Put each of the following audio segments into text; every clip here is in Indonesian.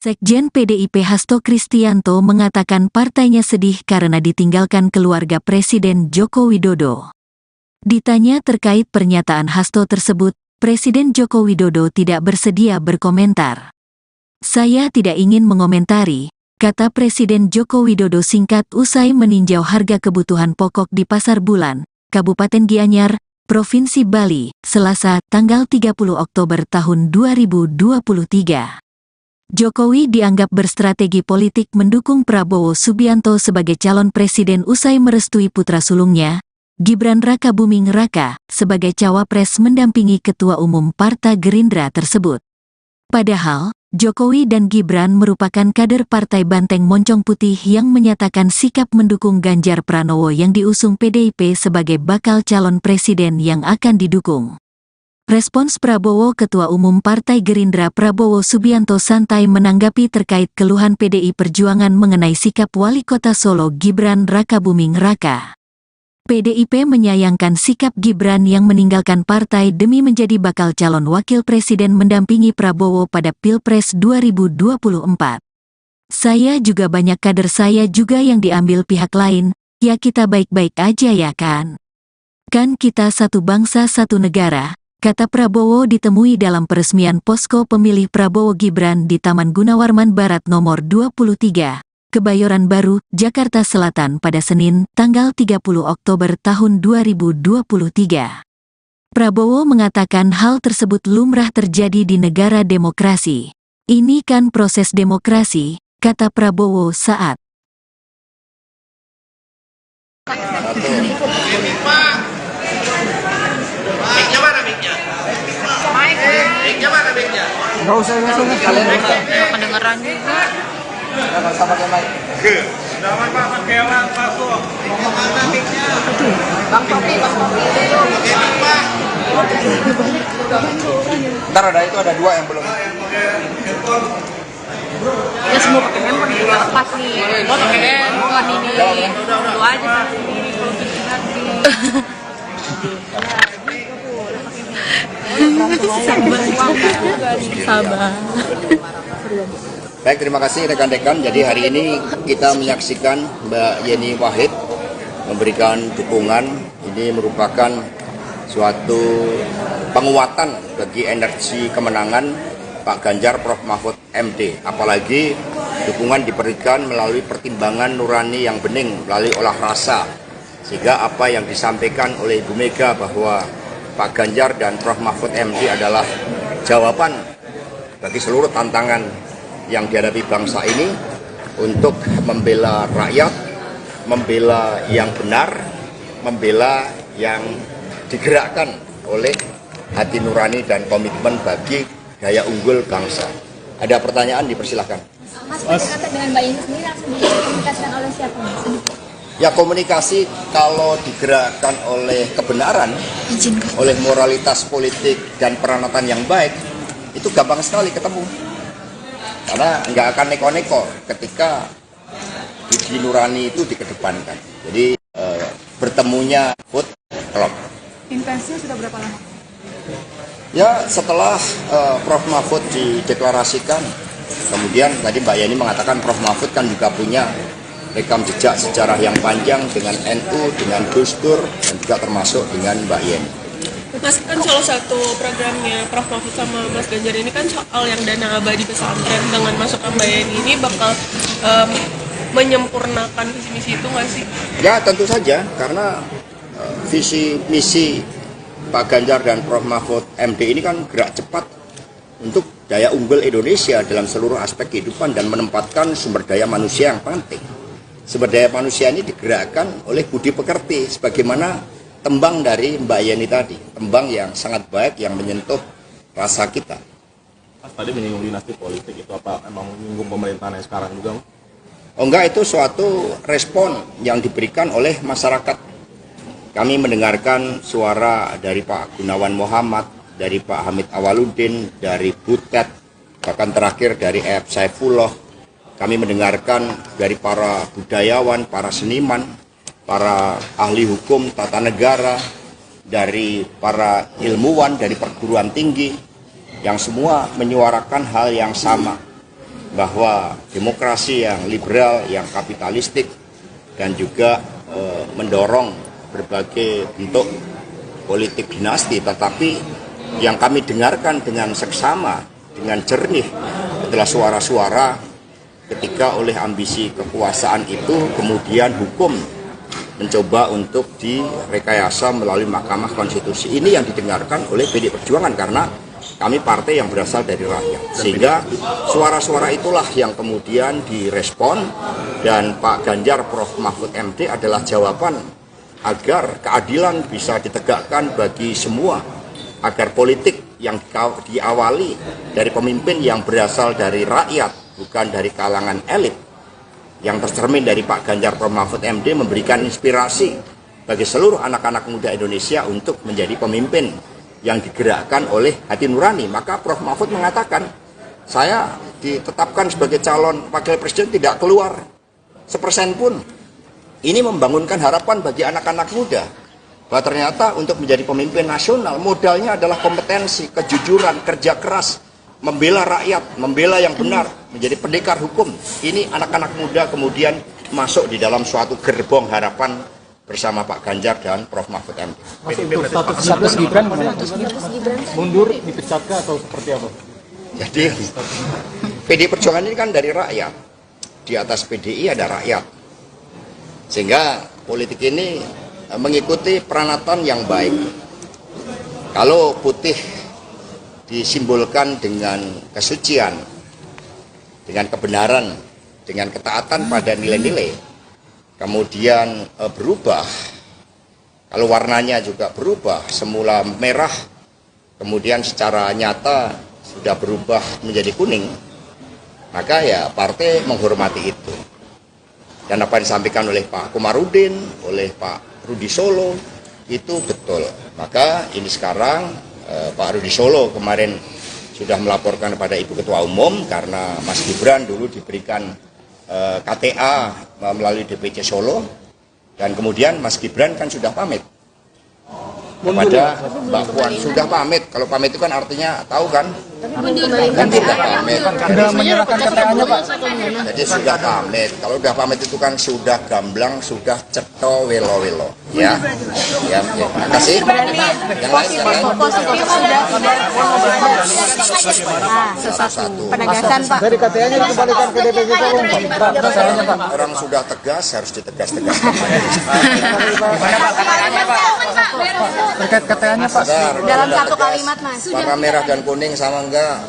Sekjen PDIP Hasto Kristianto mengatakan partainya sedih karena ditinggalkan keluarga Presiden Joko Widodo. Ditanya terkait pernyataan Hasto tersebut, Presiden Joko Widodo tidak bersedia berkomentar. "Saya tidak ingin mengomentari," kata Presiden Joko Widodo singkat usai meninjau harga kebutuhan pokok di Pasar Bulan, Kabupaten Gianyar, Provinsi Bali, Selasa, tanggal 30 Oktober tahun 2023. Jokowi dianggap berstrategi politik mendukung Prabowo Subianto sebagai calon presiden usai merestui putra sulungnya, Gibran Rakabuming Raka, sebagai cawapres mendampingi Ketua Umum Partai Gerindra tersebut. Padahal, Jokowi dan Gibran merupakan kader Partai Banteng Moncong Putih yang menyatakan sikap mendukung Ganjar Pranowo yang diusung PDIP sebagai bakal calon presiden yang akan didukung. Respons Prabowo Ketua Umum Partai Gerindra Prabowo Subianto santai menanggapi terkait keluhan PDI Perjuangan mengenai sikap Wali Kota Solo Gibran Rakabuming Raka. PDIP menyayangkan sikap Gibran yang meninggalkan partai demi menjadi bakal calon wakil presiden mendampingi Prabowo pada Pilpres 2024. "Saya juga banyak kader saya juga yang diambil pihak lain, ya kita baik-baik aja ya kan? Kan kita satu bangsa satu negara," kata Prabowo ditemui dalam peresmian posko pemilih Prabowo Gibran di Taman Gunawarman Barat nomor 23, Kebayoran Baru, Jakarta Selatan pada Senin, tanggal 30 Oktober tahun 2023. Prabowo mengatakan hal tersebut lumrah terjadi di negara demokrasi. "Ini kan proses demokrasi," kata Prabowo saat Nggak usah kalian kedengeran juga. nggak usah pakai mic. Bang Topi. Ntar ada dua yang belum. Ya semua pakai handphone juga lepas nih. Gua pakai handphone ini. Lu aja pakai ini kalau gitu nanti. Sabar. Baik, terima kasih rekan-rekan. Jadi hari ini kita menyaksikan Mbak Yeni Wahid memberikan dukungan. Ini merupakan suatu penguatan bagi energi kemenangan Pak Ganjar Prof Mahfud MD. Apalagi dukungan diberikan melalui pertimbangan nurani yang bening, melalui olah rasa. Sehingga apa yang disampaikan oleh Ibu Mega bahwa Pak Ganjar dan Prof Mahfud MD adalah jawaban bagi seluruh tantangan yang dihadapi bangsa ini untuk membela rakyat, membela yang benar, membela yang digerakkan oleh hati nurani dan komitmen bagi daya unggul bangsa. Ada pertanyaan, dipersilahkan. Mas, kata dengan Mbak Yeni sendiri langsung dikomunikasikan oleh siapa, Mas? Ya, komunikasi kalau digerakkan oleh kebenaran, oleh moralitas politik dan peranatan yang baik, itu gampang sekali ketemu. Karena nggak akan neko-neko ketika budi nurani itu dikedepankan. Jadi bertemunya food klub. Intensnya sudah berapa lama? Ya, setelah Prof Mahfud dideklarasikan, kemudian tadi Mbak Yeni mengatakan Prof Mahfud kan juga punya rekam jejak sejarah yang panjang dengan NU, dengan Gus Dur, dan juga termasuk dengan Mbak Yeni. Mas, kan salah satu programnya Prof Mahfud sama Mas Ganjar ini kan soal yang dana abadi pesantren. Dengan masukkan Mbak Yeni ini bakal menyempurnakan visi misi itu nggak sih? Ya, tentu saja, karena visi misi Pak Ganjar dan Prof Mahfud MD ini kan gerak cepat untuk daya unggul Indonesia dalam seluruh aspek kehidupan dan menempatkan sumber daya manusia yang penting. Sumber daya manusia ini digerakkan oleh budi pekerti, sebagaimana tembang dari Mbak Yeni tadi, tembang yang sangat baik yang menyentuh rasa kita. Mas, tadi menyinggung dinasti politik, itu apa emang menyinggung pemerintahan yang sekarang juga? Oh enggak, itu suatu respon yang diberikan oleh masyarakat. Kami mendengarkan suara dari Pak Gunawan Muhammad, dari Pak Hamid Awaludin, dari Butet, bahkan terakhir dari F. Saifullah. Kami mendengarkan dari para budayawan, para seniman, para ahli hukum tata negara, dari para ilmuwan, dari perguruan tinggi, yang semua menyuarakan hal yang sama. bahwa demokrasi yang liberal, yang kapitalistik, dan juga mendorong berbagai bentuk politik dinasti, tetapi yang kami dengarkan dengan seksama, dengan jernih adalah suara-suara ketika oleh ambisi kekuasaan itu kemudian hukum mencoba untuk direkayasa melalui Mahkamah Konstitusi. Ini yang didengarkan oleh PDI Perjuangan karena kami partai yang berasal dari rakyat. Sehingga suara-suara itulah yang kemudian direspon, dan Pak Ganjar Prof. Mahfud MD adalah jawaban agar keadilan bisa ditegakkan bagi semua, agar politik yang diawali dari pemimpin yang berasal dari rakyat, bukan dari kalangan elit, yang tercermin dari Pak Ganjar Prof. Mahfud MD memberikan inspirasi bagi seluruh anak-anak muda Indonesia untuk menjadi pemimpin yang digerakkan oleh hati nurani. Maka Prof. Mahfud mengatakan, saya ditetapkan sebagai calon wakil presiden tidak keluar 1% pun. Ini membangunkan harapan bagi anak-anak muda bahwa ternyata untuk menjadi pemimpin nasional modalnya adalah kompetensi, kejujuran, kerja keras, membela rakyat, membela yang benar, menjadi pendekar hukum. Ini anak-anak muda kemudian masuk di dalam suatu gerbong harapan bersama Pak Ganjar dan Prof. Mahfud MD. Untuk status Gibran gimana? Mundur, dipecat atau seperti apa? Jadi PDI Perjuangan ini kan dari rakyat. Di atas PDI ada rakyat. Sehingga politik ini mengikuti peranatan yang baik. Kalau putih disimbolkan dengan kesucian, dengan kebenaran, dengan ketaatan pada nilai-nilai, kemudian berubah, kalau warnanya juga berubah, semula merah, kemudian secara nyata sudah berubah menjadi kuning, maka ya partai menghormati itu. Dan apa yang disampaikan oleh Pak Komarudin, oleh Pak Rudi Solo, itu betul. Maka ini sekarang Pak Rudi Solo kemarin sudah melaporkan kepada Ibu Ketua Umum karena Mas Gibran dulu diberikan KTA melalui DPC Solo, dan kemudian Mas Gibran kan sudah pamit kepada Mbak Puan. Sudah pamit, kalau pamit itu kan artinya tahu kan? Kan sudah pamit. Sudah menyerahkan KTA-nya, Pak. Jadi sudah pamit. Kalau sudah pamit itu kan sudah gamblang, sudah ceto welo-welo. Ya, ya, terima kasih. Yang lain. Satu-satu. Penegasan Pak. Dari KTA-nya dikembalikan ke DPC Solo, Pak. Orang sudah tegas harus ditegas-tegaskan. Terkait KTA-nya, Pak. Dalam satu kalimat, Mas. Warna merah dan kuning sama enggak?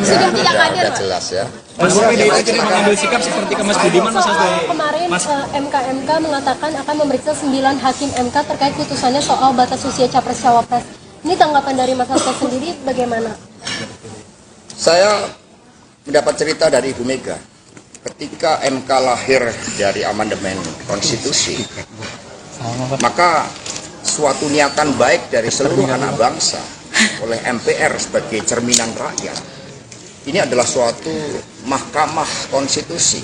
Ya, udah jelas ya. Mas PDIP tidak mengambil sikap seperti ke Mas Budiman, Mas Hasto. Kemarin MK mengatakan akan memeriksa 9 hakim MK terkait putusannya soal batas usia capres-cawapres. Ini tanggapan dari Mas Hasto sendiri bagaimana? Saya mendapat cerita dari Ibu Mega. Ketika MK lahir dari amandemen konstitusi, maka suatu niatan baik dari seluruh anak bangsa oleh MPR sebagai cerminan rakyat, ini adalah suatu mahkamah konstitusi,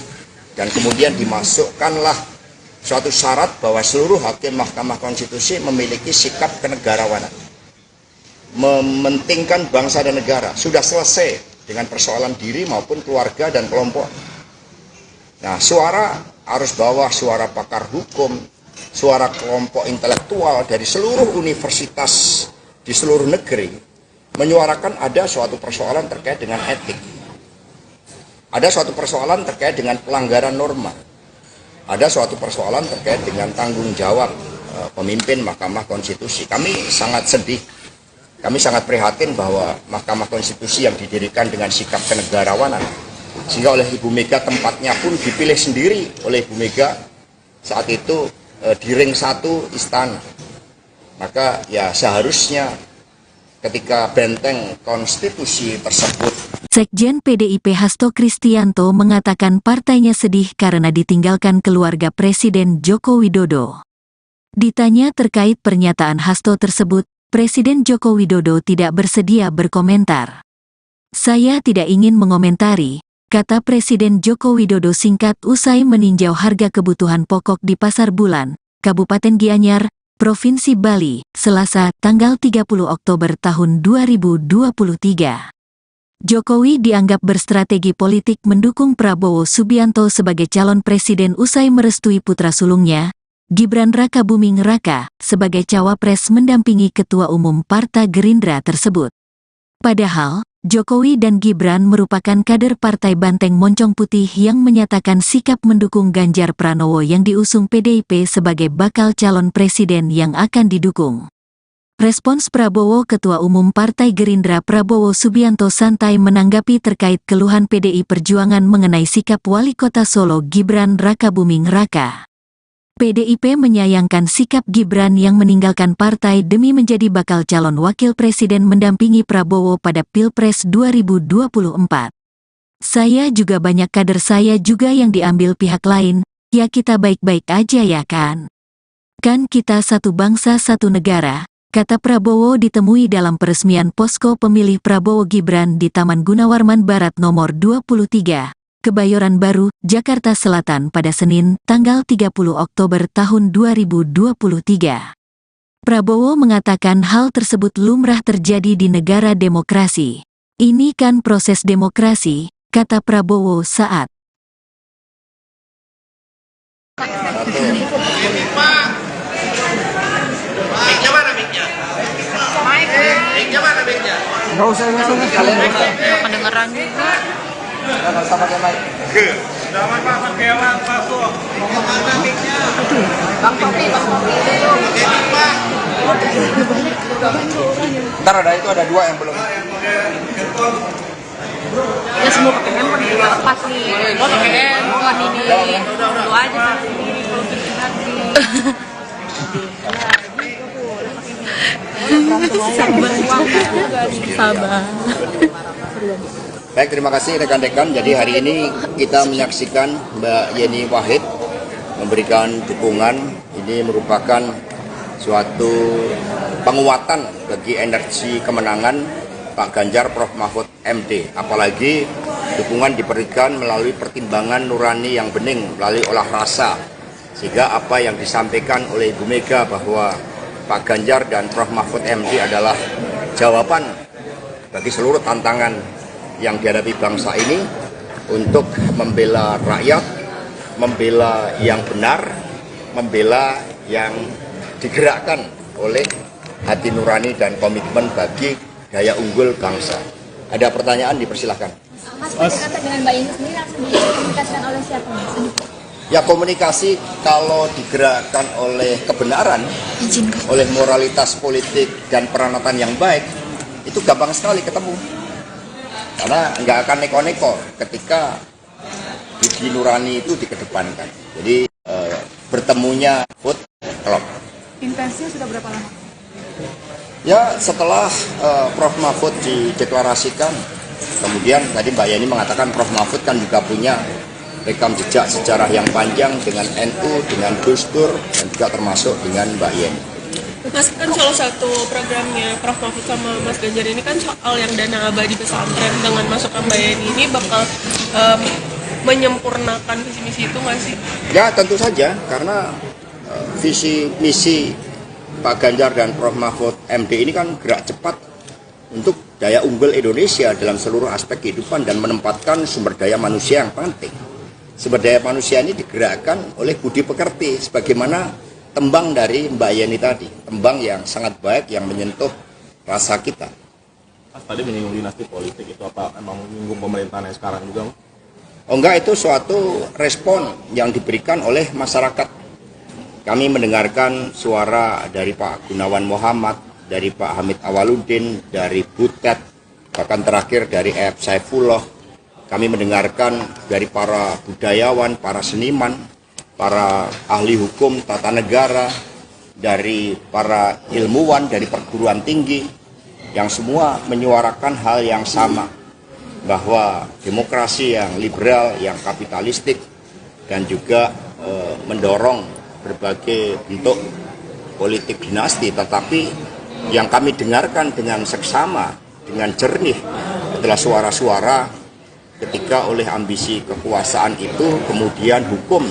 dan kemudian dimasukkanlah suatu syarat bahwa seluruh hakim mahkamah konstitusi memiliki sikap kenegarawanan, mementingkan bangsa dan negara. Sudah selesai dengan persoalan diri maupun keluarga dan kelompok. Nah, suara arus bawah, suara pakar hukum, suara kelompok intelektual dari seluruh universitas di seluruh negeri menyuarakan ada suatu persoalan terkait dengan etik, ada suatu persoalan terkait dengan pelanggaran norma, ada suatu persoalan terkait dengan tanggung jawab pemimpin Mahkamah Konstitusi. Kami sangat sedih, kami sangat prihatin bahwa Mahkamah Konstitusi yang didirikan dengan sikap kenegarawanan, sehingga oleh Ibu Mega tempatnya pun dipilih sendiri oleh Ibu Mega saat itu di ring 1 istana. Maka ya seharusnya ketika benteng konstitusi tersebut. Sekjen PDIP Hasto Kristianto mengatakan partainya sedih karena ditinggalkan keluarga Presiden Joko Widodo. Ditanya terkait pernyataan Hasto tersebut, Presiden Joko Widodo tidak bersedia berkomentar. Saya tidak ingin mengomentari, kata Presiden Joko Widodo singkat usai meninjau harga kebutuhan pokok di Pasar Bulan, Kabupaten Gianyar, Provinsi Bali, Selasa, tanggal 30 Oktober tahun 2023. Jokowi dianggap berstrategi politik mendukung Prabowo Subianto sebagai calon presiden usai merestui putra sulungnya, Gibran Rakabuming Raka, sebagai cawapres mendampingi Ketua Umum Partai Gerindra tersebut. Padahal, Jokowi dan Gibran merupakan kader Partai Banteng Moncong Putih yang menyatakan sikap mendukung Ganjar Pranowo yang diusung PDIP sebagai bakal calon presiden yang akan didukung. Respons Prabowo Ketua Umum Partai Gerindra Prabowo Subianto santai menanggapi terkait keluhan PDI Perjuangan mengenai sikap Wali Kota Solo Gibran Rakabuming Raka. PDIP menyayangkan sikap Gibran yang meninggalkan partai demi menjadi bakal calon wakil presiden mendampingi Prabowo pada Pilpres 2024. Saya juga banyak kader saya juga yang diambil pihak lain, ya kita baik-baik aja ya kan? Kan kita satu bangsa satu negara. Kata Prabowo ditemui dalam peresmian posko pemilih Prabowo Gibran di Taman Gunawarman Barat nomor 23, Kebayoran Baru, Jakarta Selatan pada Senin, tanggal 30 Oktober tahun 2023. Prabowo mengatakan hal tersebut lumrah terjadi di negara demokrasi. Ini kan proses demokrasi, kata Prabowo saat Nggak usah Kedengeran juga. Ntar ada dua yang belum. Ya semua pakai handphone juga lepas nih. Gua pakai handphone ini. Lu aja pakai sendiri kalau bikin hati. Sabar. Baik, terima kasih rekan-rekan. Jadi hari ini kita menyaksikan Mbak Yeni Wahid memberikan dukungan. Ini merupakan suatu penguatan bagi energi kemenangan Pak Ganjar Prof Mahfud MD. Apalagi dukungan diberikan melalui pertimbangan nurani yang bening, melalui olah rasa. Sehingga apa yang disampaikan oleh Ibu Mega bahwa Pak Ganjar dan Prof Mahfud MD adalah jawaban bagi seluruh tantangan yang dihadapi bangsa ini untuk membela rakyat, membela yang benar, membela yang digerakkan oleh hati nurani dan komitmen bagi daya unggul bangsa. Ada pertanyaan, dipersilahkan. Mas, kata dengan Mbak Yeni sendiri langsung dikomunikasikan oleh siapa, Mas? Ya, komunikasi kalau digerakkan oleh kebenaran, oleh moralitas politik dan peranatan yang baik, itu gampang sekali ketemu. Karena nggak akan neko-neko ketika budi nurani itu dikedepankan. Jadi bertemunya food klub. Intensinya sudah berapa lama? Ya, setelah Prof Mahfud dideklarasikan, kemudian tadi Mbak Yeni mengatakan Prof Mahfud kan juga punya rekam jejak sejarah yang panjang dengan NU, dengan Gus Dur, dan juga termasuk dengan Mbak Yeni. Mas, kan salah satu programnya Prof Mahfud sama Mas Ganjar ini kan soal yang dana abadi pesantren. Dengan masukan Mbak Yeni ini bakal menyempurnakan visi misi itu nggak sih? Ya, tentu saja, karena visi misi Pak Ganjar dan Prof Mahfud MD ini kan gerak cepat untuk daya unggul Indonesia dalam seluruh aspek kehidupan dan menempatkan sumber daya manusia yang penting. Sumber daya manusia ini digerakkan oleh budi pekerti, sebagaimana tembang dari Mbak Yeni tadi, tembang yang sangat baik yang menyentuh rasa kita. Mas, tadi menyinggung dinasti politik, itu apa emang menyinggung pemerintahan yang sekarang juga? Oh enggak, itu suatu respon yang diberikan oleh masyarakat. Kami mendengarkan suara dari Pak Gunawan Muhammad, dari Pak Hamid Awaludin, dari Butet, bahkan terakhir dari F. Saifullah. Kami mendengarkan dari para budayawan, para seniman, para ahli hukum tata negara, dari para ilmuwan, dari perguruan tinggi, yang semua menyuarakan hal yang sama, bahwa demokrasi yang liberal, yang kapitalistik, dan juga mendorong berbagai bentuk politik dinasti, tetapi yang kami dengarkan dengan seksama, dengan jernih adalah suara-suara ketika oleh ambisi kekuasaan itu kemudian hukum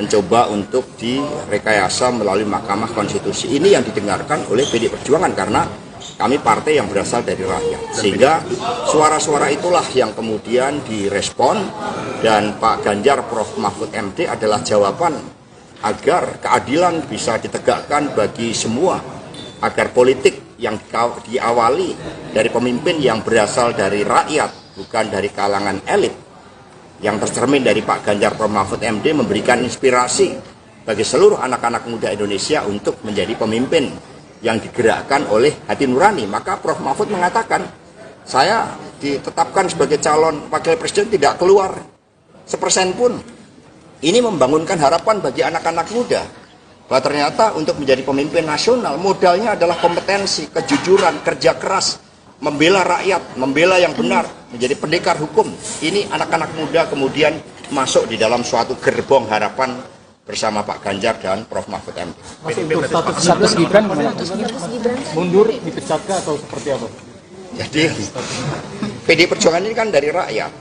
mencoba untuk direkayasa melalui Mahkamah Konstitusi. Ini yang didengarkan oleh PDI Perjuangan, karena kami partai yang berasal dari rakyat. Sehingga suara-suara itulah yang kemudian direspon, dan Pak Ganjar Prof. Mahfud MD adalah jawaban agar keadilan bisa ditegakkan bagi semua, agar politik yang diawali dari pemimpin yang berasal dari rakyat, bukan dari kalangan elit, yang tercermin dari Pak Ganjar Prof. Mahfud MD memberikan inspirasi bagi seluruh anak-anak muda Indonesia untuk menjadi pemimpin yang digerakkan oleh hati nurani. Maka Prof. Mahfud mengatakan, saya ditetapkan sebagai calon wakil presiden tidak keluar sepersen pun. Ini membangunkan harapan bagi anak-anak muda bahwa ternyata untuk menjadi pemimpin nasional modalnya adalah kompetensi, kejujuran, kerja keras, membela rakyat, membela yang benar, menjadi pendekar hukum. Ini anak-anak muda kemudian masuk di dalam suatu gerbong harapan bersama Pak Ganjar dan Prof. Mahfud MD. Mas, untuk status Gibran gimana? Mundur, dipecatkah atau seperti apa? Jadi PDI Perjuangan ini kan dari rakyat.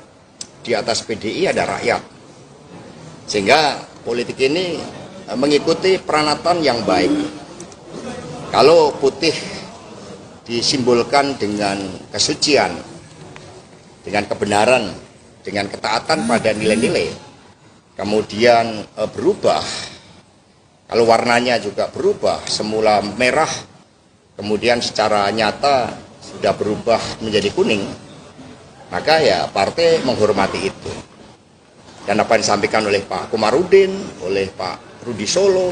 Di atas PDI ada rakyat. Sehingga politik ini mengikuti peranatan yang baik. Kalau putih disimbolkan dengan kesucian, dengan kebenaran, dengan ketaatan pada nilai-nilai, kemudian berubah, kalau warnanya juga berubah, semula merah, kemudian secara nyata sudah berubah menjadi kuning, maka ya partai menghormati itu. Dan apa yang disampaikan oleh Pak Komarudin, oleh Pak Rudi Solo,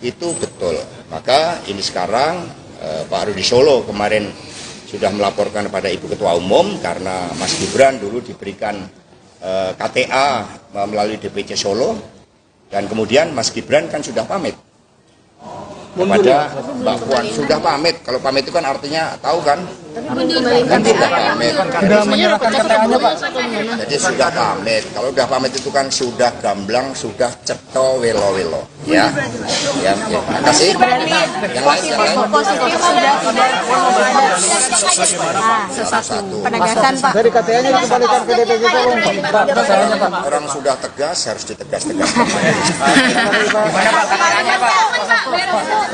itu betul. Maka ini sekarang Pak Rudi Solo kemarin sudah melaporkan kepada Ibu Ketua Umum karena Mas Gibran dulu diberikan KTA melalui DPC Solo, dan kemudian Mas Gibran kan sudah pamit kepada Mbak Puan, sudah pamit. Kalau pamit itu kan artinya tahu kan? Kan sudah pamit. Sudah menyerahkan KTA-nya, Pak. Jadi sudah pamit. Kalau sudah pamit itu kan sudah gamblang, sudah ceto welo-welo. Ya. Ya, terima kasih. Yang lain. Positif sudah sesuatu penegasan Pak. Dari KTA-nya dikembalikan ke DPC Solo, Pak. KTA-nya, Pak. Orang sudah tegas harus ditegas-tegaskan.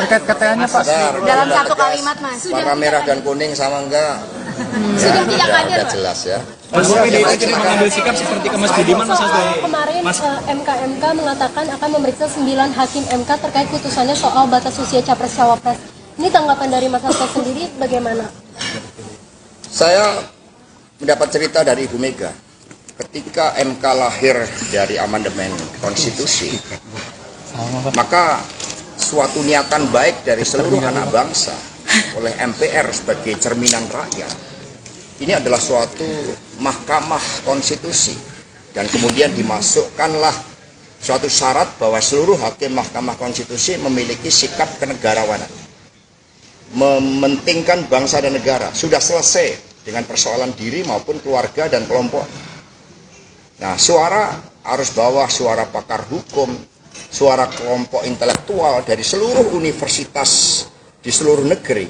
Terkait KTA-nya, Pak. Dalam satu kalimat Mas. Warna merah dan kuning sama enggak? Sudah tidak Ya, hadir, udah Pak. jelas ya. Mas PDIP tidak mengambil sikap seperti ke Mas Budiman, Mas Hasto. Kemarin MK mengatakan akan memeriksa 9 hakim MK terkait putusannya soal batas usia capres-cawapres. Ini tanggapan dari Mas Hasto sendiri bagaimana? Saya mendapat cerita dari Ibu Mega. Ketika MK lahir dari amandemen konstitusi, maka suatu niatan baik dari seluruh anak bangsa oleh MPR sebagai cerminan rakyat, ini adalah suatu mahkamah konstitusi, dan kemudian dimasukkanlah suatu syarat bahwa seluruh hakim mahkamah konstitusi memiliki sikap kenegarawanan, mementingkan bangsa dan negara. Sudah selesai dengan persoalan diri maupun keluarga dan kelompok. Nah, suara arus bawah, suara pakar hukum, suara kelompok intelektual dari seluruh universitas di seluruh negeri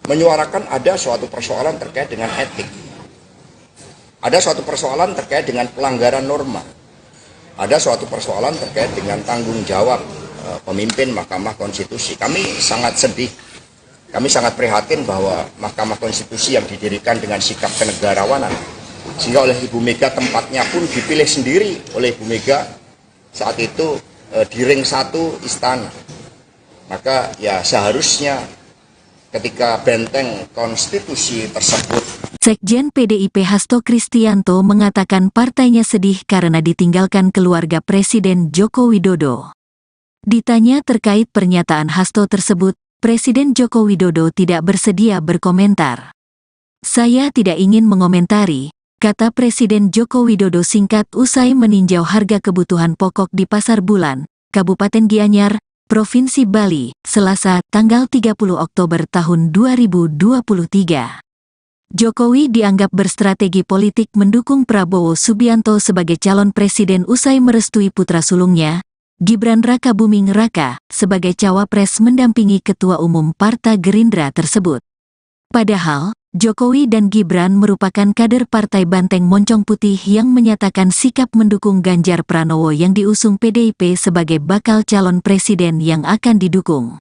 menyuarakan ada suatu persoalan terkait dengan etik, ada suatu persoalan terkait dengan pelanggaran norma, ada suatu persoalan terkait dengan tanggung jawab pemimpin Mahkamah Konstitusi. Kami sangat sedih, kami sangat prihatin bahwa Mahkamah Konstitusi yang didirikan dengan sikap kenegarawanan, sehingga oleh Ibu Mega tempatnya pun dipilih sendiri oleh Ibu Mega saat itu di ring 1 istana. Maka ya seharusnya ketika benteng konstitusi tersebut. Sekjen PDIP Hasto Kristianto mengatakan partainya sedih karena ditinggalkan keluarga Presiden Joko Widodo. Ditanya terkait pernyataan Hasto tersebut, Presiden Joko Widodo tidak bersedia berkomentar. Saya tidak ingin mengomentari, kata Presiden Joko Widodo singkat usai meninjau harga kebutuhan pokok di Pasar Bulan, Kabupaten Gianyar, Provinsi Bali, Selasa, tanggal 30 Oktober tahun 2023. Jokowi dianggap berstrategi politik mendukung Prabowo Subianto sebagai calon presiden usai merestui putra sulungnya, Gibran Rakabuming Raka, sebagai cawapres mendampingi Ketua Umum Partai Gerindra tersebut. Padahal, Jokowi dan Gibran merupakan kader Partai Banteng Moncong Putih yang menyatakan sikap mendukung Ganjar Pranowo yang diusung PDIP sebagai bakal calon presiden yang akan didukung.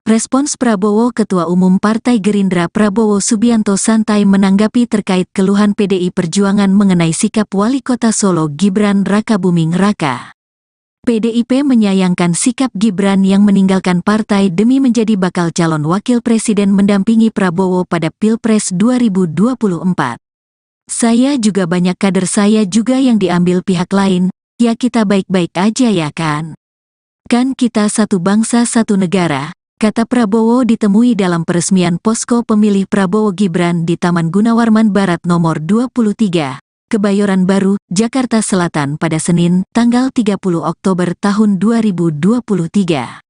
Respons Prabowo. Ketua Umum Partai Gerindra Prabowo Subianto santai menanggapi terkait keluhan PDI Perjuangan mengenai sikap Wali Kota Solo Gibran Rakabuming Raka. PDIP menyayangkan sikap Gibran yang meninggalkan partai demi menjadi bakal calon wakil presiden mendampingi Prabowo pada Pilpres 2024. Saya juga banyak kader saya juga yang diambil pihak lain, ya kita baik-baik aja ya kan? Kan kita satu bangsa satu negara. Kata Prabowo ditemui dalam peresmian posko pemilih Prabowo Gibran di Taman Gunawarman Barat nomor 23, Kebayoran Baru, Jakarta Selatan pada Senin, tanggal 30 Oktober tahun 2023.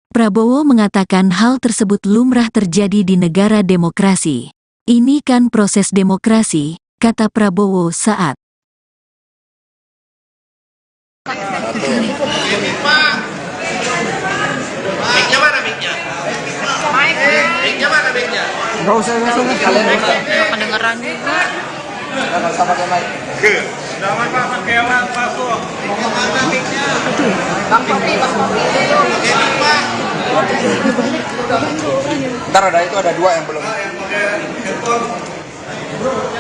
Prabowo mengatakan hal tersebut lumrah terjadi di negara demokrasi. Ini kan proses demokrasi, kata Prabowo saat Nggak usah. Kedengeran juga. Ntar ada dua yang belum.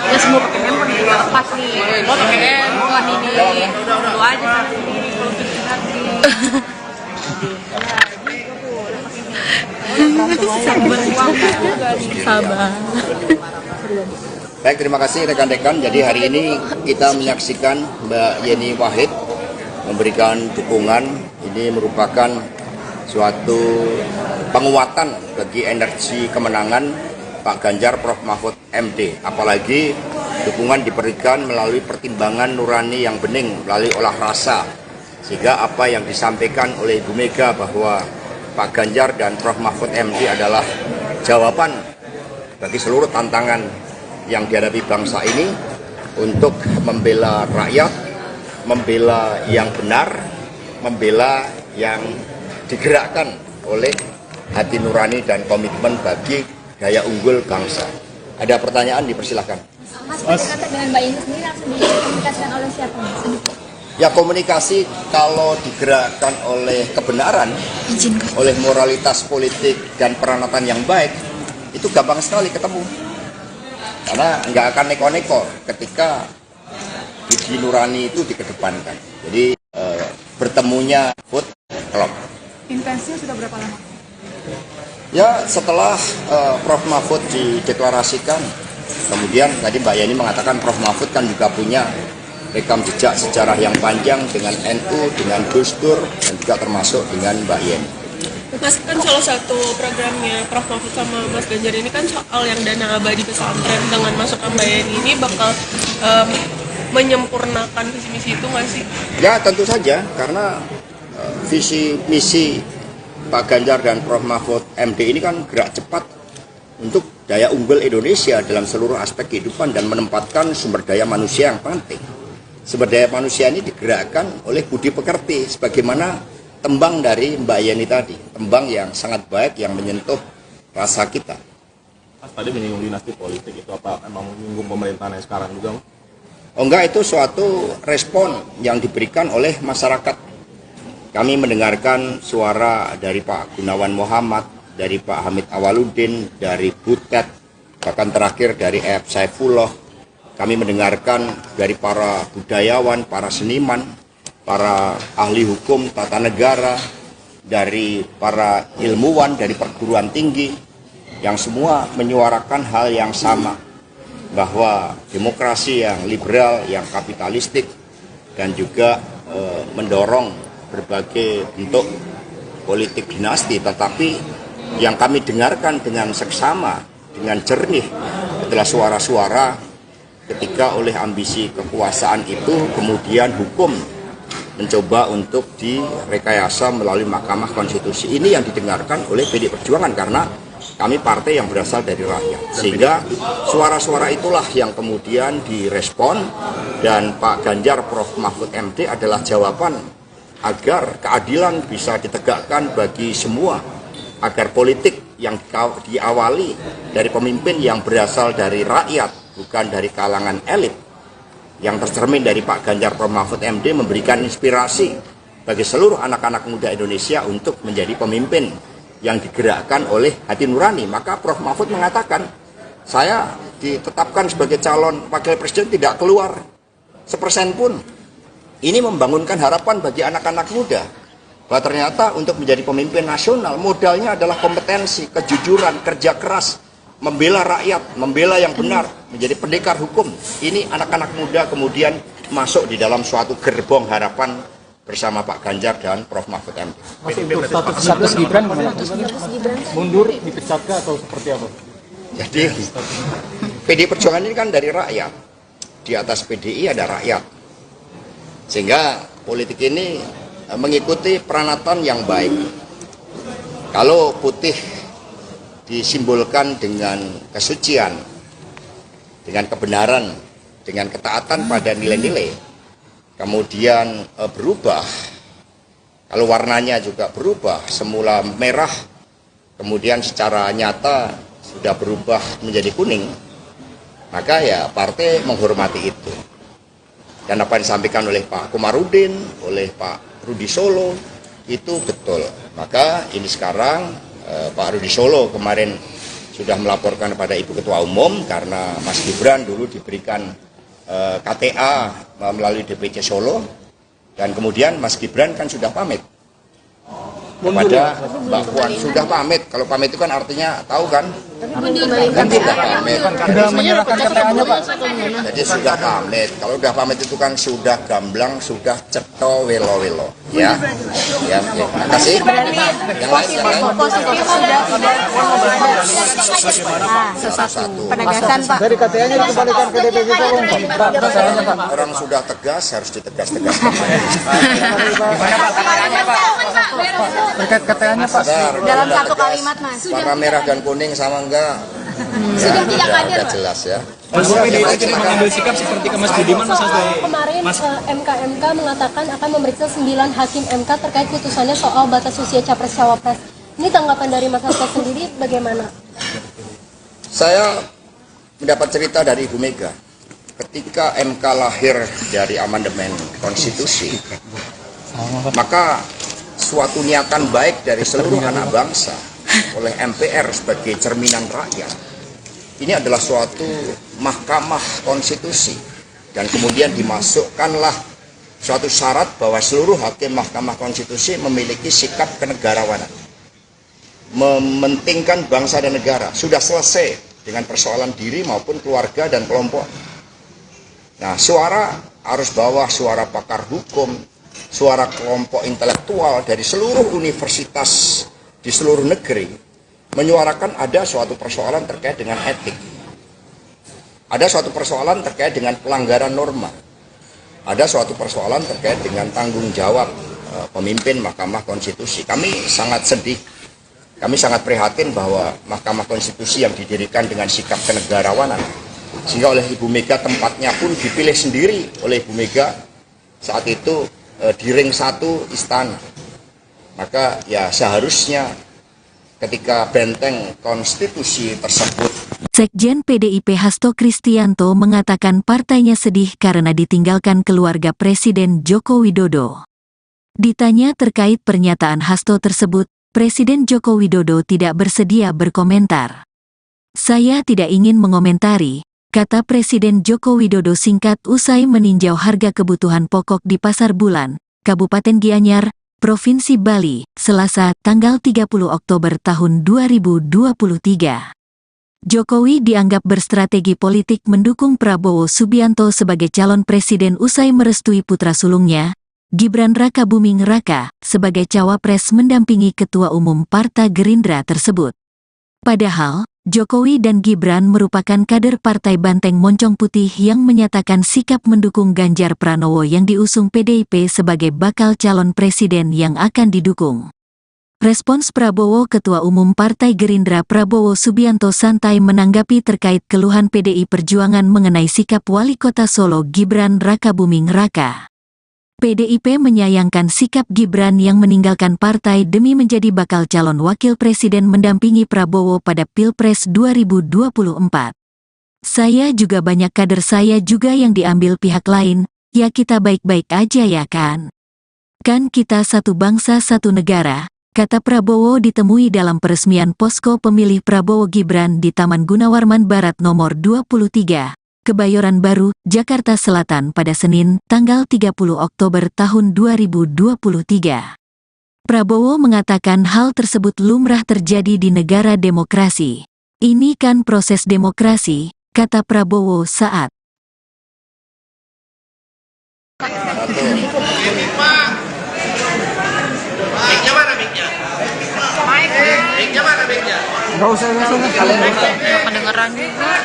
Ya semua pakai handphone juga lepas nih. Mau pakai handphone ini. Lu aja sendiri kalau bikin hati. Sabar. Baik, terima kasih rekan-rekan. Jadi hari ini kita menyaksikan Mbak Yeni Wahid memberikan dukungan. Ini merupakan suatu penguatan bagi energi kemenangan Pak Ganjar Prof Mahfud MD. Apalagi dukungan diberikan melalui pertimbangan nurani yang bening, melalui olah rasa. Sehingga apa yang disampaikan oleh Ibu Mega bahwa Pak Ganjar dan Prof Mahfud MD adalah jawaban bagi seluruh tantangan yang dihadapi bangsa ini untuk membela rakyat, membela yang benar, membela yang digerakkan oleh hati nurani dan komitmen bagi gaya unggul bangsa. Ada pertanyaan, dipersilahkan. Mas, dengan Mbak Yeni sendiri langsung dikomunikasikan oleh siapa? Ya, komunikasi kalau digerakkan oleh kebenaran, oleh moralitas politik dan peranatan yang baik, itu gampang sekali ketemu. Karena nggak akan neko-neko ketika budi nurani itu dikedepankan. Jadi bertemunya food klub. Intensinya sudah berapa lama? Ya, setelah Prof Mahfud dideklarasikan, kemudian tadi Mbak Yeni mengatakan Prof Mahfud kan juga punya rekam jejak sejarah yang panjang dengan NU, dengan Gus Dur, dan juga termasuk dengan Mbak Yeni. Mas, kan salah satu programnya Prof Mahfud sama Mas Ganjar ini kan soal yang dana abadi pesantren. Dengan masukkan Mbak Yeni ini bakal menyempurnakan visi misi itu nggak sih? Ya, tentu saja, karena visi misi Pak Ganjar dan Prof Mahfud MD ini kan gerak cepat untuk daya unggul Indonesia dalam seluruh aspek kehidupan dan menempatkan sumber daya manusia yang penting. Sumber daya manusia ini digerakkan oleh budi pekerti, sebagaimana tembang dari Mbak Yeni tadi, tembang yang sangat baik yang menyentuh rasa kita. Mas, tadi menyinggung dinasti politik, itu apa emang menyinggung pemerintahan yang sekarang juga? Oh enggak, itu suatu respon yang diberikan oleh masyarakat. Kami mendengarkan suara dari Pak Gunawan Muhammad, dari Pak Hamid Awaludin, dari Butet, bahkan terakhir dari F. Saifullah. Kami mendengarkan dari para budayawan, para seniman, para ahli hukum tata negara, dari para ilmuwan, dari perguruan tinggi, yang semua menyuarakan hal yang sama, bahwa demokrasi yang liberal, yang kapitalistik, dan juga mendorong berbagai bentuk politik dinasti, tetapi yang kami dengarkan dengan seksama, dengan jernih adalah suara-suara ketika oleh ambisi kekuasaan itu kemudian hukum mencoba untuk direkayasa melalui Mahkamah Konstitusi. Ini yang didengarkan oleh PDI Perjuangan karena kami partai yang berasal dari rakyat. Sehingga suara-suara itulah yang kemudian direspon, dan Pak Ganjar Prof Mahfud MD adalah jawaban agar keadilan bisa ditegakkan bagi semua, agar politik yang diawali dari pemimpin yang berasal dari rakyat, bukan dari kalangan elit, yang tercermin dari Pak Ganjar Prof Mahfud MD memberikan inspirasi bagi seluruh anak-anak muda Indonesia untuk menjadi pemimpin yang digerakkan oleh hati nurani. Maka Prof. Mahfud mengatakan, saya ditetapkan sebagai calon wakil presiden tidak keluar 1% pun. Ini membangunkan harapan bagi anak-anak muda bahwa ternyata untuk menjadi pemimpin nasional modalnya adalah kompetensi, kejujuran, kerja keras, membela rakyat, membela yang benar, menjadi pendekar hukum. Ini anak-anak muda kemudian masuk di dalam suatu gerbong harapan bersama Pak Ganjar dan Prof. Mahfud MD. Mas, untuk status Gibran gimana? Mundur, dipecat atau seperti apa? Jadi PDI Perjuangan ini kan dari rakyat. Di atas PDI ada rakyat. Sehingga politik ini mengikuti peranatan yang baik. Kalau putih disimbolkan dengan kesucian, dengan kebenaran, dengan ketaatan pada nilai-nilai, kemudian berubah, kalau warnanya juga berubah, semula merah, kemudian secara nyata sudah berubah menjadi kuning, maka ya partai menghormati itu. Dan apa yang disampaikan oleh Pak Komarudin, oleh Pak Rudi Solo, itu betul. Maka ini sekarang Pak Rudi Solo kemarin sudah melaporkan kepada Ibu Ketua Umum karena Mas Gibran dulu diberikan KTA melalui DPC Solo, dan kemudian Mas Gibran kan sudah pamit kepada Mbak Puan, sudah pamit. Kalau pamit itu kan artinya tahu kan? Kan sudah pamit. Sudah menyerahkan KTA-nya, Pak. Jadi sudah pamit. Kalau sudah pamit itu kan sudah gamblang, sudah ceto welo-welo. Ya, ya. Terima kasih. Yang lain. Satu. Penegasan Pak. Dari KTA-nya dikembalikan ke DPC Solo, Pak. Orang sudah tegas harus ditegas-tegaskan. Terkait KTA-nya, Pak. Dalam satu kalimat Mas. Warna merah dan kuning sama enggak? Ya, udah jelas ya. Mas, PDIP tidak mengambil sikap seperti ke Mas Budiman, Mas Hasto. Kemarin MK mengatakan akan memeriksa 9 hakim MK terkait putusannya soal batas usia capres-cawapres. Ini tanggapan dari Mas Hasto sendiri bagaimana? Saya mendapat cerita dari Ibu Mega. Ketika MK lahir dari amandemen konstitusi, maka suatu niatan baik dari seluruh anak bangsa oleh MPR sebagai cerminan rakyat, ini adalah suatu mahkamah konstitusi, dan kemudian dimasukkanlah suatu syarat bahwa seluruh hakim mahkamah konstitusi memiliki sikap kenegarawanan, mementingkan bangsa dan negara. Sudah selesai dengan persoalan diri maupun keluarga dan kelompok. Nah, suara arus bawah, suara pakar hukum, suara kelompok intelektual dari seluruh universitas di seluruh negeri menyuarakan ada suatu persoalan terkait dengan etik, ada suatu persoalan terkait dengan pelanggaran norma, ada suatu persoalan terkait dengan tanggung jawab pemimpin Mahkamah Konstitusi. Kami sangat sedih, kami sangat prihatin bahwa Mahkamah Konstitusi yang didirikan dengan sikap kenegarawanan, sehingga oleh Ibu Mega tempatnya pun dipilih sendiri oleh Ibu Mega saat itu di ring 1 istana. Maka ya seharusnya ketika benteng konstitusi tersebut. Sekjen PDIP Hasto Kristianto mengatakan partainya sedih karena ditinggalkan keluarga Presiden Joko Widodo. Ditanya terkait pernyataan Hasto tersebut, Presiden Joko Widodo tidak bersedia berkomentar. Saya tidak ingin mengomentari, kata Presiden Joko Widodo singkat usai meninjau harga kebutuhan pokok di Pasar Bulan, Kabupaten Gianyar, Provinsi Bali, Selasa, tanggal 30 Oktober tahun 2023. Jokowi dianggap berstrategi politik mendukung Prabowo Subianto sebagai calon presiden usai merestui putra sulungnya, Gibran Rakabuming Raka, sebagai cawapres mendampingi Ketua Umum Partai Gerindra tersebut. Padahal, Jokowi dan Gibran merupakan kader Partai Banteng Moncong Putih yang menyatakan sikap mendukung Ganjar Pranowo yang diusung PDIP sebagai bakal calon presiden yang akan didukung. Respons Prabowo Ketua Umum Partai Gerindra Prabowo Subianto santai menanggapi terkait keluhan PDI Perjuangan mengenai sikap Wali Kota Solo Gibran Rakabuming Raka. PDIP menyayangkan sikap Gibran yang meninggalkan partai demi menjadi bakal calon wakil presiden mendampingi Prabowo pada Pilpres 2024. Saya juga banyak kader saya juga yang diambil pihak lain, ya kita baik-baik aja ya kan? Kan kita satu bangsa satu negara, kata Prabowo ditemui dalam peresmian posko pemilih Prabowo Gibran di Taman Gunawarman Barat nomor 23, Kebayoran Baru, Jakarta Selatan pada Senin, tanggal 30 Oktober tahun 2023. Prabowo mengatakan hal tersebut lumrah terjadi di negara demokrasi. Ini kan proses demokrasi, kata Prabowo saat Nggak usah. Kedengeran juga.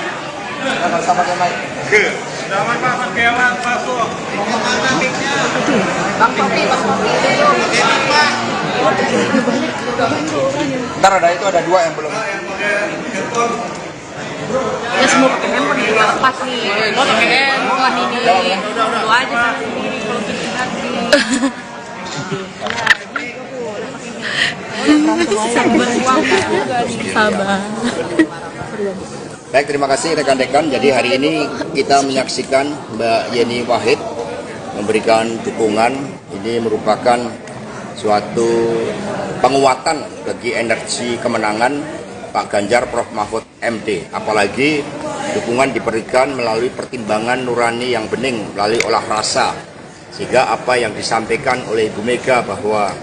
Ntar itu ada 2 yang belum. Ya semua pakai handphone juga lepas nih. Lo pakai handphone ini. Lu aja sendiri kalau gitu hati. Sabar. Baik, terima kasih rekan-rekan. Jadi hari ini kita menyaksikan Mbak Yeni Wahid memberikan dukungan. Ini merupakan suatu penguatan bagi energi kemenangan Pak Ganjar Prof Mahfud MD. Apalagi dukungan diberikan melalui pertimbangan nurani yang bening, melalui olah rasa. Sehingga apa yang disampaikan oleh Ibu Mega bahwa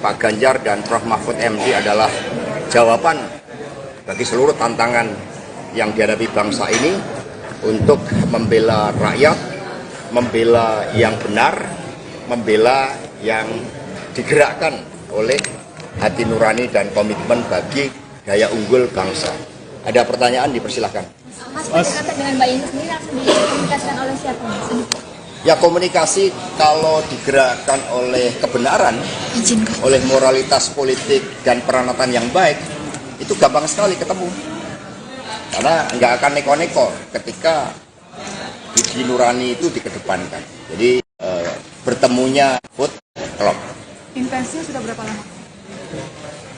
Pak Ganjar dan Prof Mahfud MD adalah jawaban bagi seluruh tantangan yang dihadapi bangsa ini untuk membela rakyat, membela yang benar, membela yang digerakkan oleh hati nurani dan komitmen bagi daya unggul bangsa. Ada pertanyaan, dipersilahkan. Mas, kata dengan Mbak Yeni sendiri langsung dikomunikasikan oleh siapa? Ya, komunikasi kalau digerakkan oleh kebenaran, oleh moralitas politik dan peranatan yang baik, itu gampang sekali ketemu. Karena nggak akan neko-neko ketika budi nurani itu dikedepankan. Jadi bertemunya food klub. Intensinya sudah berapa lama?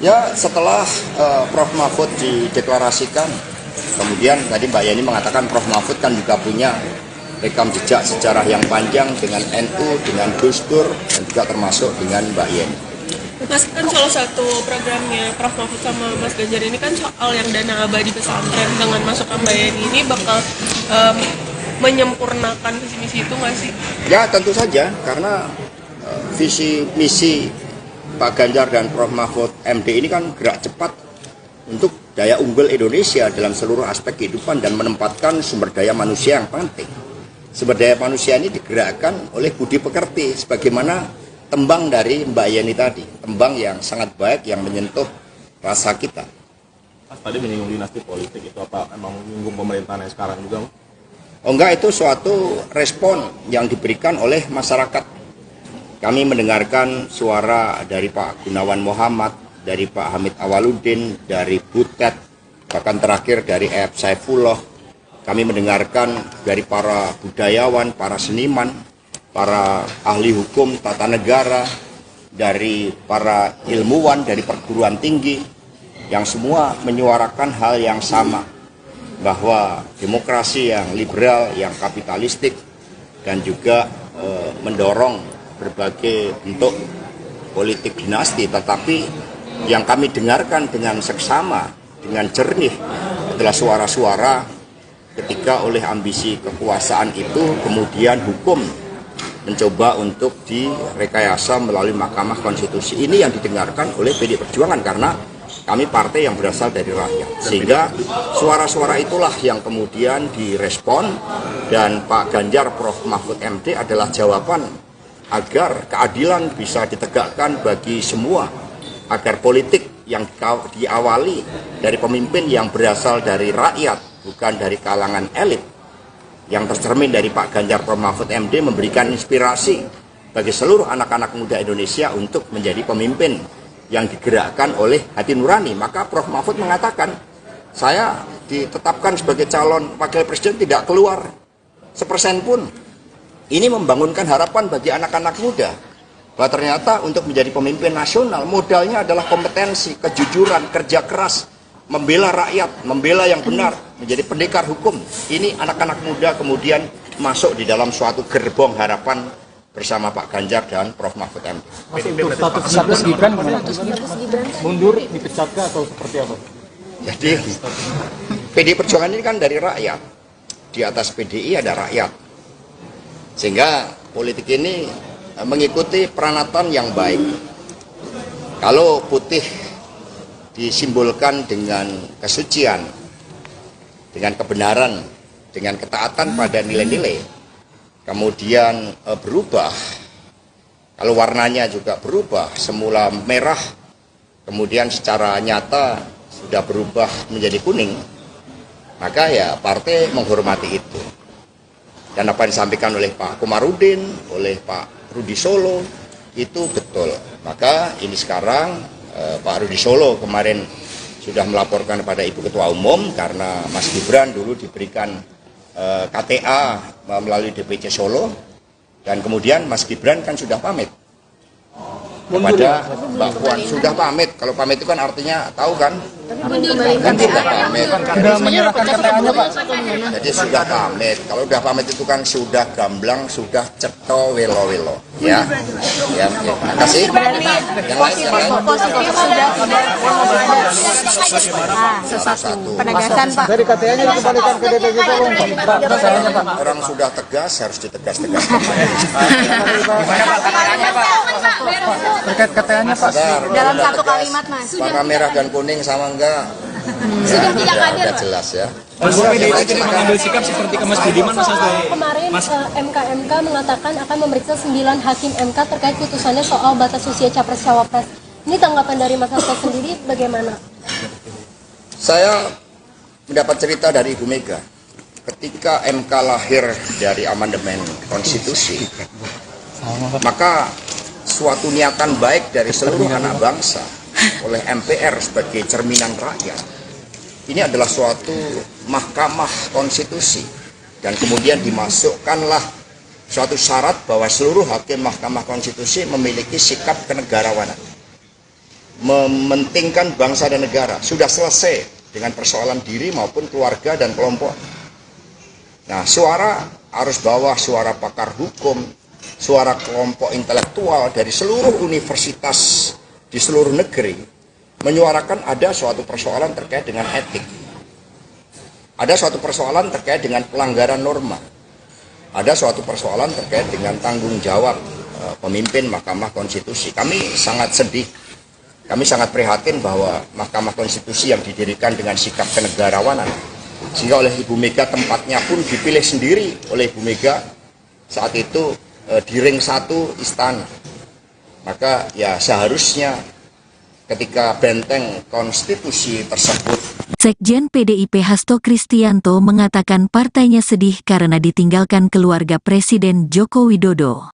Ya, setelah Prof Mahfud dideklarasikan, kemudian tadi Mbak Yeni mengatakan Prof Mahfud kan juga punya rekam jejak sejarah yang panjang dengan NU, dengan Gus Dur, dan juga termasuk dengan Mbak Yeni. Mas, kan salah satu programnya Prof Mahfud sama Mas Ganjar ini kan soal yang dana abadi pesantren. Dengan masuk Mbak Yeni ini bakal menyempurnakan visi misi itu nggak sih? Ya, tentu saja, karena visi misi Pak Ganjar dan Prof Mahfud MD ini kan gerak cepat untuk daya unggul Indonesia dalam seluruh aspek kehidupan dan menempatkan sumber daya manusia yang penting. Sumber daya manusia ini digerakkan oleh budi pekerti, sebagaimana tembang dari Mbak Yeni tadi, tembang yang sangat baik yang menyentuh rasa kita. Mas tadi menyinggung dinasti politik, itu apa emang menyinggung pemerintahan yang sekarang juga? Oh enggak, itu suatu respon yang diberikan oleh masyarakat. Kami mendengarkan suara dari Pak Gunawan Muhammad, dari Pak Hamid Awaludin, dari Butet, bahkan terakhir dari F. Saifullah. Kami mendengarkan dari para budayawan, para seniman, para ahli hukum tata negara, dari para ilmuwan, dari perguruan tinggi, yang semua menyuarakan hal yang sama, bahwa demokrasi yang liberal, yang kapitalistik, dan juga mendorong berbagai bentuk politik dinasti, tetapi yang kami dengarkan dengan seksama, dengan jernih adalah suara-suara ketika oleh ambisi kekuasaan itu kemudian hukum mencoba untuk direkayasa melalui Mahkamah Konstitusi. Ini yang didengarkan oleh PDI Perjuangan karena kami partai yang berasal dari rakyat. Sehingga suara-suara itulah yang kemudian direspon, dan Pak Ganjar Prof Mahfud MD adalah jawaban agar keadilan bisa ditegakkan bagi semua, agar politik yang diawali dari pemimpin yang berasal dari rakyat, bukan dari kalangan elit, yang tercermin dari Pak Ganjar Prof Mahfud MD, memberikan inspirasi bagi seluruh anak-anak muda Indonesia untuk menjadi pemimpin yang digerakkan oleh hati nurani. Maka Prof Mahfud mengatakan, saya ditetapkan sebagai calon wakil presiden tidak keluar sepersen pun. Ini membangunkan harapan bagi anak-anak muda bahwa ternyata untuk menjadi pemimpin nasional modalnya adalah kompetensi, kejujuran, kerja keras, membela rakyat, membela yang benar, menjadi pendekar hukum. Ini anak-anak muda kemudian masuk di dalam suatu gerbong harapan bersama Pak Ganjar dan Prof. Mahfud MD. Mas, untuk status Gibran gimana? Mundur, dipecat kah atau seperti apa? Jadi PDI Perjuangan ini kan dari rakyat. Di atas PDI ada rakyat. Sehingga politik ini mengikuti peranatan yang baik. Kalau putih disimbolkan dengan kesucian, dengan kebenaran, dengan ketaatan pada nilai-nilai, kemudian berubah, kalau warnanya juga berubah, semula merah, kemudian secara nyata sudah berubah menjadi kuning, maka ya partai menghormati itu. Dan apa yang disampaikan oleh Pak Komarudin, oleh Pak Rudi Solo, itu betul. Maka ini sekarang Pak Rudi Solo kemarin sudah melaporkan kepada Ibu Ketua Umum karena Mas Gibran dulu diberikan KTA melalui DPC Solo, dan kemudian Mas Gibran kan sudah pamit kepada Mbak Puan, sudah pamit. Kalau pamit itu kan artinya tahu kan? Kan sudah pamit. Sudah menyerahkan KTA-nya, Pak. Jadi sudah pamit. Kalau sudah pamit itu kan sudah gamblang, sudah ceto welo-welo. Ya, ya. Terima kasih. Yang lain. Satu. Penegasan Pak. Dari KTA-nya dikembalikan ke DPC Solo, Pak. Orang sudah tegas harus ditegas-tegaskan. Terkait KTA-nya, Pak. Dalam satu kalimat Mas. Warna merah dan kuning sama enggak? Sudah tidak hadir, Udah jelas ya. Mas PDIP mengambil sikap seperti ke Mas Budiman, Mas Hasto. Kemarin MK mengatakan akan memeriksa 9 hakim MK terkait putusannya soal batas usia capres-cawapres. Ini tanggapan dari Mas Hasto sendiri bagaimana? Saya mendapat cerita dari Ibu Mega. Ketika MK lahir dari amandemen konstitusi, maka suatu niatan baik dari seluruh anak bangsa oleh MPR sebagai cerminan rakyat, ini adalah suatu mahkamah konstitusi, dan kemudian dimasukkanlah suatu syarat bahwa seluruh hakim mahkamah konstitusi memiliki sikap kenegarawanan, mementingkan bangsa dan negara. Sudah selesai dengan persoalan diri maupun keluarga dan kelompok. Nah, suara arus bawah, suara pakar hukum, suara kelompok intelektual dari seluruh universitas di seluruh negeri menyuarakan ada suatu persoalan terkait dengan etik, ada suatu persoalan terkait dengan pelanggaran norma, ada suatu persoalan terkait dengan tanggung jawab pemimpin Mahkamah Konstitusi. Kami sangat sedih, kami sangat prihatin bahwa Mahkamah Konstitusi yang didirikan dengan sikap kenegarawanan, sehingga oleh Ibu Mega tempatnya pun dipilih sendiri oleh Ibu Mega saat itu di ring 1 istana. Maka ya seharusnya ketika benteng konstitusi tersebut. Sekjen PDIP Hasto Kristianto mengatakan partainya sedih karena ditinggalkan keluarga Presiden Joko Widodo.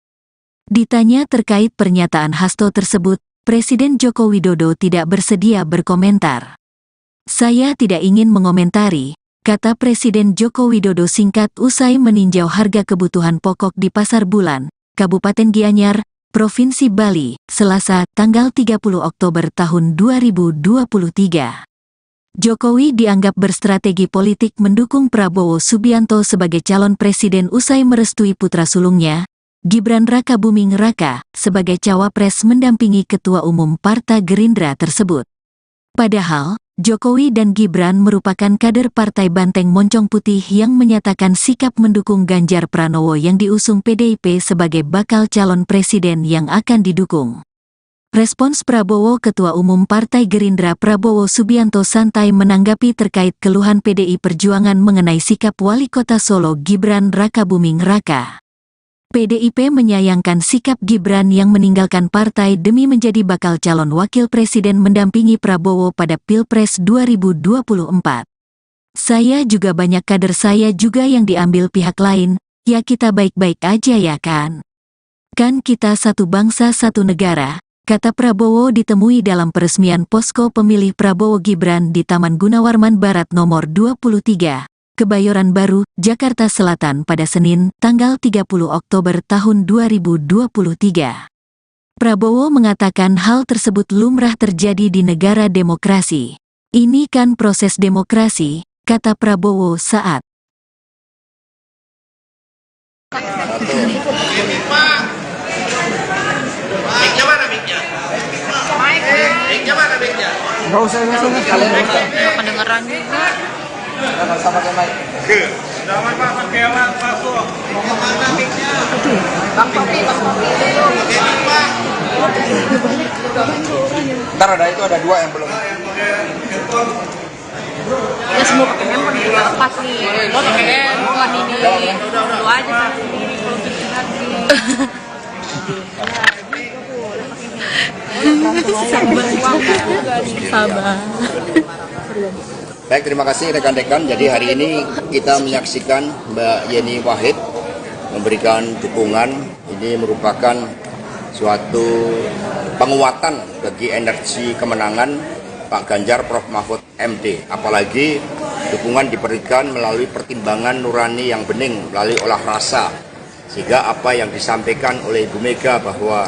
Ditanya terkait pernyataan Hasto tersebut, Presiden Joko Widodo tidak bersedia berkomentar. "Saya tidak ingin mengomentari," kata Presiden Joko Widodo singkat usai meninjau harga kebutuhan pokok di Pasar Bulan, Kabupaten Gianyar, Provinsi Bali, Selasa, tanggal 30 Oktober tahun 2023. Jokowi dianggap berstrategi politik mendukung Prabowo Subianto sebagai calon presiden usai merestui putra sulungnya, Gibran Rakabuming Raka, sebagai cawapres mendampingi Ketua Umum Partai Gerindra tersebut. Padahal, Jokowi dan Gibran merupakan kader Partai Banteng Moncong Putih yang menyatakan sikap mendukung Ganjar Pranowo yang diusung PDIP sebagai bakal calon presiden yang akan didukung. Respons Prabowo Ketua Umum Partai Gerindra Prabowo Subianto santai menanggapi terkait keluhan PDI Perjuangan mengenai sikap Wali Kota Solo Gibran Rakabuming Raka. PDIP menyayangkan sikap Gibran yang meninggalkan partai demi menjadi bakal calon wakil presiden mendampingi Prabowo pada Pilpres 2024. "Saya juga banyak kader saya juga yang diambil pihak lain, ya kita baik-baik aja ya kan? Kan kita satu bangsa satu negara," kata Prabowo ditemui dalam peresmian posko pemilih Prabowo Gibran di Taman Gunawarman Barat nomor 23. Kebayoran Baru, Jakarta Selatan pada Senin, tanggal 30 Oktober tahun 2023. Prabowo mengatakan hal tersebut lumrah terjadi di negara demokrasi. "Ini kan proses demokrasi," kata Prabowo saat Nggak usah. Nggak kedengeran juga. Ntar ada dua yang belum. Ya semua pakai handphone juga lepas nih. Lo pakai handphone ini. Lo aja pakai sendiri kalau gitu lagi. Sabar. Baik, terima kasih rekan-rekan. Jadi hari ini kita menyaksikan Mbak Yeni Wahid memberikan dukungan. Ini merupakan suatu penguatan bagi energi kemenangan Pak Ganjar Prof Mahfud MD. Apalagi dukungan diberikan melalui pertimbangan nurani yang bening, melalui olah rasa. Sehingga apa yang disampaikan oleh Ibu Mega bahwa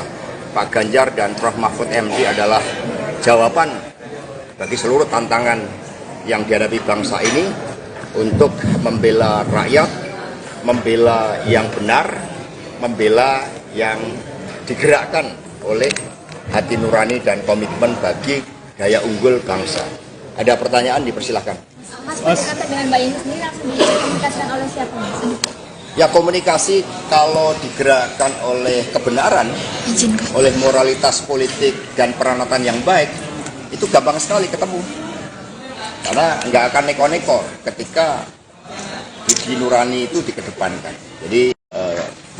Pak Ganjar dan Prof Mahfud MD adalah jawaban bagi seluruh tantangan yang dihadapi bangsa ini untuk membela rakyat, membela yang benar, membela yang digerakkan oleh hati nurani dan komitmen bagi daya unggul bangsa. Ada pertanyaan, dipersilahkan. Mas, pendekatan dengan Mbak Yeni sendiri langsung dikomunikasikan oleh siapa? Ya, komunikasi kalau digerakkan oleh kebenaran, oleh moralitas politik dan peranatan yang baik, itu gampang sekali ketemu. Karena nggak akan neko-neko ketika gigi nurani itu dikedepankan. Jadi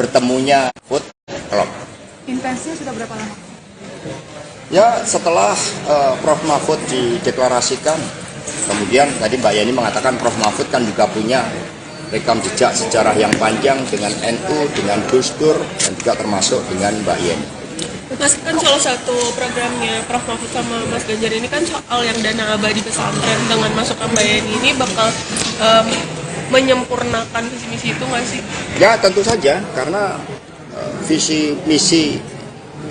bertemunya food klub. Intensnya sudah berapa lama? Ya, setelah Prof Mahfud dideklarasikan, kemudian tadi Mbak Yeni mengatakan Prof Mahfud kan juga punya rekam jejak sejarah yang panjang dengan NU, dengan Gus Dur, dan juga termasuk dengan Mbak Yeni. Mas, kan salah satu programnya Prof Mahfud sama Mas Ganjar ini kan soal yang dana abadi pesantren. Dengan masukkan Mbak Yeni ini bakal menyempurnakan visi misi itu nggak sih? Ya, tentu saja, karena visi misi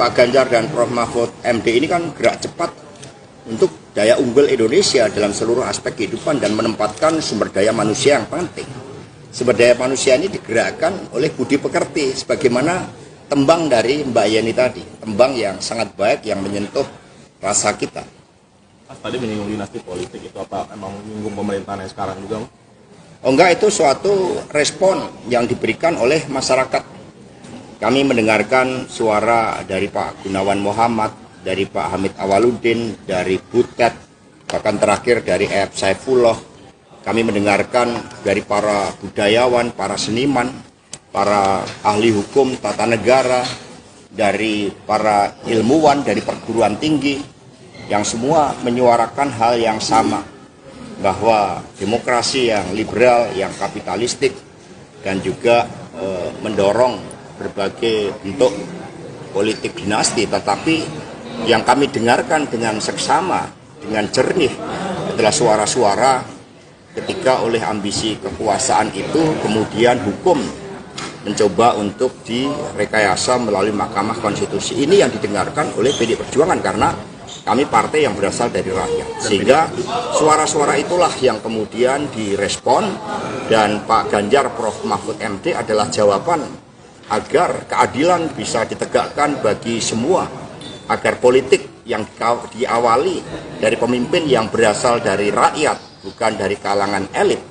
Pak Ganjar dan Prof Mahfud MD ini kan gerak cepat untuk daya unggul Indonesia dalam seluruh aspek kehidupan dan menempatkan sumber daya manusia yang penting. Sumber daya manusia ini digerakkan oleh budi pekerti, sebagaimana tembang dari Mbak Yeni tadi, tembang yang sangat baik yang menyentuh rasa kita. Mas tadi menyinggung dinasti politik, itu apa emang menyinggung pemerintahan yang sekarang juga? Oh enggak, itu suatu respon yang diberikan oleh masyarakat. Kami mendengarkan suara dari Pak Gunawan Muhammad, dari Pak Hamid Awaludin, dari Butet, bahkan terakhir dari F. Saifullah. Kami mendengarkan dari para budayawan, para seniman, para ahli hukum tata negara, dari para ilmuwan, dari perguruan tinggi, yang semua menyuarakan hal yang sama, bahwa demokrasi yang liberal, yang kapitalistik, dan juga mendorong berbagai bentuk politik dinasti, tetapi yang kami dengarkan dengan seksama, dengan jernih adalah suara-suara ketika oleh ambisi kekuasaan itu kemudian hukum mencoba untuk direkayasa melalui Mahkamah Konstitusi. Ini yang didengarkan oleh PDI Perjuangan karena kami partai yang berasal dari rakyat. Sehingga suara-suara itulah yang kemudian direspon, dan Pak Ganjar Prof Mahfud MD adalah jawaban agar keadilan bisa ditegakkan bagi semua, agar politik yang diawali dari pemimpin yang berasal dari rakyat, bukan dari kalangan elit,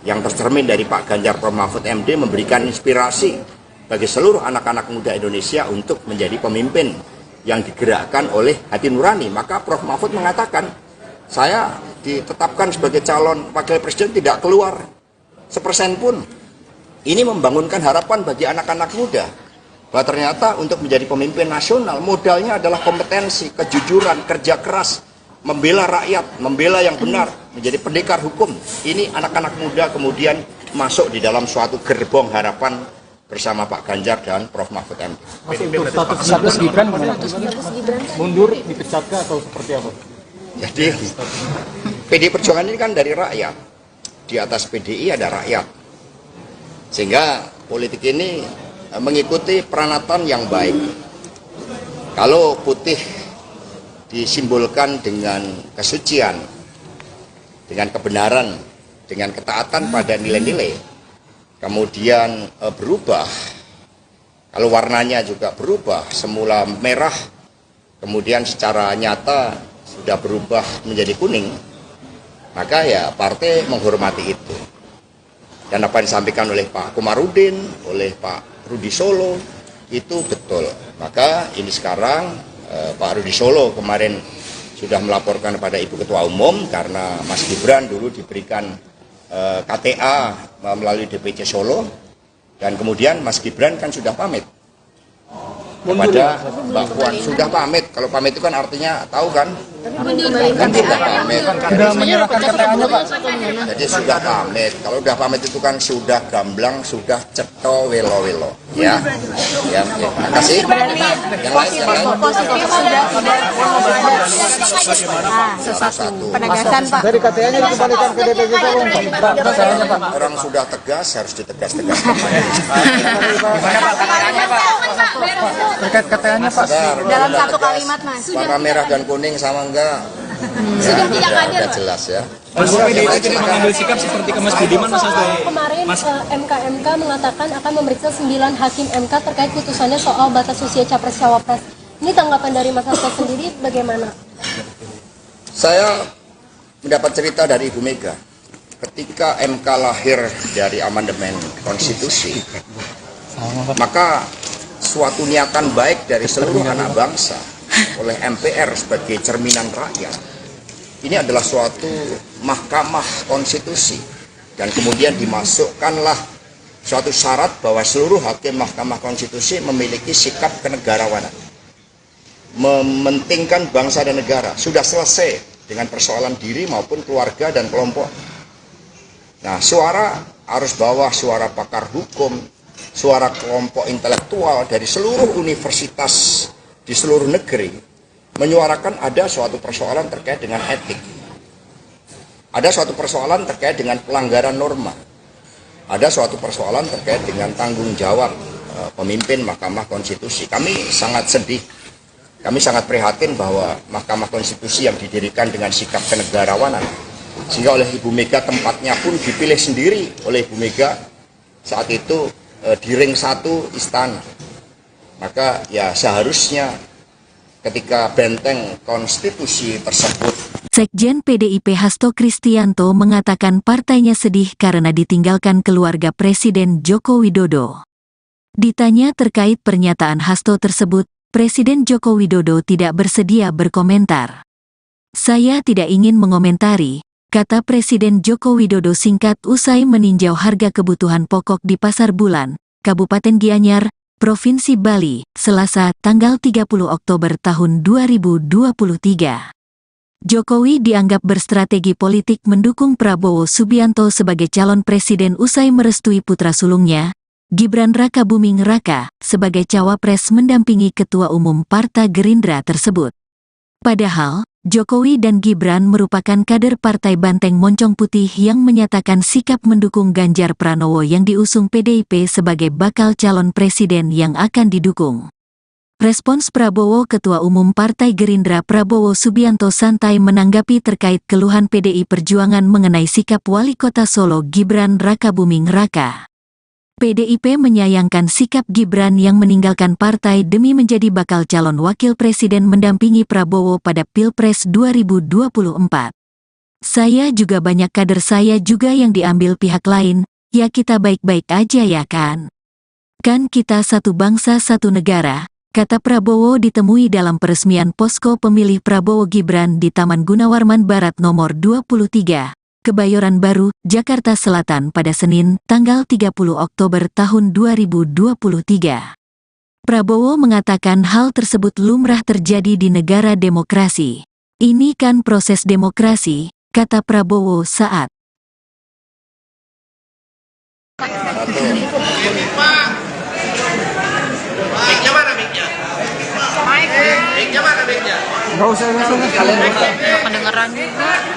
yang tercermin dari Pak Ganjar Prof Mahfud MD memberikan inspirasi bagi seluruh anak-anak muda Indonesia untuk menjadi pemimpin yang digerakkan oleh hati nurani. Maka Prof Mahfud mengatakan, saya ditetapkan sebagai calon wakil presiden tidak keluar 1% pun. Ini membangunkan harapan bagi anak-anak muda bahwa ternyata untuk menjadi pemimpin nasional modalnya adalah kompetensi, kejujuran, kerja keras, membela rakyat, membela yang benar, menjadi pendekar hukum. Ini anak-anak muda kemudian masuk di dalam suatu gerbong harapan bersama Pak Ganjar dan Prof Mahfud MD. Mas, untuk status Gibran mundur, dipecat atau seperti apa? Jadi PDI Perjuangan ini kan dari rakyat, di atas PDI ada rakyat, sehingga politik ini mengikuti peranatan yang baik. Kalau putih disimbolkan dengan kesucian, dengan kebenaran, dengan ketaatan pada nilai-nilai, kemudian berubah, kalau warnanya juga berubah, semula merah, kemudian secara nyata sudah berubah menjadi kuning, maka ya partai menghormati itu. Dan apa yang disampaikan oleh Pak Komarudin, oleh Pak Rudi Solo, itu betul. Maka ini sekarang Pak Rudi Solo kemarin sudah melaporkan kepada Ibu Ketua Umum karena Mas Gibran dulu diberikan KTA melalui DPC Solo, dan kemudian Mas Gibran kan sudah pamit kepada Mbak Puan, sudah pamit. Kalau pamit itu kan artinya tahu kan? Kan sudah pamit. Sudah menyerahkan KTA-nya, Pak. Jadi sudah pamit. Kalau sudah pamit itu kan sudah gamblang, sudah ceto welo-welo. Ya. Ya, terima kasih. Yang lain. Positif sudah Satu. penegasan Pak. Dari KTA-nya dikembalikan ke DPC Solo, Pak. KTA-nya, Pak. Orang sudah tegas harus ditegas-tegas. Terkait KTA-nya, Pak. Dalam satu kalimat Mas. Warna merah dan kuning sama enggak? Sudah tidak Ya, hadir. udah jelas ya. Mas PDIP tidak mengambil sikap seperti ke Mas Budiman, Mas Hasto. Kemarin MK mengatakan akan memeriksa 9 hakim MK terkait putusannya soal batas usia capres-cawapres. Ini tanggapan dari Mas Hasto sendiri bagaimana? Saya mendapat cerita dari Ibu Mega. Ketika MK lahir dari amandemen konstitusi, maka suatu niatan baik dari seluruh anak bangsa oleh MPR sebagai cerminan rakyat, ini adalah suatu mahkamah konstitusi, dan kemudian dimasukkanlah suatu syarat bahwa seluruh hakim mahkamah konstitusi memiliki sikap kenegarawanan, mementingkan bangsa dan negara. Sudah selesai dengan persoalan diri maupun keluarga dan kelompok. Nah, suara arus bawah, suara pakar hukum, suara kelompok intelektual dari seluruh universitas di seluruh negeri menyuarakan ada suatu persoalan terkait dengan etik, ada suatu persoalan terkait dengan pelanggaran norma, ada suatu persoalan terkait dengan tanggung jawab pemimpin Mahkamah Konstitusi. Kami sangat sedih, kami sangat prihatin bahwa Mahkamah Konstitusi yang didirikan dengan sikap kenegarawanan, sehingga oleh Ibu Mega tempatnya pun dipilih sendiri oleh Ibu Mega saat itu di ring 1 istana. Maka ya seharusnya ketika benteng konstitusi tersebut. Sekjen PDIP Hasto Kristianto mengatakan partainya sedih karena ditinggalkan keluarga Presiden Joko Widodo. Ditanya terkait pernyataan Hasto tersebut, Presiden Joko Widodo tidak bersedia berkomentar. "Saya tidak ingin mengomentari," kata Presiden Joko Widodo singkat usai meninjau harga kebutuhan pokok di Pasar Bulan, Kabupaten Gianyar, Provinsi Bali, Selasa, tanggal 30 Oktober tahun 2023. Jokowi dianggap berstrategi politik mendukung Prabowo Subianto sebagai calon presiden usai merestui putra sulungnya, Gibran Rakabuming Raka, sebagai cawapres mendampingi Ketua Umum Partai Gerindra tersebut. Padahal, Jokowi dan Gibran merupakan kader Partai Banteng Moncong Putih yang menyatakan sikap mendukung Ganjar Pranowo yang diusung PDIP sebagai bakal calon presiden yang akan didukung. Respons Prabowo Ketua Umum Partai Gerindra Prabowo Subianto santai menanggapi terkait keluhan PDI Perjuangan mengenai sikap Wali Kota Solo Gibran Rakabuming Raka. PDIP menyayangkan sikap Gibran yang meninggalkan partai demi menjadi bakal calon wakil presiden mendampingi Prabowo pada Pilpres 2024. "Saya juga banyak kader saya juga yang diambil pihak lain, ya kita baik-baik aja ya kan? Kan kita satu bangsa satu negara," kata Prabowo ditemui dalam peresmian posko pemilih Prabowo Gibran di Taman Gunawarman Barat nomor 23. Kebayoran Baru, Jakarta Selatan pada Senin, tanggal 30 Oktober tahun 2023. Prabowo mengatakan hal tersebut lumrah terjadi di negara demokrasi. "Ini kan proses demokrasi," kata Prabowo saat Nggak usah. Kedengeran juga.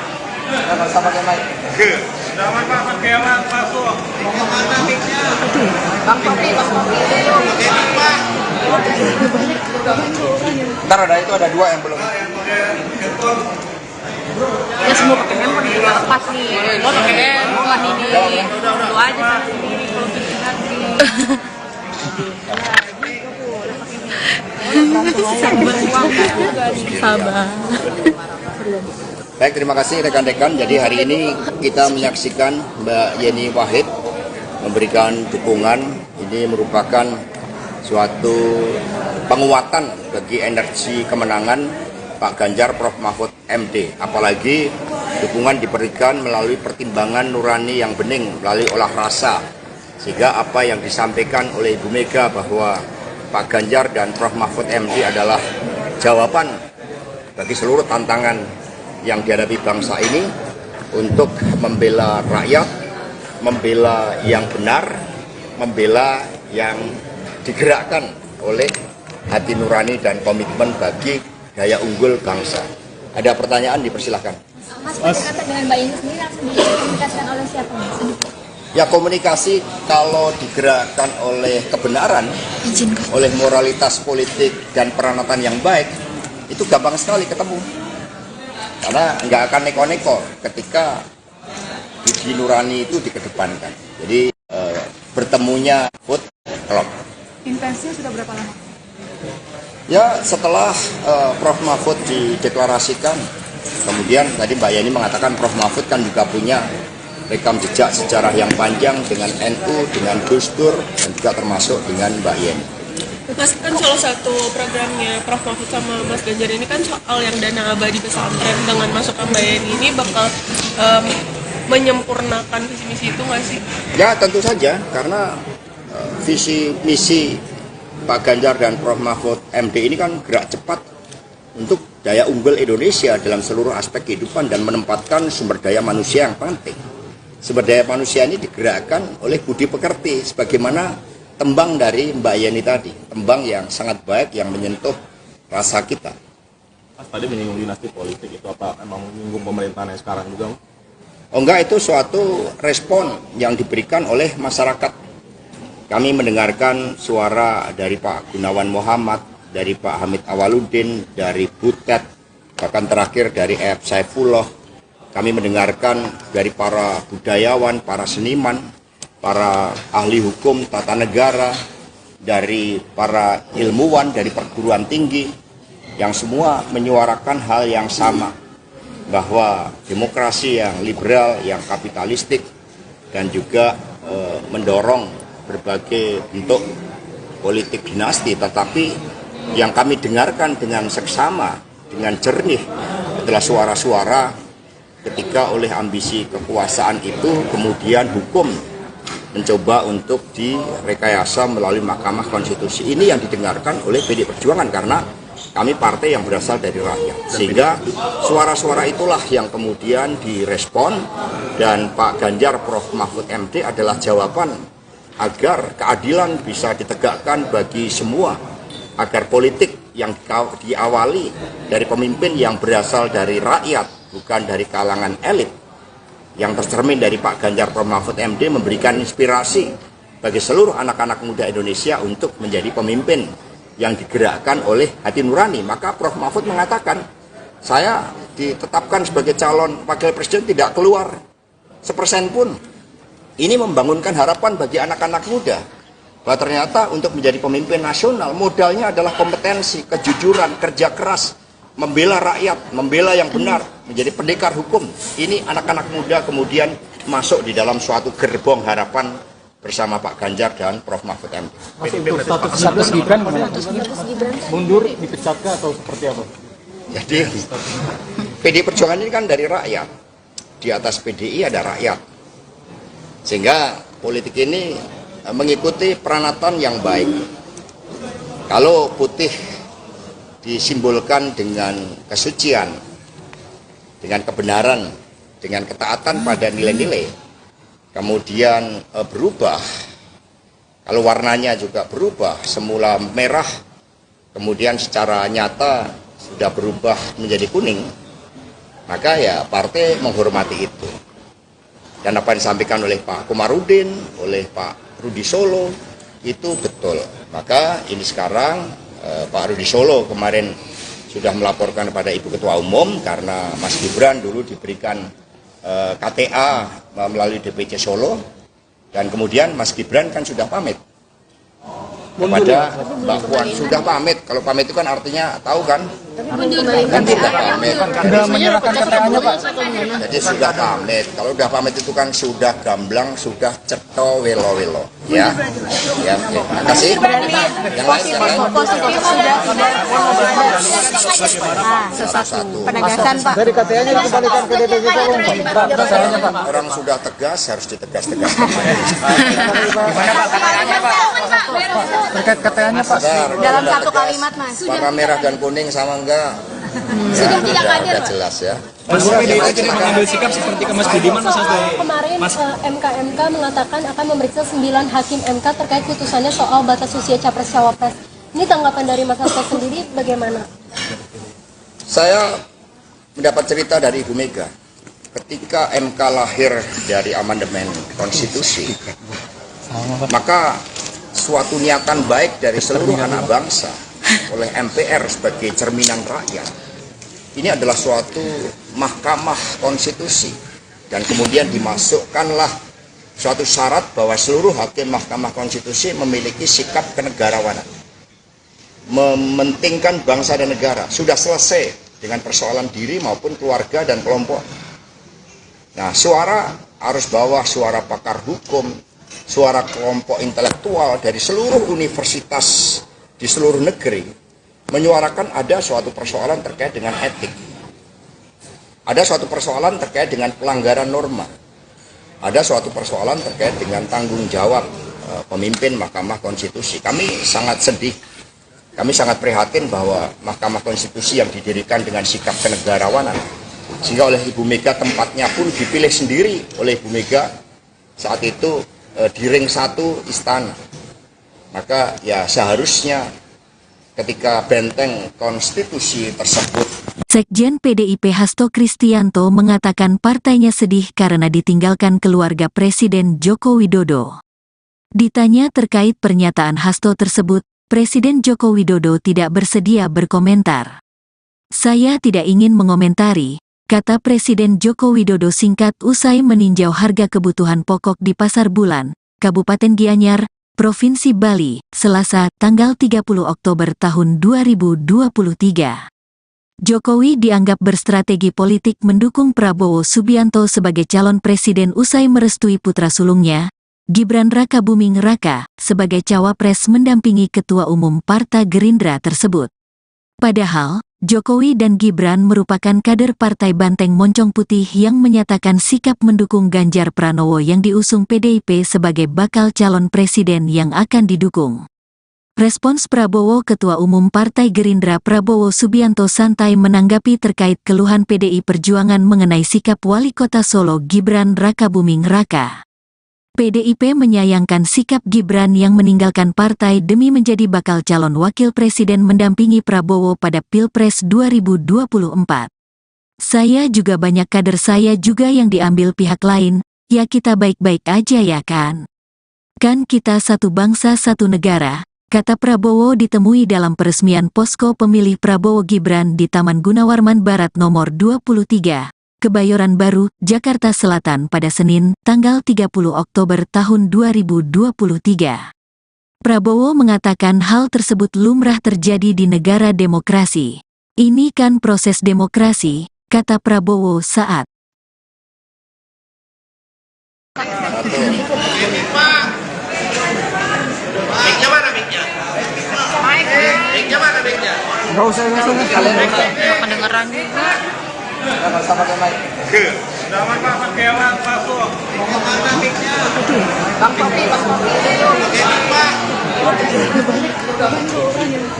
Ntar ada dua yang belum. Ya semua pakai handphone juga lepas nih. Gua pakai handphone ini. Lu aja sendiri kalau gitu nanti. Sabar. Baik, terima kasih rekan-rekan. Jadi hari ini kita menyaksikan Mbak Yeni Wahid memberikan dukungan. Ini merupakan suatu penguatan bagi energi kemenangan Pak Ganjar Prof Mahfud MD. Apalagi dukungan diberikan melalui pertimbangan nurani yang bening, melalui olah rasa. Sehingga apa yang disampaikan oleh Ibu Mega bahwa Pak Ganjar dan Prof Mahfud MD adalah jawaban bagi seluruh tantangan yang dihadapi bangsa ini untuk membela rakyat, membela yang benar, membela yang digerakkan oleh hati nurani dan komitmen bagi daya unggul bangsa. Ada pertanyaan, dipersilahkan. Mas, pendekatan dengan Mbak Yeni sendiri langsung dikomunikasikan oleh siapa? Ya, komunikasi kalau digerakkan oleh kebenaran, oleh moralitas politik dan peranatan yang baik, itu gampang sekali ketemu. Karena nggak akan neko-neko ketika budi nurani itu dikedepankan. Jadi bertemunya food klub. Intensnya sudah berapa lama? Ya, setelah Prof Mahfud dideklarasikan, kemudian tadi Mbak Yeni mengatakan Prof Mahfud kan juga punya rekam jejak sejarah yang panjang dengan NU, dengan Gus Dur, dan juga termasuk dengan Mbak Yeni. Mas, kan salah satu programnya Prof Mahfud sama Mas Ganjar ini kan soal yang dana abadi pesantren. Dengan masukan Mbak Yeni ini bakal menyempurnakan visi misi itu nggak sih? Ya, tentu saja, karena visi misi Pak Ganjar dan Prof Mahfud MD ini kan gerak cepat untuk daya unggul Indonesia dalam seluruh aspek kehidupan dan menempatkan sumber daya manusia yang penting. Sumber daya manusia ini digerakkan oleh budi pekerti, sebagaimana tembang dari Mbak Yeni tadi, tembang yang sangat baik yang menyentuh rasa kita. Mas tadi menyinggung dinasti politik, itu apa emang menyinggung pemerintahan yang sekarang juga? Oh enggak, itu suatu respon yang diberikan oleh masyarakat. Kami mendengarkan suara dari Pak Gunawan Muhammad, dari Pak Hamid Awaludin, dari Butet, bahkan terakhir dari F. Saifullah. Kami mendengarkan dari para budayawan, para seniman, para ahli hukum tata negara, dari para ilmuwan, dari perguruan tinggi, yang semua menyuarakan hal yang sama, bahwa demokrasi yang liberal, yang kapitalistik, dan juga mendorong berbagai bentuk politik dinasti, tetapi yang kami dengarkan dengan seksama, dengan jernih adalah suara-suara ketika oleh ambisi kekuasaan itu kemudian hukum mencoba untuk direkayasa melalui Mahkamah Konstitusi. Ini yang didengarkan oleh PDI Perjuangan karena kami partai yang berasal dari rakyat. Sehingga suara-suara itulah yang kemudian direspon, dan Pak Ganjar Prof Mahfud MD adalah jawaban agar keadilan bisa ditegakkan bagi semua, agar politik yang diawali dari pemimpin yang berasal dari rakyat, bukan dari kalangan elit, yang tercermin dari Pak Ganjar Prof Mahfud MD memberikan inspirasi bagi seluruh anak-anak muda Indonesia untuk menjadi pemimpin yang digerakkan oleh hati nurani. Maka Prof Mahfud mengatakan, saya ditetapkan sebagai calon wakil presiden tidak keluar 1% pun. Ini membangunkan harapan bagi anak-anak muda bahwa ternyata untuk menjadi pemimpin nasional modalnya adalah kompetensi, kejujuran, kerja keras, membela rakyat, membela yang benar, menjadi pendekar hukum. Ini anak-anak muda kemudian masuk di dalam suatu gerbong harapan bersama Pak Ganjar dan Prof Mahfud MD. Mas, untuk status Gibran mundur, dipecat atau seperti apa? Jadi PDI Perjuangan ini kan dari rakyat, di atas PDI ada rakyat, sehingga politik ini mengikuti peranatan yang baik. Kalau putih disimbolkan dengan kesucian, dengan kebenaran, dengan ketaatan pada nilai-nilai, kemudian berubah, kalau warnanya juga berubah, semula merah, kemudian secara nyata sudah berubah menjadi kuning, maka ya partai menghormati itu. Dan apa yang disampaikan oleh Pak Komarudin, oleh Pak Rudi Solo, itu betul. Maka ini sekarang Pak Rudi Solo kemarin sudah melaporkan kepada Ibu Ketua Umum karena Mas Gibran dulu diberikan KTA melalui DPC Solo, dan kemudian Mas Gibran kan sudah pamit kepada Mbak Puan. Sudah pamit, kalau pamit itu kan artinya tahu kan Sudah pamit. Sudah menyerahkan KTA-nya, Pak. Jadi sudah pamit. Kalau sudah pamit itu kan sudah gamblang, sudah ceto welo-welo. Ya. Ya, oke. Terima kasih. Yang lain, yang lain. Positif sudah tidak satu penegasan Pak. Dari KTA-nya dikembalikan ke DPG Polong, Pak. KTA-nya, Pak. Orang sudah tegas harus ditegas-tegas. Terkait KTA-nya, Pak. Dalam satu kalimat Mas. Warna merah dan kuning sama enggak? Sudah tidak hadir, Udah jelas ya. Mas PDIP tidak mengambil sikap seperti ke Mas Budiman, Mas Hasto. Kemarin MK mengatakan akan memeriksa 9 hakim MK terkait putusannya soal batas usia capres-cawapres. Ini tanggapan dari Mas Hasto sendiri bagaimana? Saya mendapat cerita dari Ibu Mega. Ketika MK lahir dari amandemen konstitusi, maka suatu niatan baik dari seluruh anak bangsa oleh MPR sebagai cerminan rakyat, ini adalah suatu mahkamah konstitusi, dan kemudian dimasukkanlah suatu syarat bahwa seluruh hakim mahkamah konstitusi memiliki sikap kenegarawanan, mementingkan bangsa dan negara. Sudah selesai dengan persoalan diri maupun keluarga dan kelompok. Nah, suara arus bawah, suara pakar hukum, suara kelompok intelektual dari seluruh universitas di seluruh negeri menyuarakan ada suatu persoalan terkait dengan etik, ada suatu persoalan terkait dengan pelanggaran norma, ada suatu persoalan terkait dengan tanggung jawab pemimpin Mahkamah Konstitusi. Kami sangat sedih, kami sangat prihatin bahwa Mahkamah Konstitusi yang didirikan dengan sikap kenegarawanan, sehingga oleh Ibu Mega tempatnya pun dipilih sendiri oleh Ibu Mega saat itu di ring 1 istana. Maka ya seharusnya ketika benteng konstitusi tersebut. Sekjen PDIP Hasto Kristianto mengatakan partainya sedih karena ditinggalkan keluarga Presiden Joko Widodo. Ditanya terkait pernyataan Hasto tersebut, Presiden Joko Widodo tidak bersedia berkomentar. "Saya tidak ingin mengomentari," kata Presiden Joko Widodo singkat usai meninjau harga kebutuhan pokok di Pasar Bulan, Kabupaten Gianyar, Provinsi Bali, Selasa, tanggal 30 Oktober tahun 2023. Jokowi dianggap berstrategi politik mendukung Prabowo Subianto sebagai calon presiden usai merestui putra sulungnya, Gibran Rakabuming Raka, sebagai cawapres mendampingi Ketua Umum Partai Gerindra tersebut. Padahal, Jokowi dan Gibran merupakan kader Partai Banteng Moncong Putih yang menyatakan sikap mendukung Ganjar Pranowo yang diusung PDIP sebagai bakal calon presiden yang akan didukung. Respons Prabowo, Ketua Umum Partai Gerindra Prabowo Subianto santai menanggapi terkait keluhan PDI Perjuangan mengenai sikap Wali Kota Solo Gibran Rakabuming Raka. PDIP menyayangkan sikap Gibran yang meninggalkan partai demi menjadi bakal calon wakil presiden mendampingi Prabowo pada Pilpres 2024. "Saya juga banyak kader saya juga yang diambil pihak lain, ya kita baik-baik aja ya kan? Kan kita satu bangsa satu negara," kata Prabowo ditemui dalam peresmian posko pemilih Prabowo Gibran di Taman Gunawarman Barat nomor 23. Kebayoran Baru, Jakarta Selatan pada Senin, tanggal 30 Oktober tahun 2023. Prabowo mengatakan hal tersebut lumrah terjadi di negara demokrasi. "Ini kan proses demokrasi," kata Prabowo saat Nggak usah ini kalian Kedengeran juga. sama kayak Mike.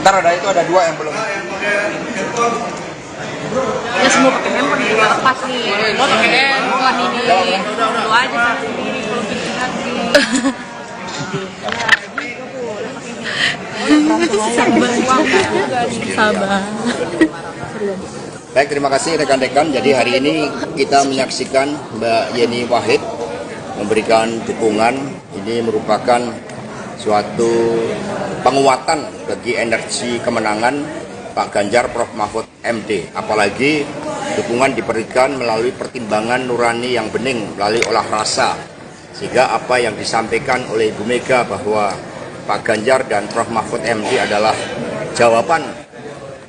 Ntar ada 2 yang belum. Ya semua pakai handphone juga lepas nih. Mau pakai handphone ini. Lu aja satu sendiri kalau bikin hati. Sabar. Baik, terima kasih rekan-rekan. Jadi hari ini kita menyaksikan Mbak Yeni Wahid memberikan dukungan. Ini merupakan suatu penguatan bagi energi kemenangan Pak Ganjar Prof Mahfud MD. Apalagi dukungan diberikan melalui pertimbangan nurani yang bening, melalui olah rasa. Sehingga apa yang disampaikan oleh Ibu Mega bahwa Pak Ganjar dan Prof Mahfud MD adalah jawaban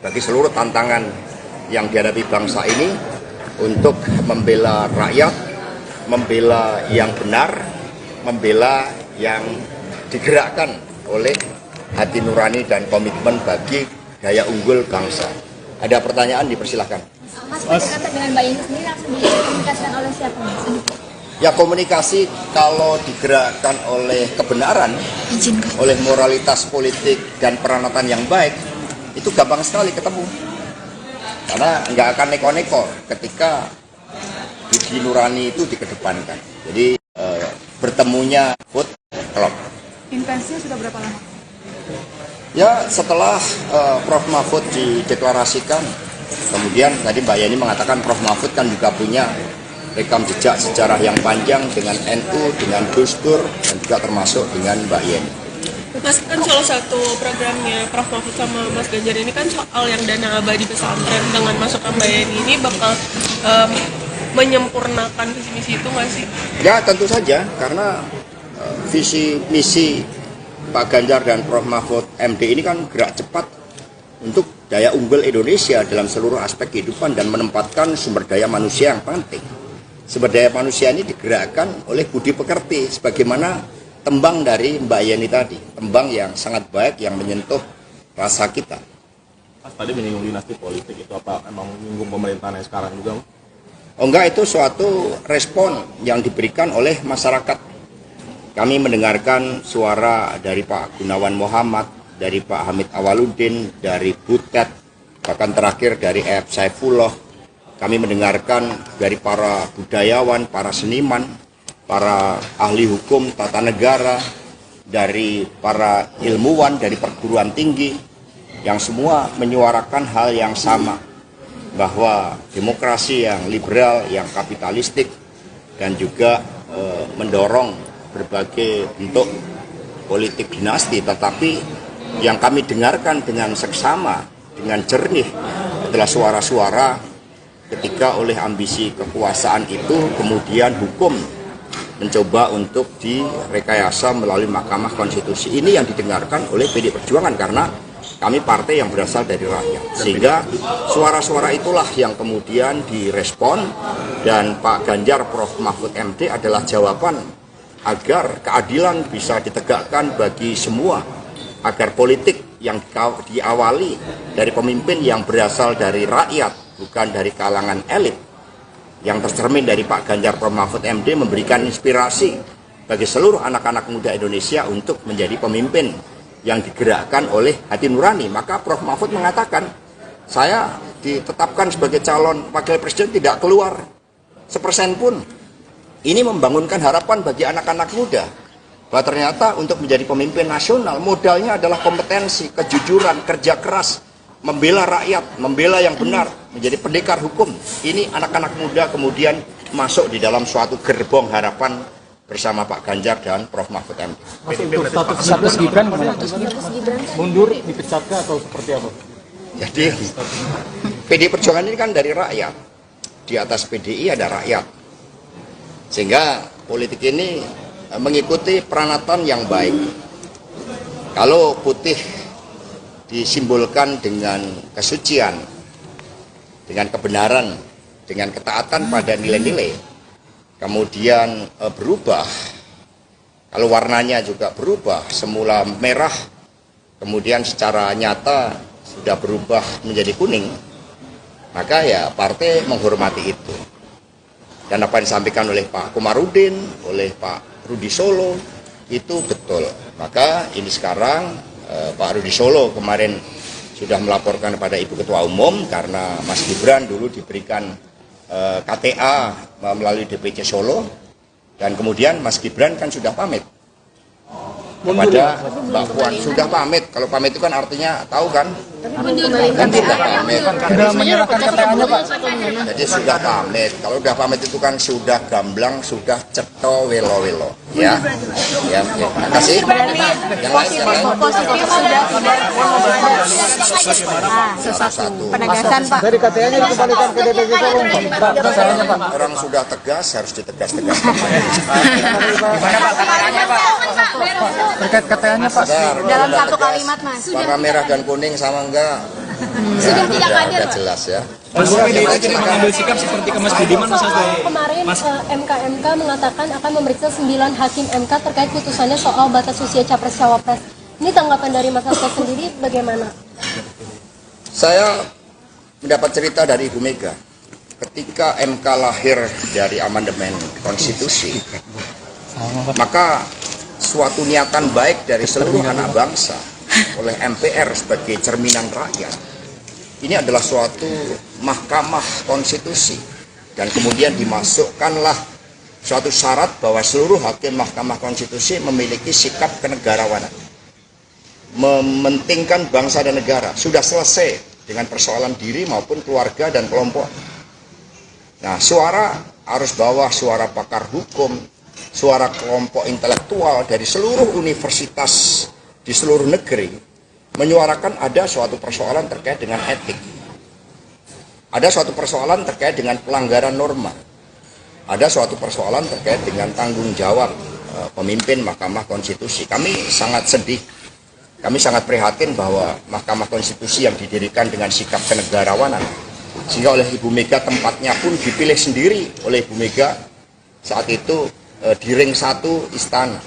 bagi seluruh tantangan yang dihadapi bangsa ini untuk membela rakyat, membela yang benar, membela yang digerakkan oleh hati nurani dan komitmen bagi daya unggul bangsa. Ada pertanyaan, dipersilahkan. Mas, pendekatan dengan Mbak Yeni sendiri langsung dikomunikasikan oleh siapa, Mas? Ya, komunikasi kalau digerakkan oleh kebenaran, oleh moralitas politik dan peranatan yang baik, itu gampang sekali ketemu. Karena nggak akan neko-neko ketika budi nurani itu dikedepankan. Jadi bertemunya food club. Intensinya sudah berapa lama? Ya, setelah Prof. Mahfud dideklarasikan, kemudian tadi Mbak Yeni mengatakan Prof. Mahfud kan juga punya rekam jejak sejarah yang panjang dengan NU, dengan Gus Dur, dan juga termasuk dengan Mbak Yeni. Mas, kan salah satu programnya Prof. Mahfud sama Mas Ganjar ini kan soal yang dana abadi pesantren. Dengan masukan Mbak Yeni ini bakal menyempurnakan visi misi itu nggak sih? Ya, tentu saja, karena visi misi Pak Ganjar dan Prof. Mahfud MD ini kan gerak cepat untuk daya unggul Indonesia dalam seluruh aspek kehidupan dan menempatkan sumber daya manusia yang penting. Sumber daya manusia ini digerakkan oleh budi pekerti, sebagaimana tembang dari Mbak Yeni tadi, tembang yang sangat baik yang menyentuh rasa kita. Mas, tadi menyinggung dinasti politik, itu apa emang menyinggung pemerintahan yang sekarang juga? Oh enggak, itu suatu respon yang diberikan oleh masyarakat. Kami mendengarkan suara dari Pak Gunawan Muhammad, dari Pak Hamid Awaludin, dari Butet, bahkan terakhir dari E.F. Saifullah. Kami mendengarkan dari para budayawan, para seniman, para ahli hukum tata negara, dari para ilmuwan, dari perguruan tinggi, yang semua menyuarakan hal yang sama, bahwa demokrasi yang liberal, yang kapitalistik, dan juga mendorong berbagai bentuk politik dinasti, tetapi yang kami dengarkan dengan seksama, dengan jernih adalah suara-suara ketika oleh ambisi kekuasaan itu kemudian hukum mencoba untuk direkayasa melalui Mahkamah Konstitusi. Ini yang didengarkan oleh PDI Perjuangan karena kami partai yang berasal dari rakyat. Sehingga suara-suara itulah yang kemudian direspon, dan Pak Ganjar Prof. Mahfud MD adalah jawaban agar keadilan bisa ditegakkan bagi semua, agar politik yang diawali dari pemimpin yang berasal dari rakyat, bukan dari kalangan elit, yang tercermin dari Pak Ganjar Prof. Mahfud MD memberikan inspirasi bagi seluruh anak-anak muda Indonesia untuk menjadi pemimpin yang digerakkan oleh hati nurani. Maka Prof. Mahfud mengatakan, saya ditetapkan sebagai calon wakil presiden tidak keluar 1% pun. Ini membangunkan harapan bagi anak-anak muda bahwa ternyata untuk menjadi pemimpin nasional modalnya adalah kompetensi, kejujuran, kerja keras, membela rakyat, membela yang benar, menjadi pendekar hukum. Ini anak-anak muda kemudian masuk di dalam suatu gerbong harapan bersama Pak Ganjar dan Prof. Mahfud MD. Mas, untuk status Gibran gimana? Mundur, dipecat atau seperti apa? Jadi PDI Perjuangan ini kan dari rakyat. Di atas PDI ada rakyat. Sehingga politik ini mengikuti peranatan yang baik. Kalau putih disimbolkan dengan kesucian, dengan kebenaran, dengan ketaatan pada nilai-nilai, kemudian berubah, kalau warnanya juga berubah, semula merah, kemudian secara nyata sudah berubah menjadi kuning, maka ya partai menghormati itu. Dan apa yang disampaikan oleh Pak Komarudin, oleh Pak Rudi Solo, itu betul. Maka ini sekarang Pak Rudi Solo kemarin sudah melaporkan kepada Ibu Ketua Umum karena Mas Gibran dulu diberikan KTA melalui DPC Solo, dan kemudian Mas Gibran kan sudah pamit kepada Mbak Puan, sudah pamit. Kalau pamit itu kan artinya tahu kan? Kan sudah pamit. Sudah menyerahkan KTA-nya, Pak. Jadi sudah pamit. Kalau sudah pamit itu kan sudah gamblang, sudah ceto welo-welo. Ya. Ya, terima kasih. Yang lain. Satu. Penegasan, Pak. Dari KTA-nya dikembalikan ke DPC Solo, Pak. Pak. Orang sudah tegas harus ditegas-tegaskan. Gimana Pak KTA-nya Pak? Terkait KTA-nya, Pak. Dalam satu kalimat, Mas. Warna merah dan kuning sama enggak? Sudah tidak udah hadir, Pak. jelas ya. Mas PDIP jadi mengambil sikap seperti ke Mas Budiman, Mas Hasto. Kemarin MK mengatakan akan memeriksa 9 hakim MK terkait putusannya soal batas usia capres-cawapres. Ini tanggapan dari Mas Hasto sendiri bagaimana? Saya mendapat cerita dari Ibu Mega. Ketika MK lahir dari amandemen konstitusi, maka suatu niatan baik dari seluruh anak bangsa oleh MPR sebagai cerminan rakyat, ini adalah suatu mahkamah konstitusi, dan kemudian dimasukkanlah suatu syarat bahwa seluruh hakim mahkamah konstitusi memiliki sikap kenegarawanan, mementingkan bangsa dan negara. Sudah selesai dengan persoalan diri maupun keluarga dan kelompok. Nah, suara arus bawah, suara pakar hukum, suara kelompok intelektual dari seluruh universitas di seluruh negeri menyuarakan ada suatu persoalan terkait dengan etik. Ada suatu persoalan terkait dengan pelanggaran norma. Ada suatu persoalan terkait dengan tanggung jawab pemimpin Mahkamah Konstitusi. Kami sangat sedih, kami sangat prihatin bahwa Mahkamah Konstitusi yang didirikan dengan sikap kenegarawanan, sehingga oleh Ibu Mega tempatnya pun dipilih sendiri oleh Ibu Mega saat itu di ring 1 istana.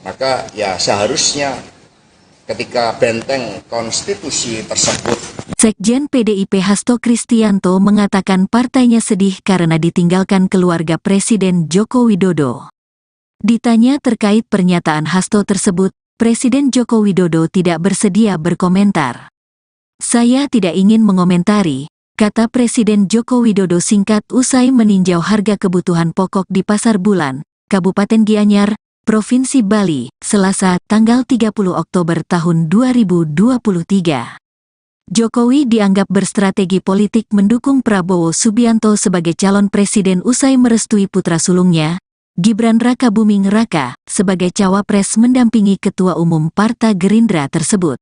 Maka ya seharusnya ketika benteng konstitusi tersebut. Sekjen PDIP Hasto Kristianto mengatakan partainya sedih karena ditinggalkan keluarga Presiden Joko Widodo. Ditanya terkait pernyataan Hasto tersebut, Presiden Joko Widodo tidak bersedia berkomentar. "Saya tidak ingin mengomentari," kata Presiden Joko Widodo singkat usai meninjau harga kebutuhan pokok di Pasar Bulan, Kabupaten Gianyar, Provinsi Bali, Selasa, tanggal 30 Oktober tahun 2023. Jokowi dianggap berstrategi politik mendukung Prabowo Subianto sebagai calon presiden usai merestui putra sulungnya, Gibran Rakabuming Raka, sebagai cawapres mendampingi Ketua Umum Partai Gerindra tersebut.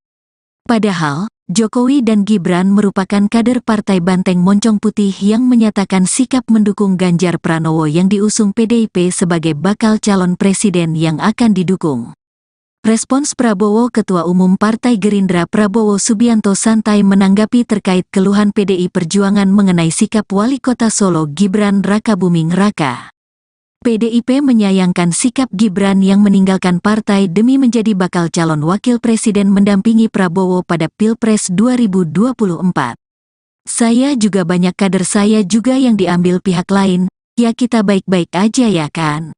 Padahal, Jokowi dan Gibran merupakan kader Partai Banteng Moncong Putih yang menyatakan sikap mendukung Ganjar Pranowo yang diusung PDIP sebagai bakal calon presiden yang akan didukung. Respons Prabowo Ketua Umum Partai Gerindra Prabowo Subianto santai menanggapi terkait keluhan PDI Perjuangan mengenai sikap Wali Kota Solo Gibran Rakabuming Raka. PDIP menyayangkan sikap Gibran yang meninggalkan partai demi menjadi bakal calon wakil presiden mendampingi Prabowo pada Pilpres 2024. "Saya juga banyak kader saya juga yang diambil pihak lain, ya kita baik-baik aja ya kan?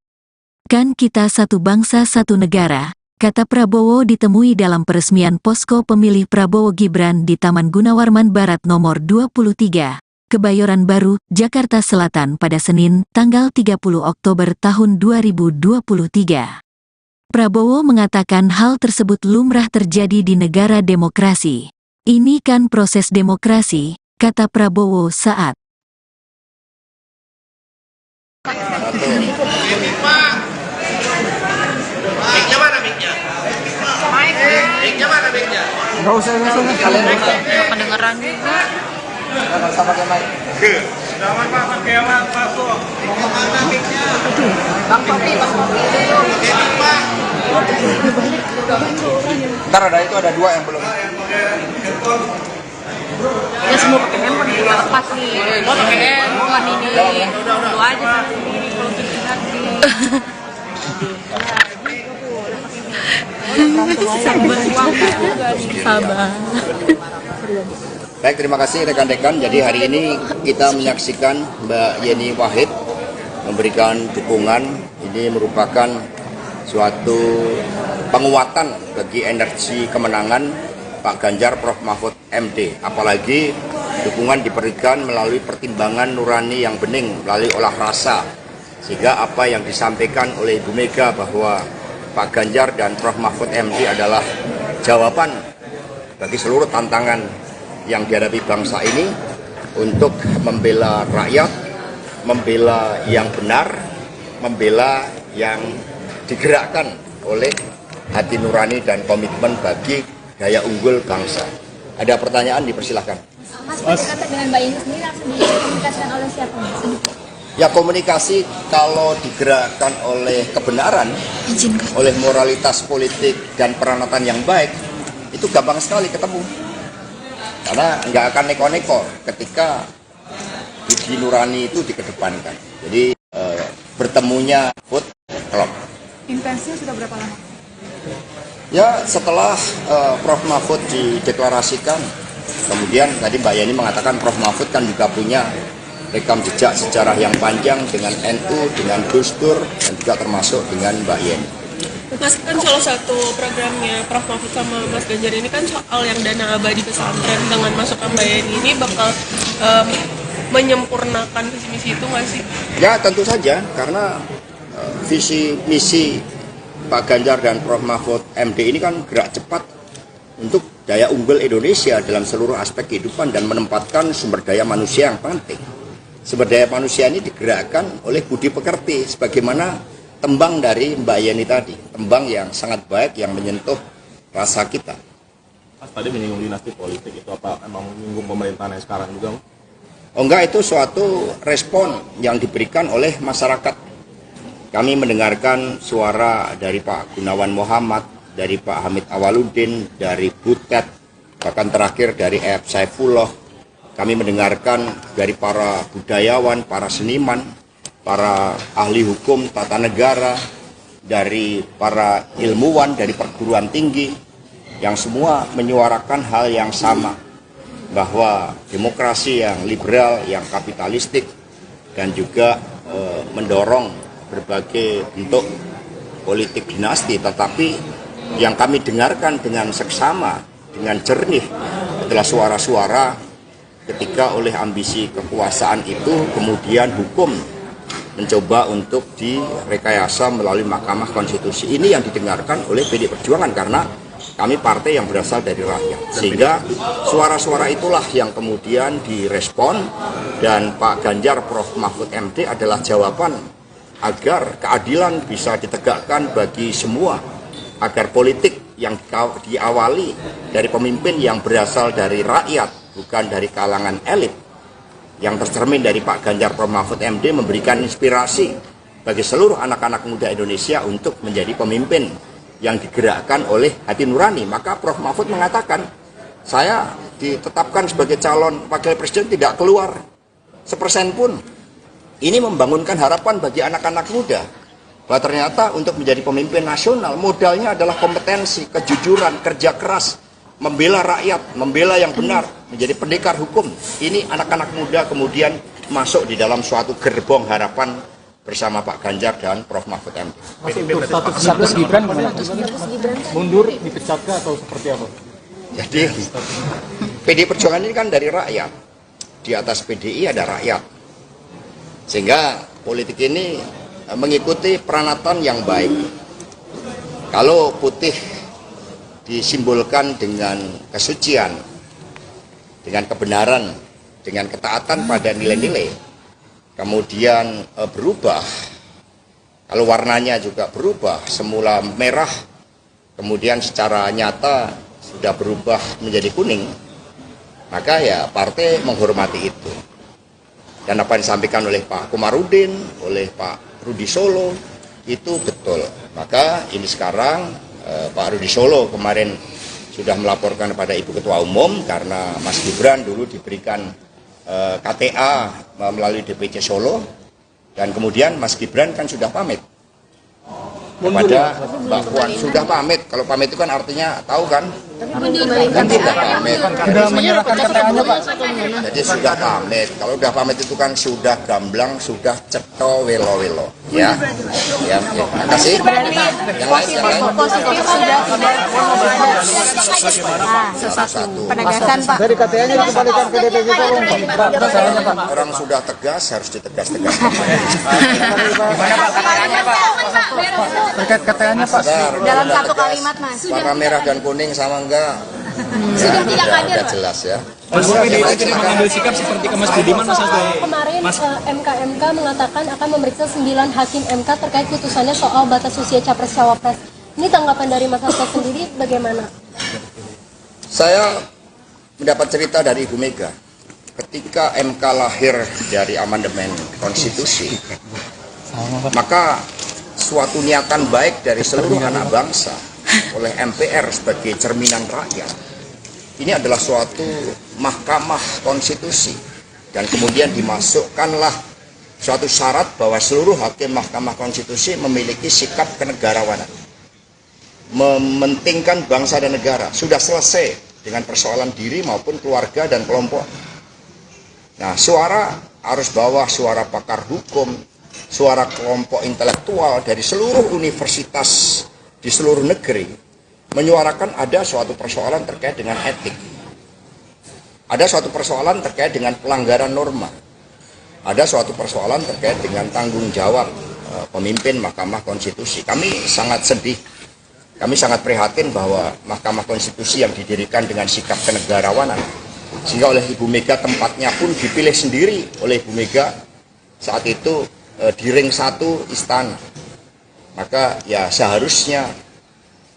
Kan kita satu bangsa satu negara," kata Prabowo ditemui dalam peresmian posko pemilih Prabowo Gibran di Taman Gunawarman Barat nomor 23. Kebayoran Baru, Jakarta Selatan pada Senin, tanggal 30 Oktober tahun 2023. Prabowo mengatakan hal tersebut lumrah terjadi di negara demokrasi. "Ini kan proses demokrasi," kata Prabowo saat Kedengeran juga. Ntar ada itu ada 2 yang belum. Ya semua pakai handphone juga lepas nih. Gua pakai handphone ini. Lu aja sendiri kalau gitu hati. Sabar. Baik, terima kasih rekan-rekan. Jadi hari ini kita menyaksikan Mbak Yeni Wahid memberikan dukungan. Ini merupakan suatu penguatan bagi energi kemenangan Pak Ganjar Prof Mahfud MD. Apalagi dukungan diberikan melalui pertimbangan nurani yang bening, melalui olah rasa. Sehingga apa yang disampaikan oleh Ibu Mega bahwa Pak Ganjar dan Prof Mahfud MD adalah jawaban bagi seluruh tantangan yang dihadapi bangsa ini untuk membela rakyat, membela yang benar, membela yang digerakkan oleh hati nurani dan komitmen bagi daya unggul bangsa. Ada pertanyaan, dipersilahkan. Mas, berkata dengan Mbak Yeni sendiri langsung dikomunikasikan oleh siapa? Ya, komunikasi kalau digerakkan oleh kebenaran, oleh moralitas politik dan peranatan yang baik, itu gampang sekali ketemu. Karena nggak akan neko-neko ketika Budi Nurani itu dikedepankan. Jadi bertemunya Food Club. Intensinya sudah berapa lama? Ya setelah Prof Mahfud dideklarasikan, kemudian tadi Mbak Yeni mengatakan Prof Mahfud kan juga punya rekam jejak sejarah yang panjang dengan NU, dengan Gus Dur, dan juga termasuk dengan Mbak Yeni. Mas, kan salah satu programnya Prof Mahfud sama Mas Ganjar ini kan soal yang dana abadi pesantren. Dengan masukan Mbak Yeni ini bakal menyempurnakan visi misi itu nggak sih? Ya tentu saja, karena visi misi Pak Ganjar dan Prof Mahfud MD ini kan gerak cepat untuk daya unggul Indonesia dalam seluruh aspek kehidupan dan menempatkan sumber daya manusia yang penting. Sumber daya manusia ini digerakkan oleh budi pekerti, sebagaimana tembang dari Mbak Yeni tadi, tembang yang sangat baik yang menyentuh rasa kita. Mas tadi menyinggung dinasti politik, itu apa emang menyinggung pemerintahan yang sekarang juga? Oh enggak, itu suatu respon yang diberikan oleh masyarakat. Kami mendengarkan suara dari Pak Gunawan Muhammad, dari Pak Hamid Awaludin, dari Butet, bahkan terakhir dari E.F. Saifullah. Kami mendengarkan dari para budayawan, para seniman, para ahli hukum tata negara, dari para ilmuwan, dari perguruan tinggi, yang semua menyuarakan hal yang sama, bahwa demokrasi yang liberal, yang kapitalistik, dan juga mendorong berbagai bentuk politik dinasti, tetapi yang kami dengarkan dengan seksama, dengan jernih adalah suara-suara ketika oleh ambisi kekuasaan itu kemudian hukum mencoba untuk direkayasa melalui Mahkamah Konstitusi. Ini yang didengarkan oleh PDI Perjuangan karena kami partai yang berasal dari rakyat. Sehingga suara-suara itulah yang kemudian direspon, dan Pak Ganjar Prof Mahfud MD adalah jawaban agar keadilan bisa ditegakkan bagi semua, agar politik yang diawali dari pemimpin yang berasal dari rakyat, bukan dari kalangan elit, yang tercermin dari Pak Ganjar Prof Mahfud MD memberikan inspirasi bagi seluruh anak-anak muda Indonesia untuk menjadi pemimpin yang digerakkan oleh hati nurani. Maka Prof Mahfud mengatakan, saya ditetapkan sebagai calon wakil presiden tidak keluar 1% pun. Ini membangunkan harapan bagi anak-anak muda bahwa ternyata untuk menjadi pemimpin nasional modalnya adalah kompetensi, kejujuran, kerja keras, membela rakyat, membela yang benar, menjadi pendekar hukum. Ini anak-anak muda kemudian masuk di dalam suatu gerbong harapan bersama Pak Ganjar dan Prof Mahfud MD. Untuk status Gibran gimana? Mundur, dipecatkah atau seperti apa? Jadi PDI Perjuangan ini kan dari rakyat. Di atas PDI ada rakyat. Sehingga politik ini mengikuti peranatan yang baik. Kalau putih disimbolkan dengan kesucian, dengan kebenaran, dengan ketaatan pada nilai-nilai, kemudian berubah, kalau warnanya juga berubah, semula merah, kemudian secara nyata sudah berubah menjadi kuning, maka ya partai menghormati itu. Dan apa yang disampaikan oleh Pak Komarudin, oleh Pak Rudi Solo, itu betul. Maka ini sekarang Pak Rudi Solo kemarin sudah melaporkan kepada Ibu Ketua Umum karena Mas Gibran dulu diberikan KTA melalui DPC Solo, dan kemudian Mas Gibran kan sudah pamit kepada Mbak Puan. Sudah pamit, kalau pamit itu kan artinya tahu kan? Kan sudah pamit. Sudah menyerahkan KTA-nya Pak? Jadi sudah pamit. Kalau sudah pamit itu kan sudah gamblang, sudah ceto welo-welo. Ya, ya, terima kasih. Yang lain. Positif sudah Satu-satu. penegasan Pak. Dari KTA-nya dikembalikan ke DPP Solo. Orang sudah tegas harus ditegas-tegas. Terkait KTA-nya Pak. Dalam satu kalimat Mas. Warna merah dan kuning sama enggak? Sudah tidak hadir, Udah Pak. jelas ya. Mas PDIP jadi mengambil sikap seperti ke Mas Budiman, Mas Hasto. Kemarin MK mengatakan akan memeriksa 9 hakim MK terkait putusannya soal batas usia capres-cawapres. Ini tanggapan dari Mas Hasto sendiri bagaimana? Saya mendapat cerita dari Ibu Mega. Ketika MK lahir dari amandemen konstitusi, maka suatu niatan baik dari seluruh anak bangsa oleh MPR sebagai cerminan rakyat ini adalah suatu mahkamah konstitusi, dan kemudian dimasukkanlah suatu syarat bahwa seluruh hakim mahkamah konstitusi memiliki sikap kenegarawanan, mementingkan bangsa dan negara. Sudah selesai dengan persoalan diri maupun keluarga dan kelompok. Nah, suara arus bawah, suara pakar hukum, suara kelompok intelektual dari seluruh universitas di seluruh negeri menyuarakan ada suatu persoalan terkait dengan etik, ada suatu persoalan terkait dengan pelanggaran norma, ada suatu persoalan terkait dengan tanggung jawab pemimpin Mahkamah Konstitusi. Kami sangat sedih, kami sangat prihatin bahwa Mahkamah Konstitusi yang didirikan dengan sikap kenegarawanan, sehingga oleh Ibu Mega tempatnya pun dipilih sendiri oleh Ibu Mega saat itu di ring 1 istana. Maka ya seharusnya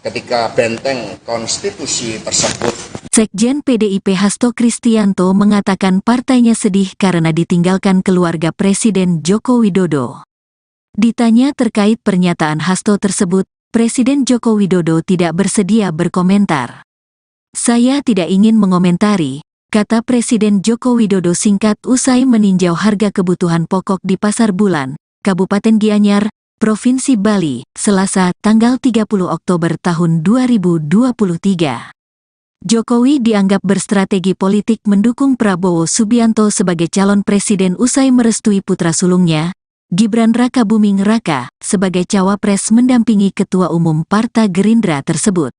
ketika benteng konstitusi tersebut. Sekjen PDIP Hasto Kristianto mengatakan partainya sedih karena ditinggalkan keluarga Presiden Joko Widodo. Ditanya terkait pernyataan Hasto tersebut, Presiden Joko Widodo tidak bersedia berkomentar. "Saya tidak ingin mengomentari," kata Presiden Joko Widodo singkat usai meninjau harga kebutuhan pokok di Pasar Bulan, Kabupaten Gianyar, Provinsi Bali, Selasa, tanggal 30 Oktober tahun 2023. Jokowi dianggap berstrategi politik mendukung Prabowo Subianto sebagai calon presiden usai merestui putra sulungnya, Gibran Rakabuming Raka, sebagai cawapres mendampingi Ketua Umum Partai Gerindra tersebut.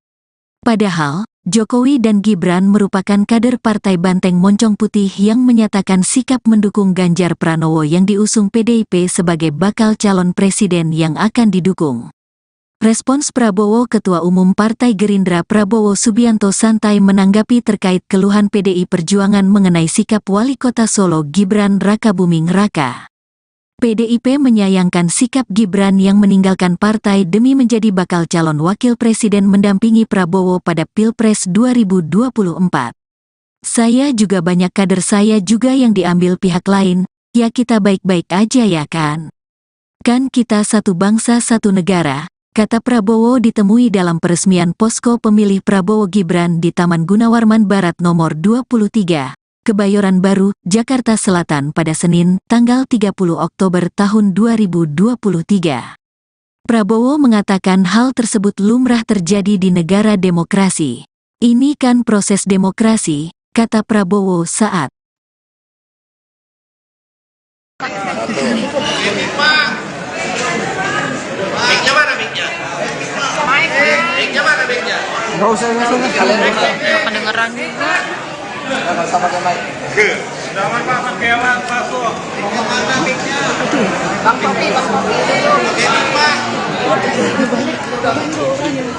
Padahal, Jokowi dan Gibran merupakan kader Partai Banteng Moncong Putih yang menyatakan sikap mendukung Ganjar Pranowo yang diusung PDIP sebagai bakal calon presiden yang akan didukung. Respons Prabowo Ketua Umum Partai Gerindra Prabowo Subianto santai menanggapi terkait keluhan PDI Perjuangan mengenai sikap Wali Kota Solo Gibran Rakabuming Raka. PDIP menyayangkan sikap Gibran yang meninggalkan partai demi menjadi bakal calon wakil presiden mendampingi Prabowo pada Pilpres 2024. "Saya juga banyak kader saya juga yang diambil pihak lain, ya kita baik-baik aja ya kan? Kan kita satu bangsa satu negara," kata Prabowo ditemui dalam peresmian posko pemilih Prabowo Gibran di Taman Gunawarman Barat nomor 23. Kebayoran Baru, Jakarta Selatan pada Senin, tanggal 30 Oktober tahun 2023. Prabowo mengatakan hal tersebut lumrah terjadi di negara demokrasi. "Ini kan proses demokrasi," kata Prabowo saat Nggak usah. Kedengeran juga.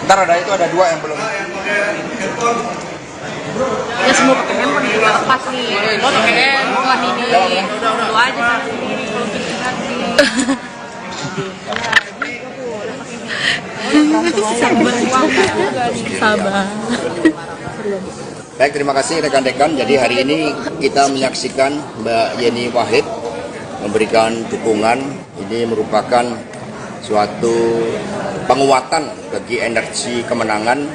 Ntar ada ada 2 yang belum. Ya semua pakai handphone juga lepas nih. Lo pakai handphone ini. Lo aja sendiri kalau bikin hati. Sabar. Baik, terima kasih rekan-rekan. Jadi hari ini kita menyaksikan Mbak Yeni Wahid memberikan dukungan. Ini merupakan suatu penguatan bagi energi kemenangan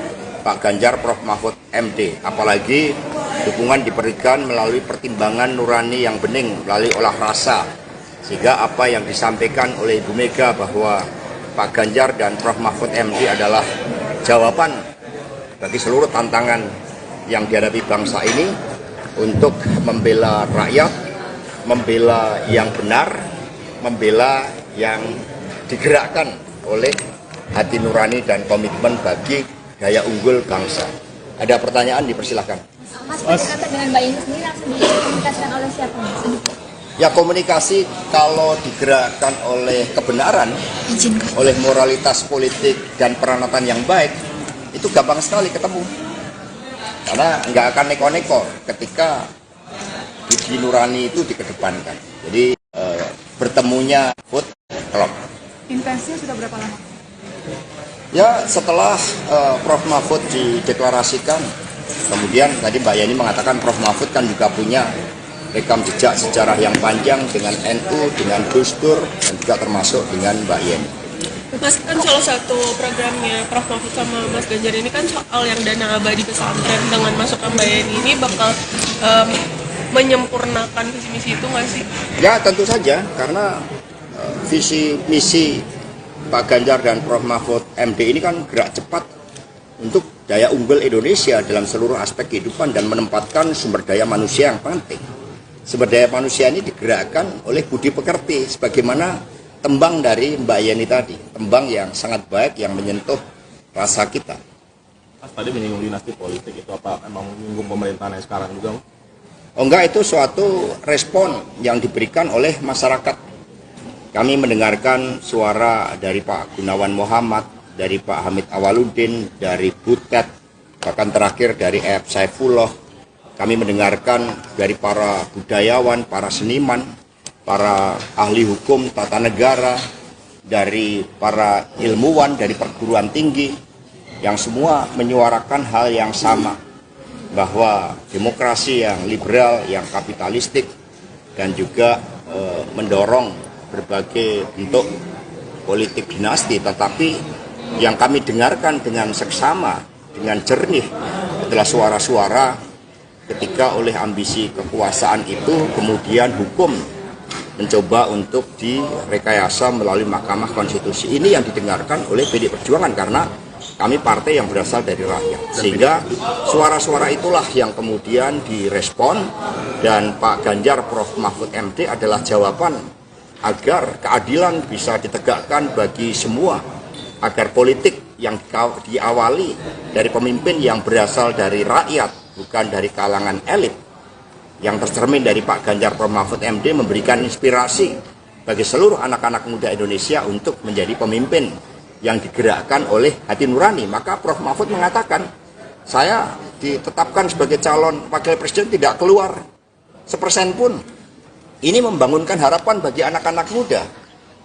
Pak Ganjar Prof Mahfud MD. Apalagi dukungan diberikan melalui pertimbangan nurani yang bening, melalui olah rasa. Sehingga apa yang disampaikan oleh Ibu Mega bahwa Pak Ganjar dan Prof Mahfud MD adalah jawaban bagi seluruh tantangan yang dihadapi bangsa ini untuk membela rakyat, membela yang benar, membela yang digerakkan oleh hati nurani dan komitmen bagi daya unggul bangsa. Ada pertanyaan, dipersilahkan. Mas, berkaitan dengan Mbak Yeni sendiri langsung dikomunikasikan oleh siapa? Ya, komunikasi kalau digerakkan oleh kebenaran, oleh moralitas politik dan peranatan yang baik, itu gampang sekali ketemu. Karena nggak akan neko-neko ketika budi nurani itu dikedepankan. Jadi bertemunya food klub. Intensinya sudah berapa lama? Ya, setelah Prof Mahfud dideklarasikan, kemudian tadi Mbak Yeni mengatakan Prof Mahfud kan juga punya rekam jejak sejarah yang panjang dengan NU, dengan Gus Dur, dan juga termasuk dengan Mbak Yeni. Mas, kan salah satu programnya Prof. Mahfud sama Mas Ganjar ini kan soal yang dana abadi pesantren. Dengan masuk Mbak Yeni ini bakal menyempurnakan visi misi itu nggak sih? Ya tentu saja, karena visi misi Pak Ganjar dan Prof. Mahfud MD ini kan gerak cepat untuk daya unggul Indonesia dalam seluruh aspek kehidupan dan menempatkan sumber daya manusia yang penting. Sumber daya manusia ini digerakkan oleh budi pekerti, sebagaimana tembang dari Mbak Yeni tadi, tembang yang sangat baik yang menyentuh rasa kita. Mas tadi menyinggung dinasti politik, itu apa emang menyinggung pemerintahan yang sekarang juga? Oh enggak, itu suatu respon yang diberikan oleh masyarakat. Kami mendengarkan suara dari Pak Gunawan Muhammad, dari Pak Hamid Awaludin, dari Butet, bahkan terakhir dari E.F. Saifullah. Kami mendengarkan dari para budayawan, para seniman, para ahli hukum tata negara, dari para ilmuwan, dari perguruan tinggi, yang semua menyuarakan hal yang sama, bahwa demokrasi yang liberal, yang kapitalistik, dan juga mendorong berbagai bentuk politik dinasti, tetapi yang kami dengarkan dengan seksama, dengan jernih adalah suara-suara ketika oleh ambisi kekuasaan itu kemudian hukum mencoba untuk direkayasa melalui Mahkamah Konstitusi. Ini yang didengarkan oleh PDI Perjuangan karena kami partai yang berasal dari rakyat. Sehingga suara-suara itulah yang kemudian direspon, dan Pak Ganjar Prof. Mahfud MD adalah jawaban agar keadilan bisa ditegakkan bagi semua, agar politik yang diawali dari pemimpin yang berasal dari rakyat, bukan dari kalangan elit, yang tercermin dari Pak Ganjar Prof. Mahfud MD memberikan inspirasi bagi seluruh anak-anak muda Indonesia untuk menjadi pemimpin yang digerakkan oleh hati nurani. Maka Prof. Mahfud mengatakan, saya ditetapkan sebagai calon wakil presiden tidak keluar sepersen pun. Ini membangunkan harapan bagi anak-anak muda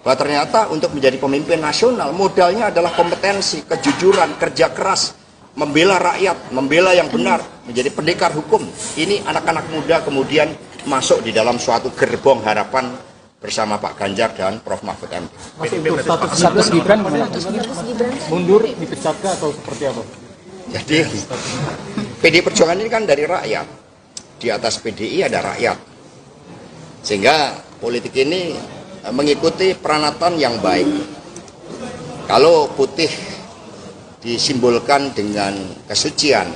bahwa ternyata untuk menjadi pemimpin nasional modalnya adalah kompetensi, kejujuran, kerja keras, membela rakyat, membela yang benar, menjadi pendekar hukum. Ini anak-anak muda kemudian masuk di dalam suatu gerbong harapan bersama Pak Ganjar dan Prof. Mahfud MD. Mas, untuk status Gibran gimana? Mundur, dipecatkah atau seperti apa? Jadi PDI Perjuangan ini kan dari rakyat. Di atas PDI ada rakyat. Sehingga politik ini mengikuti peranatan yang baik. Kalau putih disimbolkan dengan kesucian,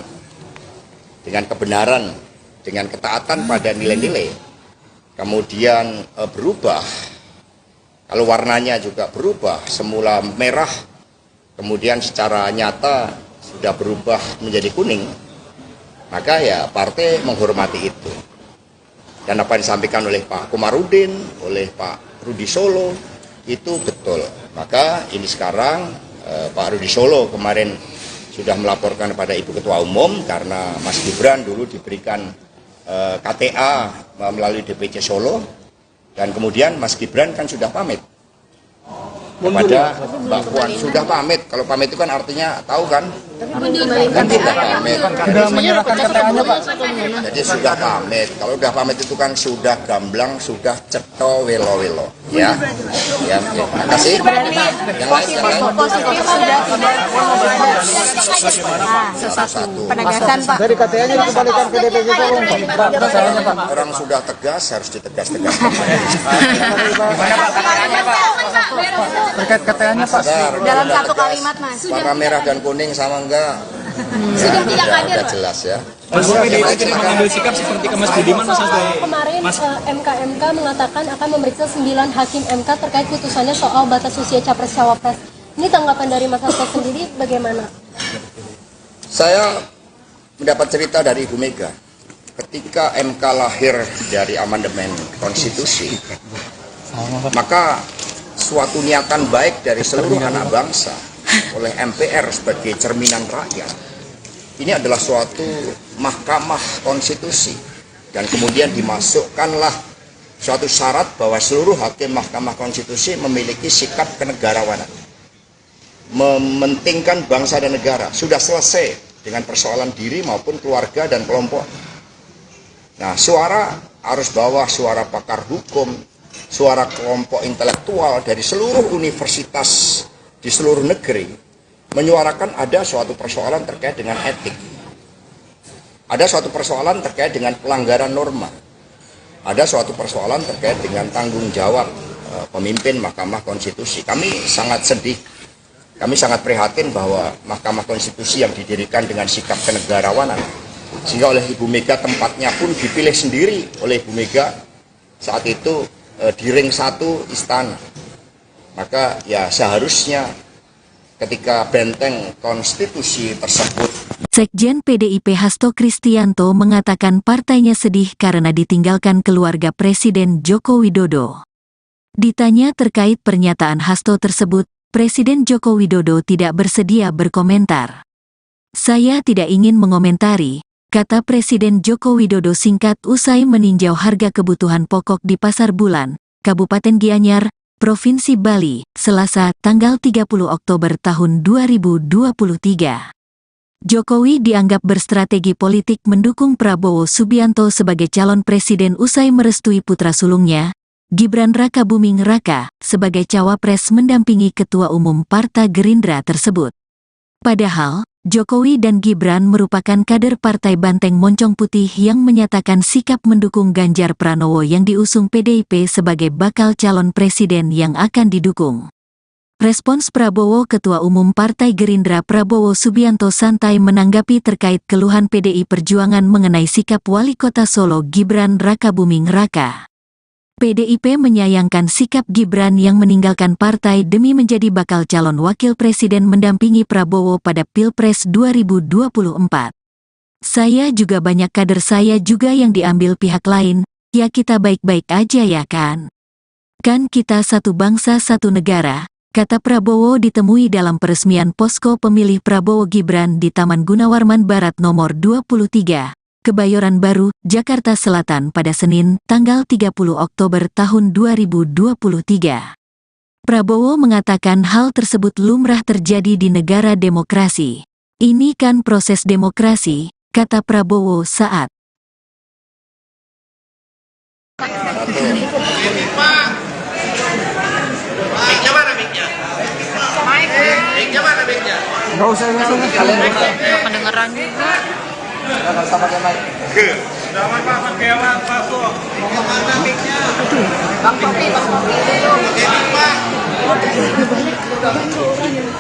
dengan kebenaran, dengan ketaatan pada nilai-nilai, kemudian berubah, kalau warnanya juga berubah, semula merah, kemudian secara nyata sudah berubah menjadi kuning, maka ya partai menghormati itu. Dan apa yang disampaikan oleh Pak Komarudin, oleh Pak Rudi Solo, itu betul. Maka ini sekarang Pak Rudi Solo kemarin sudah melaporkan kepada Ibu Ketua Umum karena Mas Gibran dulu diberikan KTA melalui DPC Solo, dan kemudian Mas Gibran kan sudah pamit kepada Mbak Puan. Sudah pamit, kalau pamit itu kan artinya tahu kan? Kan sudah pamit. Sudah menyerahkan KTA-nya, Pak. Jadi sudah pamit. Kalau sudah pamit itu kan sudah gamblang, sudah ceto welo-welo. Ya, ya. Terima kasih. Yang lain. Positif sudah Satu-satu. penegasan Pak. Dari KTA-nya dikembalikan ke DPC Solo, Pak. Masalahnya, Pak. Orang sudah tegas harus ditegas-tegaskan. Terkait KTA-nya, Pak. Dalam satu kalimat Mas. Warna merah dan kuning sama enggak? Sudah tidak hadir, Udah Pak. jelas ya. Mas PDIP tidak mengambil sikap seperti ke Mas Budiman, Mas Hasto. Kemarin MK mengatakan akan memeriksa 9 hakim MK terkait putusannya soal batas usia capres-cawapres. Ini tanggapan dari Mas Hasto sendiri bagaimana? Saya mendapat cerita dari Ibu Mega. Ketika MK lahir dari amandemen konstitusi, maka suatu niatan baik dari seluruh anak bangsa oleh MPR sebagai cerminan rakyat, ini adalah suatu mahkamah konstitusi, dan kemudian dimasukkanlah suatu syarat bahwa seluruh hakim mahkamah konstitusi memiliki sikap kenegarawanan, mementingkan bangsa dan negara. Sudah selesai dengan persoalan diri maupun keluarga dan kelompok. Nah, suara arus bawah, suara pakar hukum, suara kelompok intelektual dari seluruh universitas di di seluruh negeri menyuarakan ada suatu persoalan terkait dengan etik, ada suatu persoalan terkait dengan pelanggaran norma, ada suatu persoalan terkait dengan tanggung jawab pemimpin Mahkamah Konstitusi. Kami sangat sedih, kami sangat prihatin bahwa Mahkamah Konstitusi yang didirikan dengan sikap kenegarawanan, sehingga oleh Ibu Mega tempatnya pun dipilih sendiri oleh Ibu Mega saat itu di ring 1 istana. Maka ya seharusnya ketika benteng konstitusi tersebut. Sekjen PDIP Hasto Kristianto mengatakan partainya sedih karena ditinggalkan keluarga Presiden Joko Widodo. Ditanya terkait pernyataan Hasto tersebut, Presiden Joko Widodo tidak bersedia berkomentar. "Saya tidak ingin mengomentari," kata Presiden Joko Widodo singkat usai meninjau harga kebutuhan pokok di Pasar Bulan, Kabupaten Gianyar, Provinsi Bali, Selasa, tanggal 30 Oktober tahun 2023. Jokowi dianggap berstrategi politik mendukung Prabowo Subianto sebagai calon presiden usai merestui putra sulungnya, Gibran Rakabuming Raka, sebagai cawapres mendampingi Ketua Umum Partai Gerindra tersebut. Padahal, Jokowi dan Gibran merupakan kader Partai Banteng Moncong Putih yang menyatakan sikap mendukung Ganjar Pranowo yang diusung PDIP sebagai bakal calon presiden yang akan didukung. Respons Prabowo Ketua Umum Partai Gerindra Prabowo Subianto santai menanggapi terkait keluhan PDI Perjuangan mengenai sikap Wali Kota Solo Gibran Rakabuming Raka. PDIP menyayangkan sikap Gibran yang meninggalkan partai demi menjadi bakal calon wakil presiden mendampingi Prabowo pada Pilpres 2024. "Saya juga banyak kader saya juga yang diambil pihak lain, ya kita baik-baik aja ya kan? Kan kita satu bangsa satu negara," kata Prabowo ditemui dalam peresmian posko pemilih Prabowo Gibran di Taman Gunawarman Barat nomor 23. Kebayoran Baru, Jakarta Selatan pada Senin, tanggal 30 Oktober tahun 2023. Prabowo mengatakan hal tersebut lumrah terjadi di negara demokrasi. "Ini kan proses demokrasi," kata Prabowo saat Nggak usah kalian Kedengeran juga.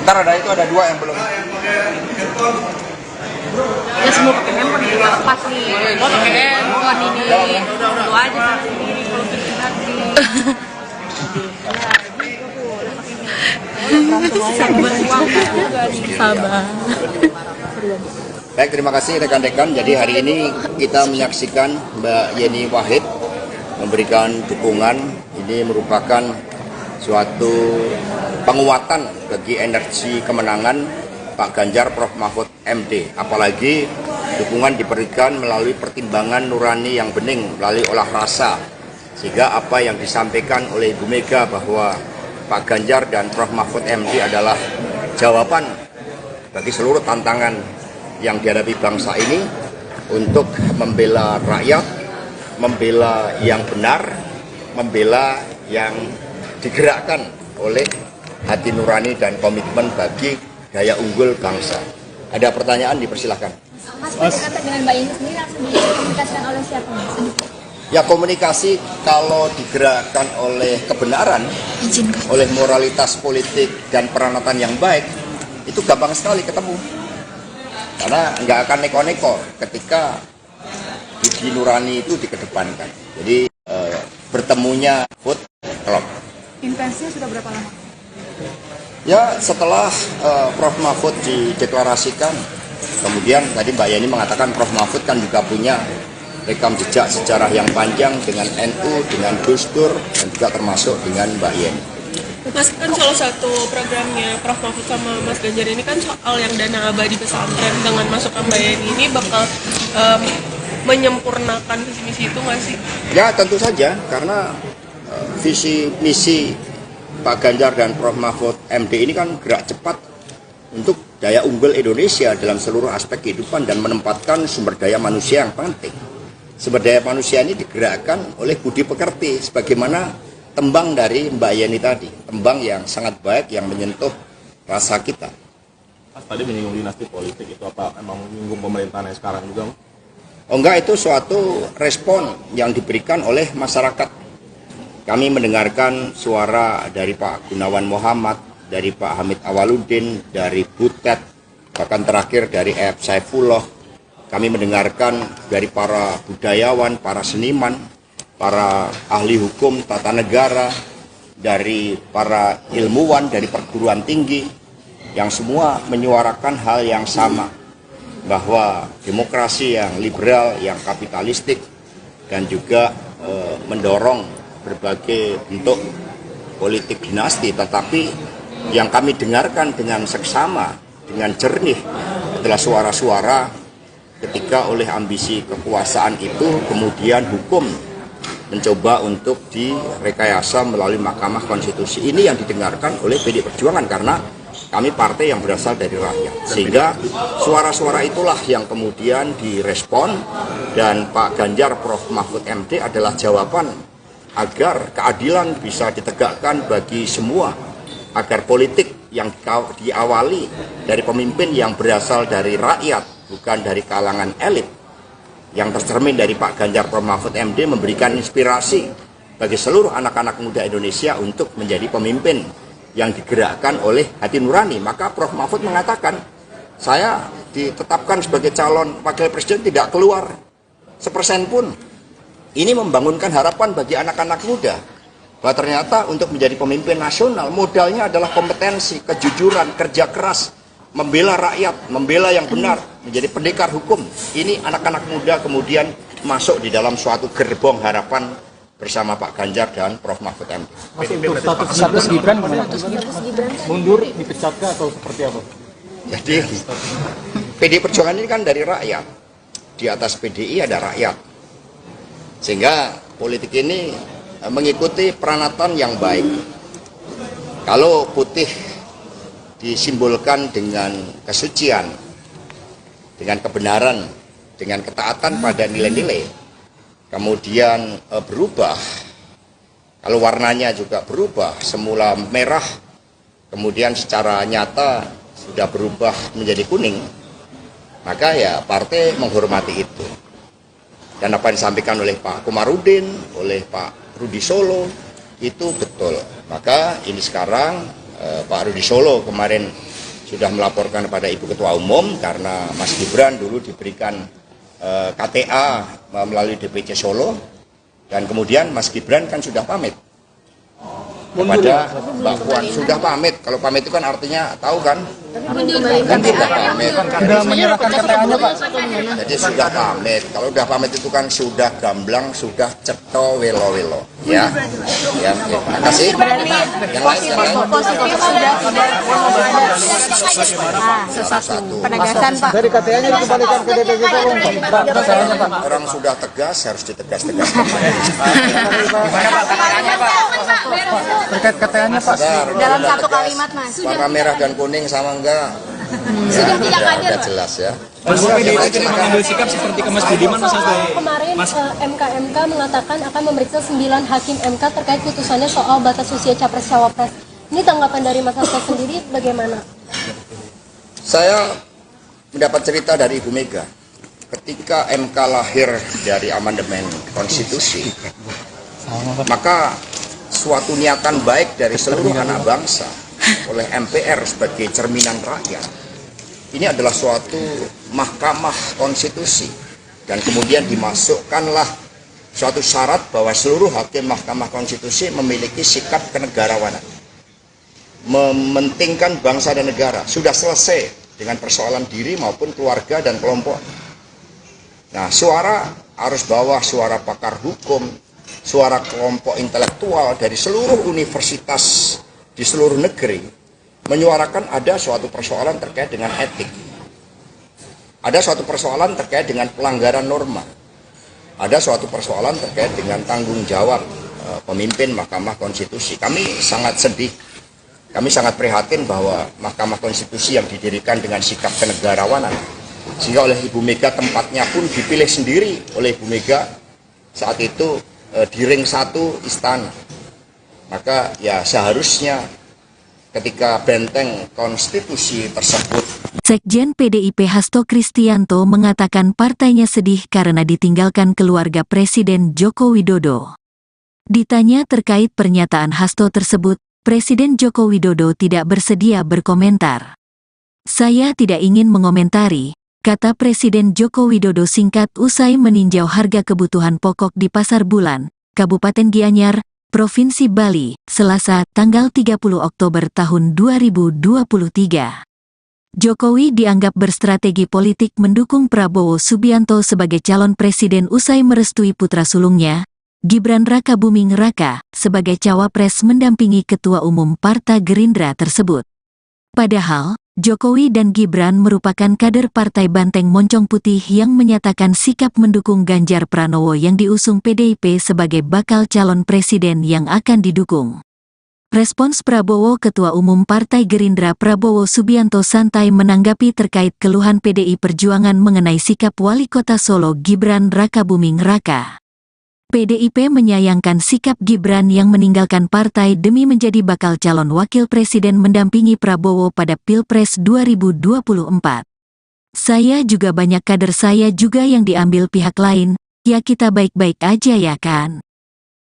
Ntar ada itu ada 2 yang belum. Ya semua pakai handphone ya, nggak lepas nih. Gua pakai handphone ini. Lu aja sendiri kalau bikin hati. Sabar. Baik, terima kasih rekan-rekan. Jadi hari ini kita menyaksikan Mbak Yeni Wahid memberikan dukungan. Ini merupakan suatu penguatan bagi energi kemenangan Pak Ganjar Prof Mahfud MD. Apalagi dukungan diberikan melalui pertimbangan nurani yang bening, melalui olah rasa. Sehingga apa yang disampaikan oleh Ibu Mega bahwa Pak Ganjar dan Prof Mahfud MD adalah jawaban bagi seluruh tantangan yang dihadapi bangsa ini untuk membela rakyat, membela yang benar, membela yang digerakkan oleh hati nurani dan komitmen bagi daya unggul bangsa. Ada pertanyaan, dipersilahkan. Mas, berkaitan dengan Mbak Yeni sendiri langsung dikomunikasikan oleh siapa? Ya, komunikasi kalau digerakkan oleh kebenaran, oleh moralitas politik dan peranatan yang baik, itu gampang sekali ketemu. Karena nggak akan neko-neko ketika budi nurani itu dikedepankan. Jadi bertemunya food klub. Intensinya sudah berapa lama? Ya, setelah Prof Mahfud dideklarasikan, kemudian tadi Mbak Yeni mengatakan Prof Mahfud kan juga punya rekam jejak sejarah yang panjang dengan NU, dengan Gus Dur, dan juga termasuk dengan Mbak Yeni. Mas, kan salah satu programnya Prof Mahfud sama Mas Ganjar ini kan soal yang dana abadi pesantren. Dengan masukan Mbak Yeni ini bakal menyempurnakan visi misi itu nggak sih? Ya, tentu saja, karena visi misi Pak Ganjar dan Prof Mahfud MD ini kan gerak cepat untuk daya unggul Indonesia dalam seluruh aspek kehidupan dan menempatkan sumber daya manusia yang penting. Sumber daya manusia ini digerakkan oleh budi pekerti, sebagaimana tembang dari Mbak Yeni tadi, tembang yang sangat baik yang menyentuh rasa kita. Mas tadi menyinggung dinasti politik, itu apa emang menyinggung pemerintahan yang sekarang juga? Oh enggak, itu suatu respon yang diberikan oleh masyarakat. Kami mendengarkan suara dari Pak Gunawan Muhammad, dari Pak Hamid Awaludin, dari Butet, bahkan terakhir dari F. Saifullah. Kami mendengarkan dari para budayawan, para seniman, para ahli hukum tata negara, dari para ilmuwan, dari perguruan tinggi, yang semua menyuarakan hal yang sama, bahwa demokrasi yang liberal, yang kapitalistik, dan juga mendorong berbagai bentuk politik dinasti, tetapi yang kami dengarkan dengan seksama, dengan jernih adalah suara-suara ketika oleh ambisi kekuasaan itu kemudian hukum mencoba untuk direkayasa melalui Mahkamah Konstitusi. Ini yang didengarkan oleh PDI Perjuangan karena kami partai yang berasal dari rakyat. Sehingga suara-suara itulah yang kemudian direspon, dan Pak Ganjar Prof. Mahfud MD adalah jawaban agar keadilan bisa ditegakkan bagi semua, agar politik yang diawali dari pemimpin yang berasal dari rakyat, bukan dari kalangan elit, yang tercermin dari Pak Ganjar Prof. Mahfud MD memberikan inspirasi bagi seluruh anak-anak muda Indonesia untuk menjadi pemimpin yang digerakkan oleh hati nurani. Maka Prof. Mahfud mengatakan, saya ditetapkan sebagai calon wakil presiden tidak keluar 1% pun. Ini membangunkan harapan bagi anak-anak muda bahwa ternyata untuk menjadi pemimpin nasional modalnya adalah kompetensi, kejujuran, kerja keras, membela rakyat, membela yang benar, menjadi pendekar hukum. Ini anak-anak muda kemudian masuk di dalam suatu gerbong harapan bersama Pak Ganjar dan Prof. Mahfud MD. Mas, untuk status Gibran mundur, dipecat atau seperti apa? Jadi PDI Perjuangan ini kan dari rakyat, di atas PDI ada rakyat, sehingga politik ini mengikuti peranatan yang baik. Kalau putih disimbolkan dengan kesucian, dengan kebenaran, dengan ketaatan pada nilai-nilai, kemudian berubah, kalau warnanya juga berubah, semula merah, kemudian secara nyata sudah berubah menjadi kuning, maka ya partai menghormati itu. Dan apa yang disampaikan oleh Pak Komarudin, oleh Pak Rudi Solo, itu betul. Maka ini sekarang Pak Rudi Solo kemarin sudah melaporkan kepada Ibu Ketua Umum karena Mas Gibran dulu diberikan KTA melalui DPC Solo, dan kemudian Mas Gibran kan sudah pamit kepada Mbak Puan. Sudah pamit, kalau pamit itu kan artinya tahu kan? Kan tidak pamit. Sudah menyerahkan KTA-nya, Pak. Jadi sudah pamit. Kalau sudah pamit itu kan sudah gamblang, sudah ceto welo-welo. Ya, ya. Terima kasih. Yang lain. Positif sudah tidak sesuatu penegasan Pak. Dari KTA-nya dikembalikan ke DPC Solo, Pak. Orang sudah tegas harus ditegas-tegaskan. Terkait KTA-nya, Pak. Dalam satu kalimat, Mas. Warna merah dan kuning sama enggak? Sudah tidak hadir, udah Pak. jelas ya. Mas PDI akhirnya mengambil sikap seperti ke Mas Budiman, Mas Hasto. Kemarin MK mengatakan akan memeriksa 9 hakim MK terkait putusannya soal batas usia capres-cawapres. Ini tanggapan dari Mas Hasto sendiri bagaimana? Saya mendapat cerita dari Ibu Mega. Ketika MK lahir dari amandemen konstitusi, maka suatu niatan baik dari seluruh anak bangsa oleh MPR sebagai cerminan rakyat, ini adalah suatu mahkamah konstitusi, dan kemudian dimasukkanlah suatu syarat bahwa seluruh hakim mahkamah konstitusi memiliki sikap kenegarawanan, mementingkan bangsa dan negara. Sudah selesai dengan persoalan diri maupun keluarga dan kelompok. Nah, suara arus bawah, suara pakar hukum, suara kelompok intelektual dari seluruh universitas di seluruh negeri menyuarakan ada suatu persoalan terkait dengan etik, ada suatu persoalan terkait dengan pelanggaran norma, ada suatu persoalan terkait dengan tanggung jawab pemimpin Mahkamah Konstitusi. Kami sangat sedih, kami sangat prihatin bahwa Mahkamah Konstitusi yang didirikan dengan sikap kenegarawanan, sehingga oleh Ibu Mega tempatnya pun dipilih sendiri oleh Ibu Mega saat itu di ring 1 istana. Maka ya seharusnya ketika benteng konstitusi tersebut. Sekjen PDIP Hasto Kristianto mengatakan partainya sedih karena ditinggalkan keluarga Presiden Joko Widodo. Ditanya terkait pernyataan Hasto tersebut, Presiden Joko Widodo tidak bersedia berkomentar. "Saya tidak ingin mengomentari," kata Presiden Joko Widodo singkat usai meninjau harga kebutuhan pokok di Pasar Bulan, Kabupaten Gianyar, Provinsi Bali, Selasa, tanggal 30 Oktober tahun 2023. Jokowi dianggap berstrategi politik mendukung Prabowo Subianto sebagai calon presiden usai merestui putra sulungnya, Gibran Rakabuming Raka, sebagai cawapres mendampingi Ketua Umum Partai Gerindra tersebut. Padahal, Jokowi dan Gibran merupakan kader Partai Banteng Moncong Putih yang menyatakan sikap mendukung Ganjar Pranowo yang diusung PDIP sebagai bakal calon presiden yang akan didukung. Respons Prabowo Ketua Umum Partai Gerindra Prabowo Subianto santai menanggapi terkait keluhan PDI Perjuangan mengenai sikap Wali Kota Solo Gibran Rakabuming Raka. PDIP menyayangkan sikap Gibran yang meninggalkan partai demi menjadi bakal calon wakil presiden mendampingi Prabowo pada Pilpres 2024. "Saya juga banyak kader saya juga yang diambil pihak lain, ya kita baik-baik aja ya kan?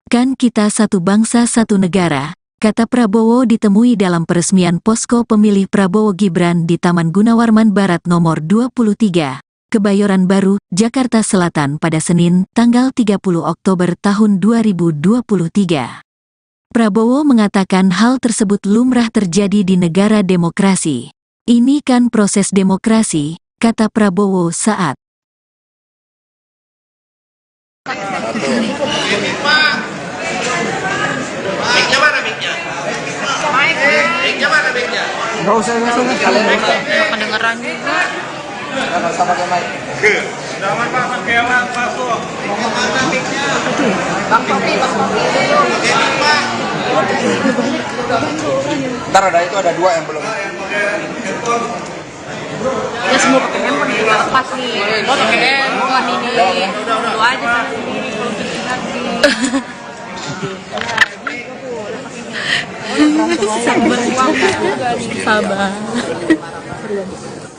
Kan kita satu bangsa satu negara," kata Prabowo ditemui dalam peresmian posko pemilih Prabowo Gibran di Taman Gunawarman Barat nomor 23, Kebayoran Baru, Jakarta Selatan pada Senin, tanggal 30 Oktober tahun 2023. Prabowo mengatakan hal tersebut lumrah terjadi di negara demokrasi. "Ini kan proses demokrasi," kata Prabowo saat Nggak usah. Kedengeran juga. Ntar ada dua yang belum. Ya semua pakai handphone juga lepas nih. Mau pakai handphone ini. Lu aja sendiri kalau gitu nanti. Sabar.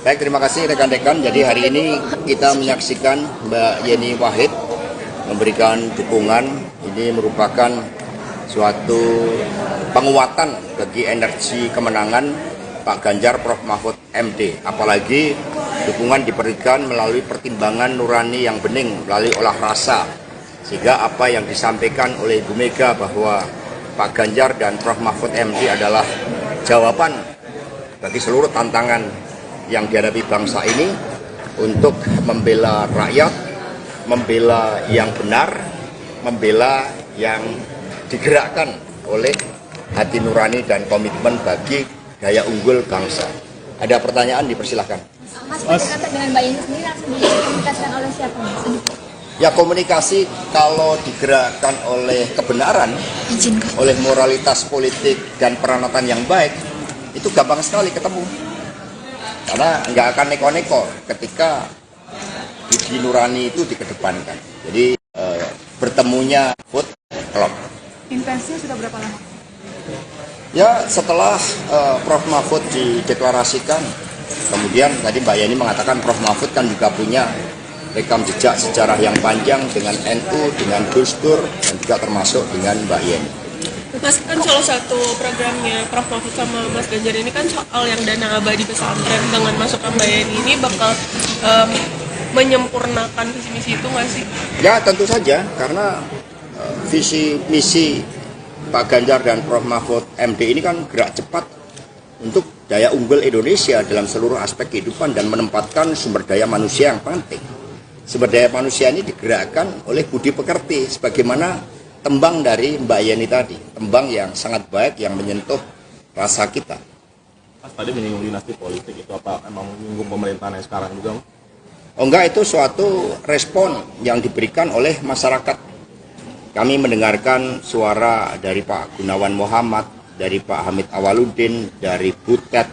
Baik, terima kasih rekan-rekan. Jadi hari ini kita menyaksikan Mbak Yeni Wahid memberikan dukungan. Ini merupakan suatu penguatan bagi energi kemenangan Pak Ganjar Prof Mahfud MD. Apalagi dukungan diberikan melalui pertimbangan nurani yang bening, melalui olah rasa. Sehingga apa yang disampaikan oleh Ibu Mega bahwa Pak Ganjar dan Prof Mahfud MD adalah jawaban bagi seluruh tantangan yang dihadapi bangsa ini untuk membela rakyat, membela yang benar, membela yang digerakkan oleh hati nurani dan komitmen bagi daya unggul bangsa. Ada pertanyaan, dipersilahkan. Mas, dengan Mbak Yeni sendiri langsung dikomunikasikan oleh siapa? Ya, komunikasi kalau digerakkan oleh kebenaran, oleh moralitas politik dan peranatan yang baik, itu gampang sekali ketemu. Karena nggak akan neko-neko ketika budi nurani itu dikedepankan. Jadi bertemunya Food Club. Intensinya sudah berapa lama? Ya, setelah Prof Mahfud dideklarasikan, kemudian tadi Mbak Yeni mengatakan Prof Mahfud kan juga punya rekam jejak sejarah yang panjang dengan NU, dengan Gus Dur, dan juga termasuk dengan Mbak Yeni. Mas, kan salah satu programnya Prof Mahfud sama Mas Ganjar ini kan soal yang dana abadi pesantren. Dengan masukan Mbak Yeni ini bakal menyempurnakan visi misi itu nggak sih? Ya, tentu saja, karena visi misi Pak Ganjar dan Prof Mahfud MD ini kan gerak cepat untuk daya unggul Indonesia dalam seluruh aspek kehidupan dan menempatkan sumber daya manusia yang penting. Sumber daya manusia ini digerakkan oleh budi pekerti, sebagaimana tembang dari Mbak Yeni tadi, tembang yang sangat baik yang menyentuh rasa kita. Mas tadi menyinggung dinasti politik, itu apa emang menyinggung pemerintahan yang sekarang juga? Oh enggak, itu suatu respon yang diberikan oleh masyarakat. Kami mendengarkan suara dari Pak Gunawan Muhammad, dari Pak Hamid Awaludin, dari Butet,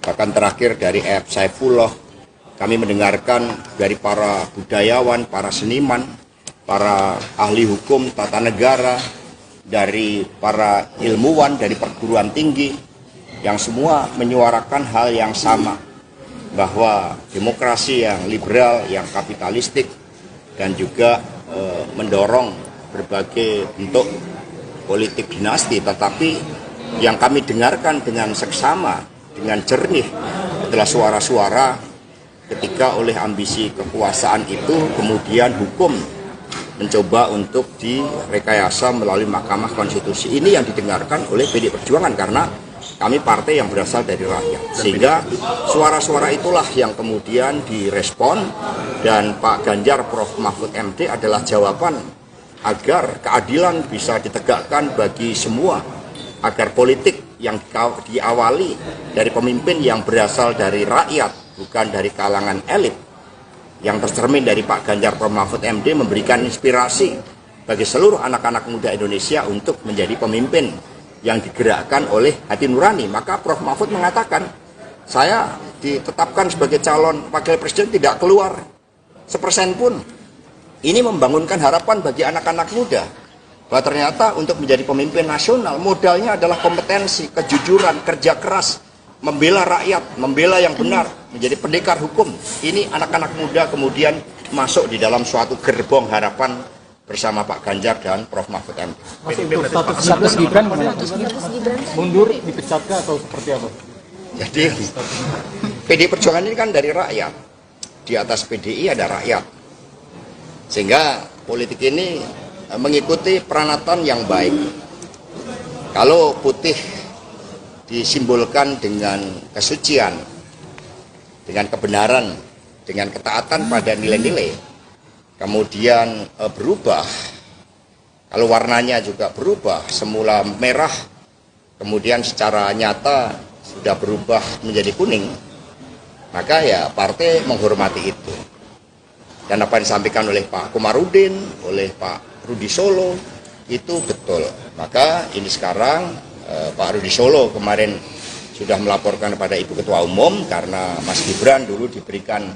bahkan terakhir dari F. Saifullah. Kami mendengarkan dari para budayawan, para seniman, para ahli hukum tata negara, dari para ilmuwan, dari perguruan tinggi, yang semua menyuarakan hal yang sama, bahwa demokrasi yang liberal, yang kapitalistik, dan juga mendorong berbagai bentuk politik dinasti. Tetapi yang kami dengarkan dengan seksama, dengan jernih adalah suara-suara ketika oleh ambisi kekuasaan itu kemudian hukum mencoba untuk direkayasa melalui Mahkamah Konstitusi. Ini yang didengarkan oleh PDI Perjuangan karena kami partai yang berasal dari rakyat. Sehingga suara-suara itulah yang kemudian direspon, dan Pak Ganjar Prof. Mahfud MD adalah jawaban agar keadilan bisa ditegakkan bagi semua, agar politik yang diawali dari pemimpin yang berasal dari rakyat, bukan dari kalangan elit, yang tercermin dari Pak Ganjar Prof. Mahfud MD, memberikan inspirasi bagi seluruh anak-anak muda Indonesia untuk menjadi pemimpin yang digerakkan oleh hati nurani. Maka Prof. Mahfud mengatakan, saya ditetapkan sebagai calon wakil presiden tidak keluar sepersen pun. Ini membangunkan harapan bagi anak-anak muda bahwa ternyata untuk menjadi pemimpin nasional modalnya adalah kompetensi, kejujuran, kerja keras, membela rakyat, membela yang benar, menjadi pendekar hukum. Ini anak-anak muda kemudian masuk di dalam suatu gerbong harapan bersama Pak Ganjar dan Prof. Mahfud MD. Mas, untuk status Gibran mundur, dipecat atau seperti apa? Jadi PDI Perjuangan ini kan dari rakyat. Di atas PDI ada rakyat. Sehingga politik ini mengikuti peranatan yang baik. Kalau putih disimbolkan dengan kesucian, dengan kebenaran, dengan ketaatan pada nilai-nilai, kemudian berubah, kalau warnanya juga berubah, semula merah, kemudian secara nyata sudah berubah menjadi kuning, maka ya partai menghormati itu. Dan apa yang disampaikan oleh Pak Komarudin, oleh Pak Rudi Solo, itu betul. Maka ini sekarang Pak Rudi Solo kemarin sudah melaporkan kepada Ibu Ketua Umum karena Mas Gibran dulu diberikan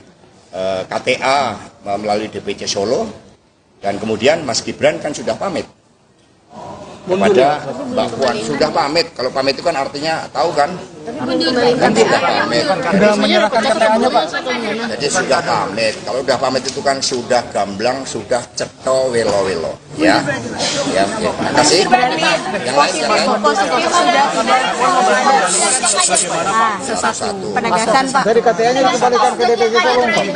KTA melalui DPC Solo, dan kemudian Mas Gibran kan sudah pamit kepada Mbak Puan. Sudah pamit. Kalau pamit itu kan artinya tahu kan? Nanti sudah pamit. Sudah menyerahkan KTA-nya, Pak. Jadi sudah pamit. Kalau sudah pamit itu kan sudah gamblang, sudah ceto welo-welo. Ya. Ya, ya. Terima kasih. Yang lain. Penegasan, Pak. Dari KTA-nya dikembalikan ke DPC Solo, Pak.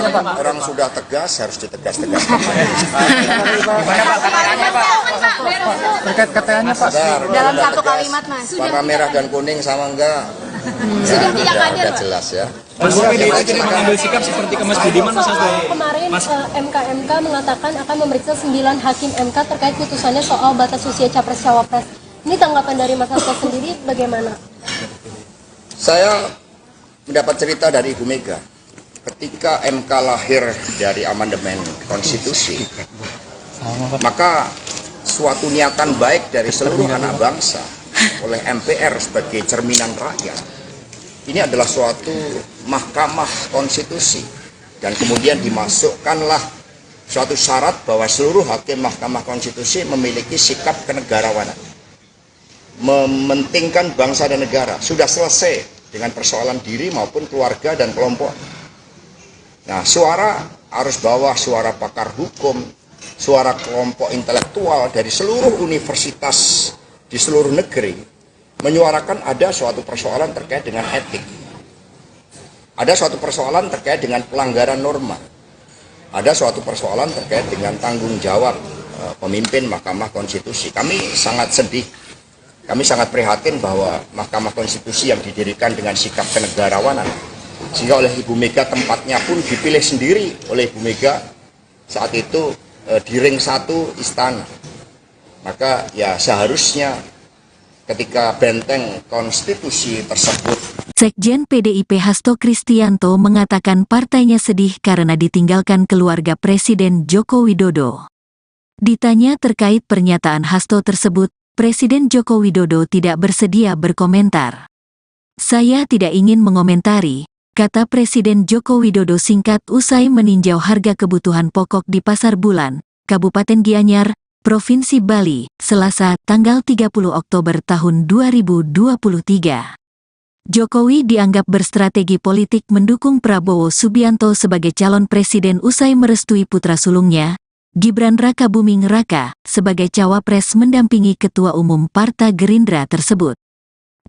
Pak. Orang sudah tegas harus ditegas-tegaskan. Terkait KTA-nya, Pak. Dalam satu kalimat, Mas. Warna merah dan kuning sama enggak? Sudah tidak hadir, Udah Pak. jelas ya. Mas, PDIP jadi mengambil sikap seperti ke Mas Budiman, Mas Hasto. Kemarin MK mengatakan akan memeriksa 9 hakim MK terkait putusannya soal batas usia capres-cawapres. Ini tanggapan dari Mas Hasto sendiri bagaimana? Saya mendapat cerita dari Ibu Mega. Ketika MK lahir dari amandemen konstitusi, maka suatu niatan baik dari seluruh anak bangsa oleh MPR sebagai cerminan rakyat, ini adalah suatu mahkamah konstitusi, dan kemudian dimasukkanlah suatu syarat bahwa seluruh hakim mahkamah konstitusi memiliki sikap kenegarawanan, mementingkan bangsa dan negara. Sudah selesai dengan persoalan diri maupun keluarga dan kelompok. Nah, suara arus bawah, suara pakar hukum, suara kelompok intelektual dari seluruh universitas di seluruh negeri menyuarakan ada suatu persoalan terkait dengan etik, ada suatu persoalan terkait dengan pelanggaran norma, ada suatu persoalan terkait dengan tanggung jawab pemimpin Mahkamah Konstitusi. Kami sangat sedih, kami sangat prihatin bahwa Mahkamah Konstitusi yang didirikan dengan sikap kenegarawanan, sehingga oleh Ibu Mega tempatnya pun dipilih sendiri oleh Ibu Mega saat itu di ring 1 istana. Maka ya seharusnya ketika benteng konstitusi tersebut. Sekjen PDIP Hasto Kristianto mengatakan partainya sedih karena ditinggalkan keluarga Presiden Joko Widodo. Ditanya terkait pernyataan Hasto tersebut, Presiden Joko Widodo tidak bersedia berkomentar. Saya tidak ingin mengomentari, kata Presiden Joko Widodo singkat usai meninjau harga kebutuhan pokok di Pasar Bulan, Kabupaten Gianyar, Provinsi Bali, Selasa, tanggal 30 Oktober tahun 2023. Jokowi dianggap berstrategi politik mendukung Prabowo Subianto sebagai calon presiden usai merestui putra sulungnya, Gibran Rakabuming Raka, sebagai cawapres mendampingi Ketua Umum Partai Gerindra tersebut.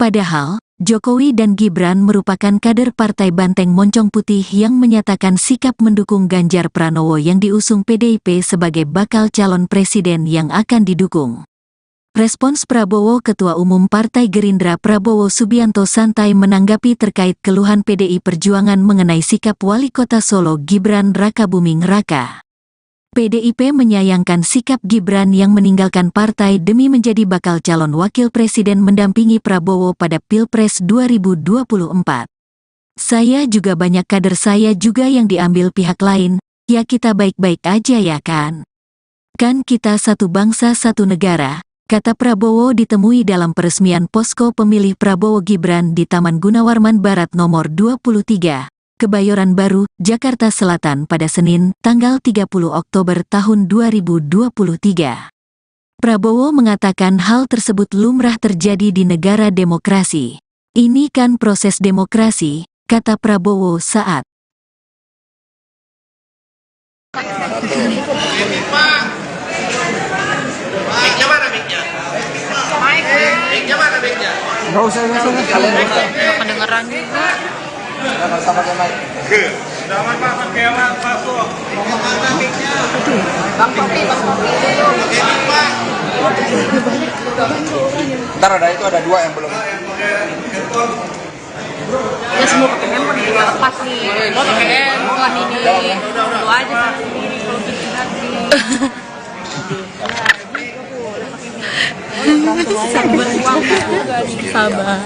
Padahal, Jokowi dan Gibran merupakan kader Partai Banteng Moncong Putih yang menyatakan sikap mendukung Ganjar Pranowo yang diusung PDIP sebagai bakal calon presiden yang akan didukung. Respons Prabowo Ketua Umum Partai Gerindra Prabowo Subianto santai menanggapi terkait keluhan PDI Perjuangan mengenai sikap Wali Kota Solo Gibran Rakabuming Raka. PDIP menyayangkan sikap Gibran yang meninggalkan partai demi menjadi bakal calon wakil presiden mendampingi Prabowo pada Pilpres 2024. Saya juga banyak kader saya juga yang diambil pihak lain, ya kita baik-baik aja ya kan? Kan kita satu bangsa satu negara, kata Prabowo ditemui dalam peresmian posko pemilih Prabowo Gibran di Taman Gunawarman Barat nomor 23. Kebayoran Baru, Jakarta Selatan pada Senin, tanggal 30 Oktober tahun 2023. Prabowo mengatakan hal tersebut lumrah terjadi di negara demokrasi. Ini kan proses demokrasi, kata Prabowo saat Kedengeran juga. Ntar ada dua yang belum. Ya semua pakai handphone juga lepas nih. Mau pakai handphone ini. Lu aja satu sendiri kalau gitu nanti. Sabar.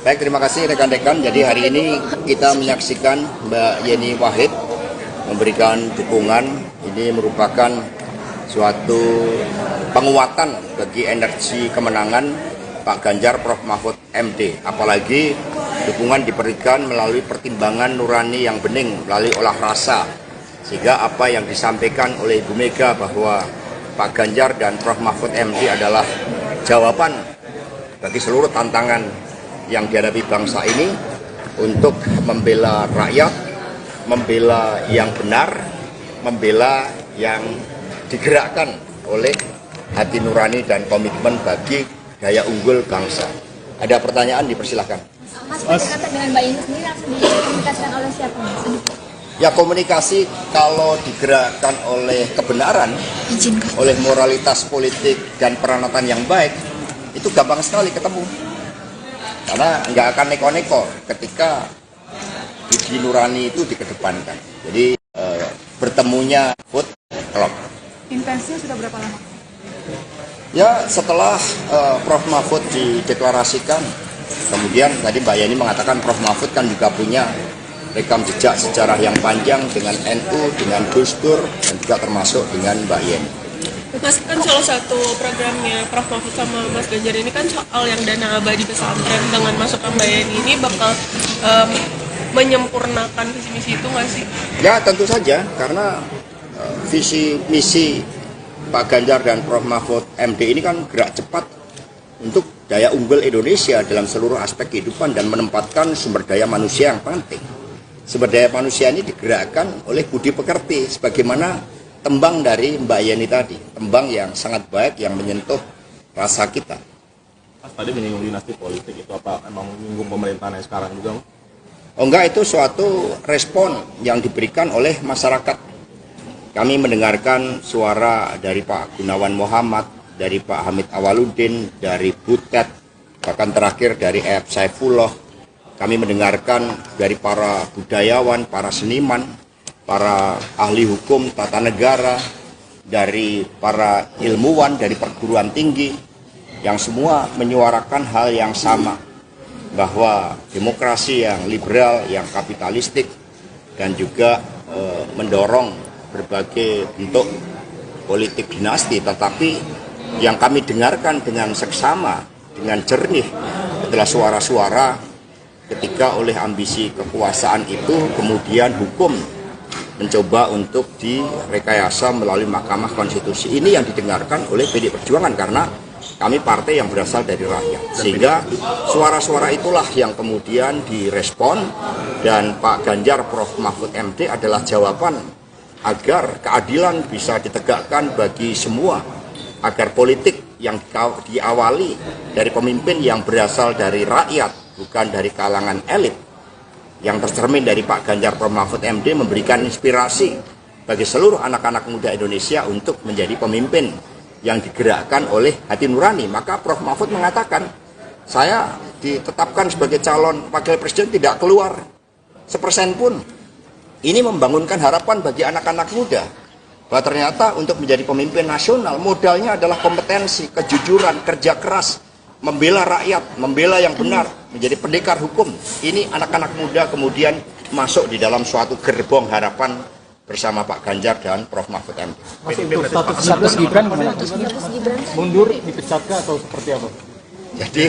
Baik, terima kasih rekan-rekan. Jadi hari ini kita menyaksikan Mbak Yeni Wahid memberikan dukungan. Ini merupakan suatu penguatan bagi energi kemenangan Pak Ganjar Prof Mahfud MD. Apalagi dukungan diberikan melalui pertimbangan nurani yang bening, melalui olah rasa. Sehingga apa yang disampaikan oleh Ibu Mega bahwa Pak Ganjar dan Prof Mahfud MD adalah jawaban bagi seluruh tantangan yang dihadapi bangsa ini untuk membela rakyat, membela yang benar, membela yang digerakkan oleh hati nurani dan komitmen bagi daya unggul bangsa. Ada pertanyaan, dipersilahkan. Mas, kedekatan dengan Mbak Yeni sendiri langsung dikomunikasikan oleh siapa? Ya, komunikasi kalau digerakkan oleh kebenaran, oleh moralitas politik dan peranatan yang baik, itu gampang sekali ketemu. Karena nggak akan neko-neko ketika budi nurani itu dikedepankan. Jadi bertemunya food klub. Intensnya sudah berapa lama? Ya, setelah Prof Mahfud dideklarasikan, kemudian tadi Mbak Yeni mengatakan Prof Mahfud kan juga punya rekam jejak sejarah yang panjang dengan NU, dengan Gus Dur, dan juga termasuk dengan Mbak Yeni. Mas, kan salah satu programnya Prof Mahfud sama Mas Ganjar ini kan soal yang dana abadi pesantren. Dengan masukan Mbak Yeni ini bakal menyempurnakan visi misi itu nggak sih? Ya, tentu saja, karena visi misi Pak Ganjar dan Prof Mahfud MD ini kan gerak cepat untuk daya unggul Indonesia dalam seluruh aspek kehidupan dan menempatkan sumber daya manusia yang penting. Sumber daya manusia ini digerakkan oleh budi pekerti, sebagaimana tembang dari Mbak Yeni tadi, tembang yang sangat baik yang menyentuh rasa kita. Mas tadi menyinggung dinasti politik, itu apa emang menyinggung pemerintahan yang sekarang juga? Oh enggak, itu suatu respon yang diberikan oleh masyarakat. Kami mendengarkan suara dari Pak Gunawan Muhammad, dari Pak Hamid Awaludin, dari Butet, bahkan terakhir dari F. Saifullah. Kami mendengarkan dari para budayawan, para seniman, para ahli hukum tata negara, dari para ilmuwan, dari perguruan tinggi, yang semua menyuarakan hal yang sama, bahwa demokrasi yang liberal, yang kapitalistik, dan juga mendorong berbagai bentuk politik dinasti. Tetapi yang kami dengarkan dengan seksama, dengan jernih, adalah suara-suara ketika oleh ambisi kekuasaan itu kemudian hukum mencoba untuk direkayasa melalui Mahkamah Konstitusi. Ini yang didengarkan oleh PD Perjuangan karena kami partai yang berasal dari rakyat. Sehingga suara-suara itulah yang kemudian direspon dan Pak Ganjar Prof. Mahfud MD adalah jawaban agar keadilan bisa ditegakkan bagi semua, agar politik yang diawali dari pemimpin yang berasal dari rakyat, bukan dari kalangan elit, yang tercermin dari Pak Ganjar Prof. Mahfud MD memberikan inspirasi bagi seluruh anak-anak muda Indonesia untuk menjadi pemimpin yang digerakkan oleh hati nurani. Maka Prof. Mahfud mengatakan, saya ditetapkan sebagai calon wakil presiden tidak keluar 1% pun. Ini membangunkan harapan bagi anak-anak muda bahwa ternyata untuk menjadi pemimpin nasional modalnya adalah kompetensi, kejujuran, kerja keras, membela rakyat, membela yang benar, menjadi pendekar hukum. Ini anak-anak muda kemudian masuk di dalam suatu gerbong harapan bersama Pak Ganjar dan Prof. Mahfud MD. Mas, untuk status Gibran gimana? Mundur, dipecat atau seperti apa? Jadi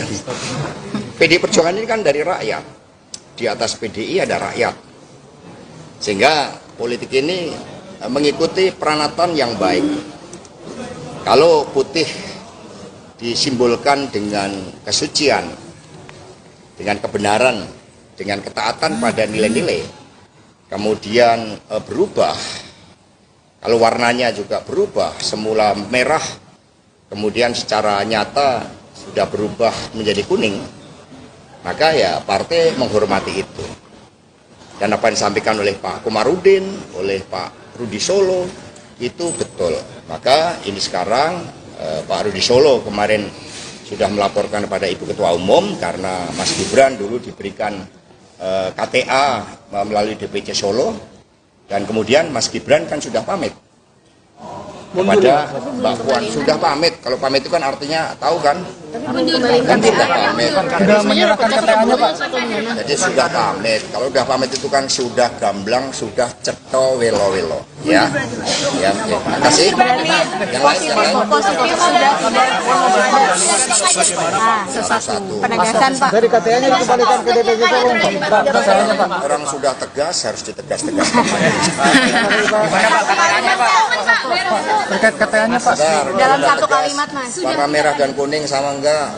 PD Perjuangan ini kan dari rakyat. Di atas PDI ada rakyat. Sehingga politik ini mengikuti peranatan yang baik. Kalau putih disimbolkan dengan kesucian, dengan kebenaran, dengan ketaatan pada nilai-nilai, kemudian berubah, kalau warnanya juga berubah, semula merah, kemudian secara nyata sudah berubah menjadi kuning, maka ya partai menghormati itu. Dan apa yang disampaikan oleh Pak Komarudin, oleh Pak Rudi Solo, itu betul. Maka ini sekarang Pak Rudi Solo kemarin sudah melaporkan kepada Ibu Ketua Umum karena Mas Gibran dulu diberikan KTA melalui DPC Solo, dan kemudian Mas Gibran kan sudah pamit kepada Mbak Puan. Sudah pamit. Kalau pamit itu kan artinya tahu kan? Kan sudah pamit. Sudah menyerahkan KTA-nya, Pak. Jadi sudah pamit. Kalau sudah pamit itu kan sudah gamblang, sudah ceto welo-welo. Ya. Ya, terima kasih. Yang lain. Satu. Penegasan, Pak. Dari KTA-nya dikembalikan ke DPC Solo, Pak. Orang sudah tegas harus ditegas-tegaskan. Terkait KTA-nya, Pak. Dalam satu kalimat, Mas. Warna merah dan kuning sama enggak?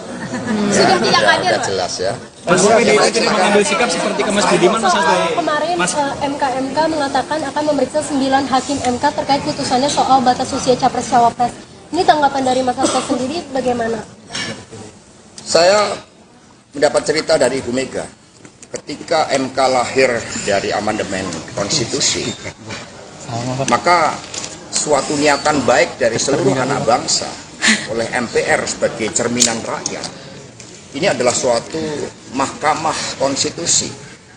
Sudah tidak hadir, Udah Pak. jelas ya. Mas PDIP tidak mengambil sikap seperti ke Mas Budiman, Mas Hasto. Kemarin MK mengatakan akan memeriksa 9 hakim MK terkait putusannya soal batas usia capres-cawapres. Ini tanggapan dari Mas Hasto sendiri bagaimana? Saya mendapat cerita dari Ibu Mega. Ketika MK lahir dari amandemen konstitusi, maka suatu niatan baik dari seluruh anak bangsa oleh MPR sebagai cerminan rakyat, ini adalah suatu mahkamah konstitusi,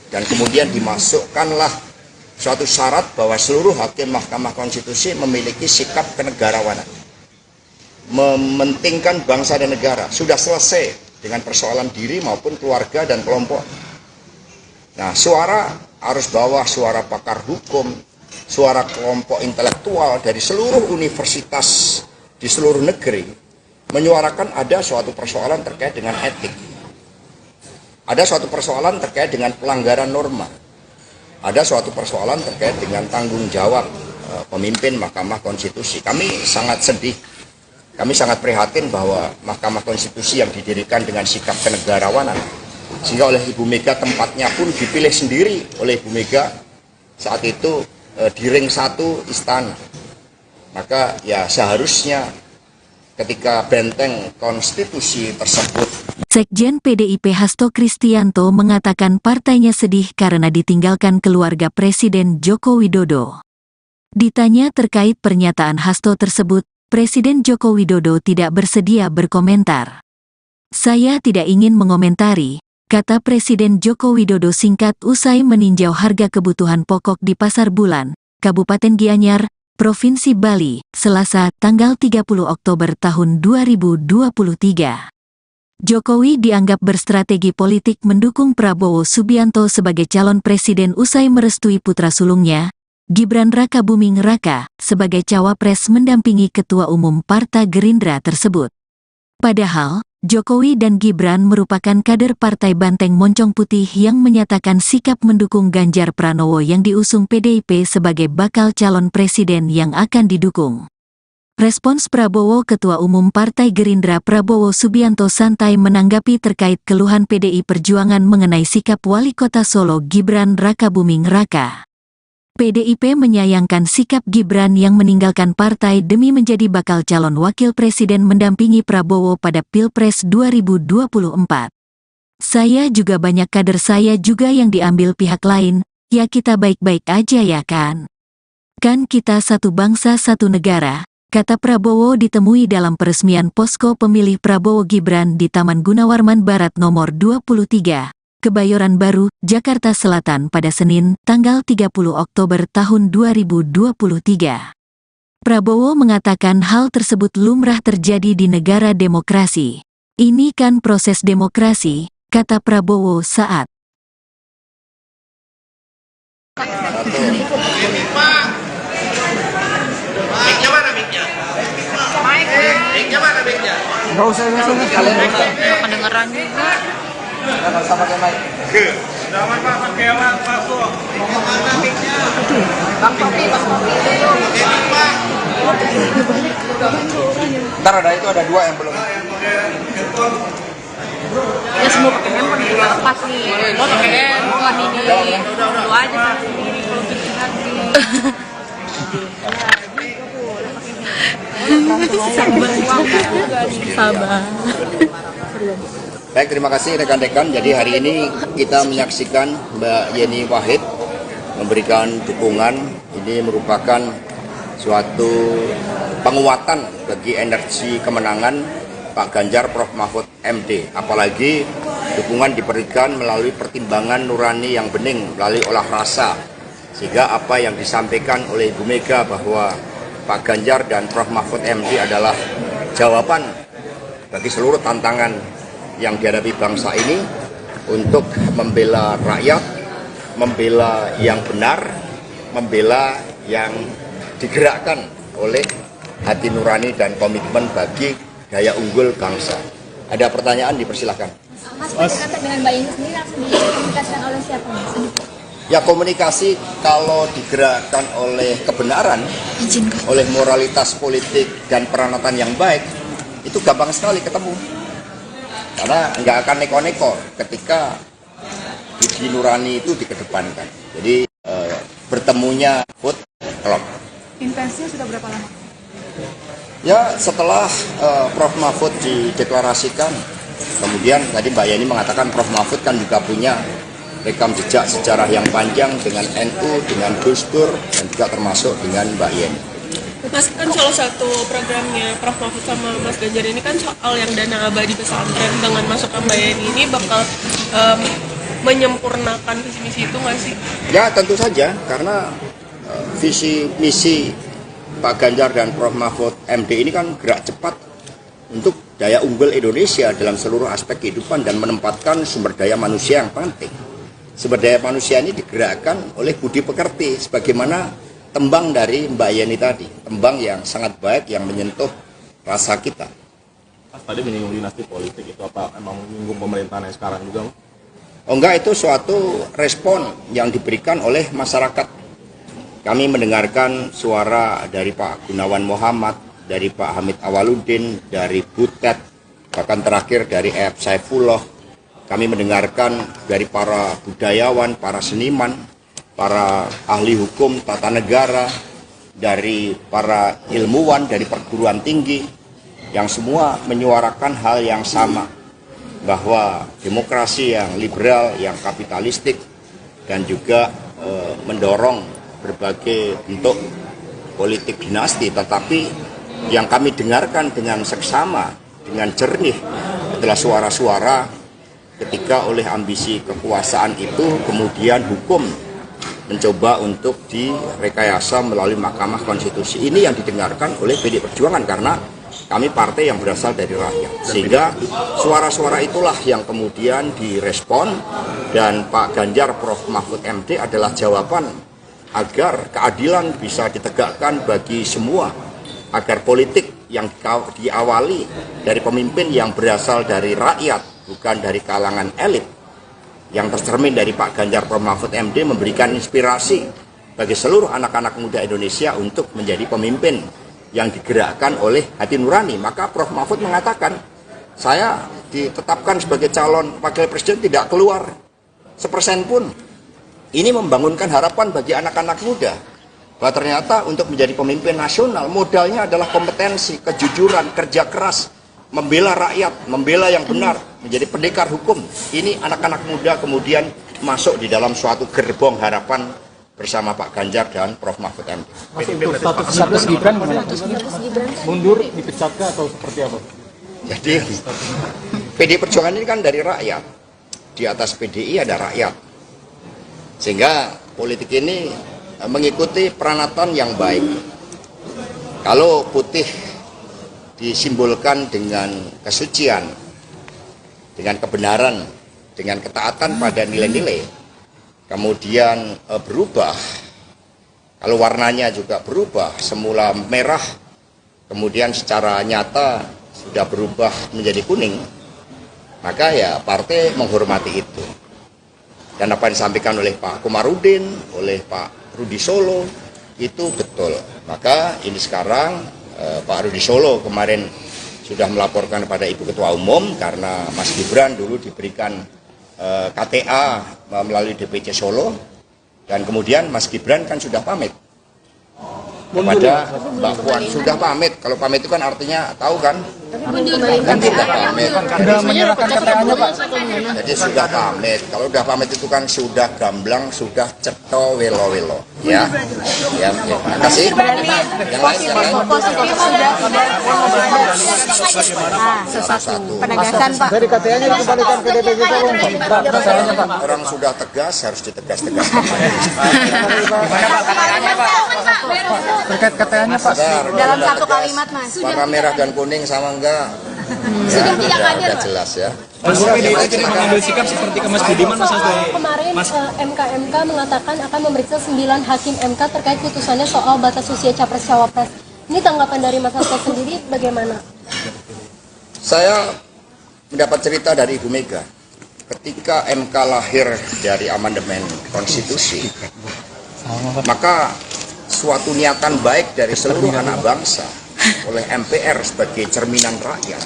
dan kemudian dimasukkanlah suatu syarat bahwa seluruh hakim mahkamah konstitusi memiliki sikap kenegarawanan, mementingkan bangsa dan negara. Sudah selesai dengan persoalan diri maupun keluarga dan kelompok. Nah, suara arus bawah, suara pakar hukum, suara kelompok intelektual dari seluruh universitas di seluruh negeri menyuarakan ada suatu persoalan terkait dengan etik, ada suatu persoalan terkait dengan pelanggaran norma, ada suatu persoalan terkait dengan tanggung jawab pemimpin Mahkamah Konstitusi. Kami sangat sedih, kami sangat prihatin bahwa Mahkamah Konstitusi yang didirikan dengan sikap kenegarawanan, sehingga oleh Ibu Mega tempatnya pun dipilih sendiri oleh Ibu Mega saat itu di ring 1 istana. Maka ya seharusnya ketika benteng konstitusi tersebut. Sekjen PDIP Hasto Kristianto mengatakan partainya sedih karena ditinggalkan keluarga Presiden Joko Widodo. Ditanya terkait pernyataan Hasto tersebut, Presiden Joko Widodo tidak bersedia berkomentar. Saya tidak ingin mengomentari, kata Presiden Joko Widodo singkat usai meninjau harga kebutuhan pokok di Pasar Bulan, Kabupaten Gianyar, Provinsi Bali, Selasa, tanggal 30 Oktober tahun 2023. Jokowi dianggap berstrategi politik mendukung Prabowo Subianto sebagai calon presiden usai merestui putra sulungnya, Gibran Rakabuming Raka, sebagai cawapres mendampingi Ketua Umum Partai Gerindra tersebut. Padahal, Jokowi dan Gibran merupakan kader Partai Banteng Moncong Putih yang menyatakan sikap mendukung Ganjar Pranowo yang diusung PDIP sebagai bakal calon presiden yang akan didukung. Respons Prabowo, Ketua Umum Partai Gerindra Prabowo Subianto santai menanggapi terkait keluhan PDI Perjuangan mengenai sikap Wali Kota Solo Gibran Rakabuming Raka. PDIP menyayangkan sikap Gibran yang meninggalkan partai demi menjadi bakal calon wakil presiden mendampingi Prabowo pada Pilpres 2024. Saya juga banyak kader saya juga yang diambil pihak lain, ya kita baik-baik aja ya kan? Kan kita satu bangsa satu negara, kata Prabowo ditemui dalam peresmian posko pemilih Prabowo Gibran di Taman Gunawarman Barat nomor 23. Kebayoran Baru, Jakarta Selatan pada Senin, tanggal 30 Oktober tahun 2023. Prabowo mengatakan hal tersebut lumrah terjadi di negara demokrasi. Ini kan proses demokrasi, kata Prabowo saat Nggak usah. Kedengeran juga. Nggak usah pakai mic. Ntar itu ada 2 yang belum. Ya semua pakai handphone juga lepas nih. Mau pakai handphone ini. Lu aja sendiri kalau bikin hati. Sabar. Baik, terima kasih rekan-rekan. Jadi hari ini kita menyaksikan Mbak Yeni Wahid memberikan dukungan. Ini merupakan suatu penguatan bagi energi kemenangan Pak Ganjar Prof Mahfud MD. Apalagi dukungan diberikan melalui pertimbangan nurani yang bening, melalui olah rasa. Sehingga apa yang disampaikan oleh Ibu Mega bahwa Pak Ganjar dan Prof Mahfud MD adalah jawaban bagi seluruh tantangan yang dihadapi bangsa ini untuk membela rakyat, membela yang benar, membela yang digerakkan oleh hati nurani dan komitmen bagi daya unggul bangsa. Ada pertanyaan, dipersilahkan. Mas, berkaitan dengan Mbak Yeni sendiri langsung dikomunikasikan oleh siapa, Mas? Ya, komunikasi kalau digerakkan oleh kebenaran, oleh moralitas politik dan peranatan yang baik, itu gampang sekali ketemu. Karena nggak akan neko-neko ketika budi nurani itu dikedepankan. Jadi bertemunya food klub. Intensinya sudah berapa lama? Ya, setelah Prof Mahfud dideklarasikan, kemudian tadi Mbak Yeni mengatakan Prof Mahfud kan juga punya rekam jejak sejarah yang panjang dengan NU, dengan Gus Dur, dan juga termasuk dengan Mbak Yeni. Mas, kan salah satu programnya Prof Mahfud sama Mas Ganjar ini kan soal yang dana abadi pesantren. Dengan masukkan Mbak Yeni ini bakal menyempurnakan visi misi itu nggak sih? Ya, tentu saja, karena visi misi Pak Ganjar dan Prof Mahfud MD ini kan gerak cepat untuk daya unggul Indonesia dalam seluruh aspek kehidupan dan menempatkan sumber daya manusia yang penting. Sumber daya manusia ini digerakkan oleh budi pekerti, sebagaimana tembang dari Mbak Yeni tadi, tembang yang sangat baik yang menyentuh rasa kita. Mas, tadi menyinggung dinasti politik, itu apa emang menyinggung pemerintahan yang sekarang juga? Oh enggak, itu suatu respon yang diberikan oleh masyarakat. Kami mendengarkan suara dari Pak Gunawan Muhammad, dari Pak Hamid Awaludin, dari Butet, bahkan terakhir dari E.F. Saifullah. Kami mendengarkan dari para budayawan, para seniman, para ahli hukum tata negara, dari para ilmuwan, dari perguruan tinggi, yang semua menyuarakan hal yang sama, bahwa demokrasi yang liberal, yang kapitalistik, dan juga mendorong berbagai bentuk politik dinasti, tetapi yang kami dengarkan dengan seksama, dengan jernih, adalah suara-suara ketika oleh ambisi kekuasaan itu kemudian hukum mencoba untuk direkayasa melalui Mahkamah Konstitusi. Ini yang didengarkan oleh PDI Perjuangan karena kami partai yang berasal dari rakyat. Sehingga suara-suara itulah yang kemudian direspon, dan Pak Ganjar Prof Mahfud MD adalah jawaban agar keadilan bisa ditegakkan bagi semua agar politik yang diawali dari pemimpin yang berasal dari rakyat, bukan dari kalangan elit, yang tercermin dari Pak Ganjar Prof. Mahfud MD, memberikan inspirasi bagi seluruh anak-anak muda Indonesia untuk menjadi pemimpin yang digerakkan oleh hati nurani. Maka Prof. Mahfud mengatakan, saya ditetapkan sebagai calon wakil presiden tidak keluar sepersen pun. Ini membangunkan harapan bagi anak-anak muda bahwa ternyata untuk menjadi pemimpin nasional modalnya adalah kompetensi, kejujuran, kerja keras, membela rakyat, membela yang benar, menjadi pendekar hukum. Ini anak-anak muda kemudian masuk di dalam suatu gerbong harapan bersama Pak Ganjar dan Prof. Mahfud MD. Mas, untuk status Gibran gimana? Mundur, dipecatkah atau seperti apa? Jadi PDI Perjuangan ini kan dari rakyat, di atas PDI ada rakyat, sehingga politik ini mengikuti peranatan yang baik. Kalau putih disimbolkan dengan kesucian, dengan kebenaran, dengan ketaatan pada nilai-nilai, kemudian berubah, kalau warnanya juga berubah, semula merah, kemudian secara nyata sudah berubah menjadi kuning, maka ya partai menghormati itu. Dan apa yang disampaikan oleh Pak Komarudin, oleh Pak Rudi Solo, itu betul. Maka ini sekarang Pak Rudi Solo kemarin sudah melaporkan kepada Ibu Ketua Umum karena Mas Gibran dulu diberikan KTA melalui DPC Solo, dan kemudian Mas Gibran kan sudah pamit kepada Mbak Puan, sudah pamit. Kalau pamit itu kan artinya tahu kan? Kan sudah pamit. Sudah menyerahkan KTA-nya, Pak. Jadi sudah pamit. Kalau sudah pamit itu kan sudah gamblang, sudah ceto welo-welo. Ya. Ya, terima kasih. Yang lain. Positif sudah sesuatu penegasan Pak. Dari KTA-nya dikembalikan ke DPC Solo. Orang sudah tegas harus ditegas-tegaskan. Terkait KTA-nya, Pak. Dalam satu kalimat Mas. Warna merah dan kuning sama enggak? Ya, udah jelas ya. Mas PDIP tidak mengambil sikap seperti ke Mas Budiman, Mas Hasto. Kemarin MK mengatakan akan memeriksa 9 hakim MK terkait putusannya soal batas usia capres-cawapres. Ini tanggapan dari Mas Hasto sendiri bagaimana? Saya mendapat cerita dari Ibu Mega. Ketika MK lahir dari amandemen konstitusi, maka suatu niatan baik dari seluruh anak bangsa oleh MPR sebagai cerminan rakyat,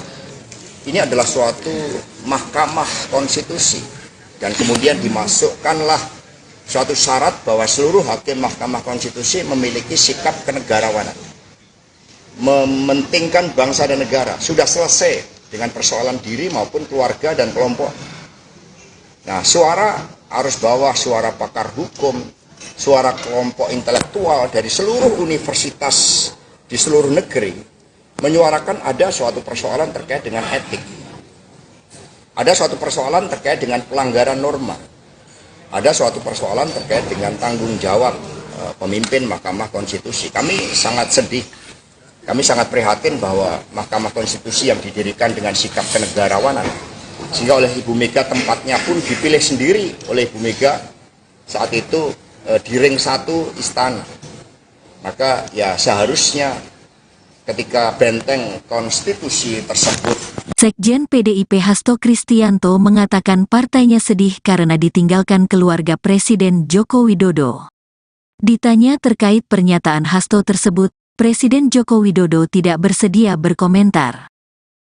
ini adalah suatu mahkamah konstitusi, dan kemudian dimasukkanlah suatu syarat bahwa seluruh hakim mahkamah konstitusi memiliki sikap kenegarawanan, mementingkan bangsa dan negara. Sudah selesai dengan persoalan diri maupun keluarga dan kelompok. Nah, suara arus bawah, suara pakar hukum, suara kelompok intelektual dari seluruh universitas di seluruh negeri menyuarakan ada suatu persoalan terkait dengan etik, ada suatu persoalan terkait dengan pelanggaran norma, ada suatu persoalan terkait dengan tanggung jawab pemimpin Mahkamah Konstitusi. Kami sangat sedih, kami sangat prihatin bahwa Mahkamah Konstitusi yang didirikan dengan sikap kenegarawanan, sehingga oleh Ibu Mega tempatnya pun dipilih sendiri oleh Ibu Mega saat itu di ring 1 istana. Maka ya seharusnya ketika benteng konstitusi tersebut. Sekjen PDIP Hasto Kristianto mengatakan partainya sedih karena ditinggalkan keluarga Presiden Joko Widodo. Ditanya terkait pernyataan Hasto tersebut, Presiden Joko Widodo tidak bersedia berkomentar.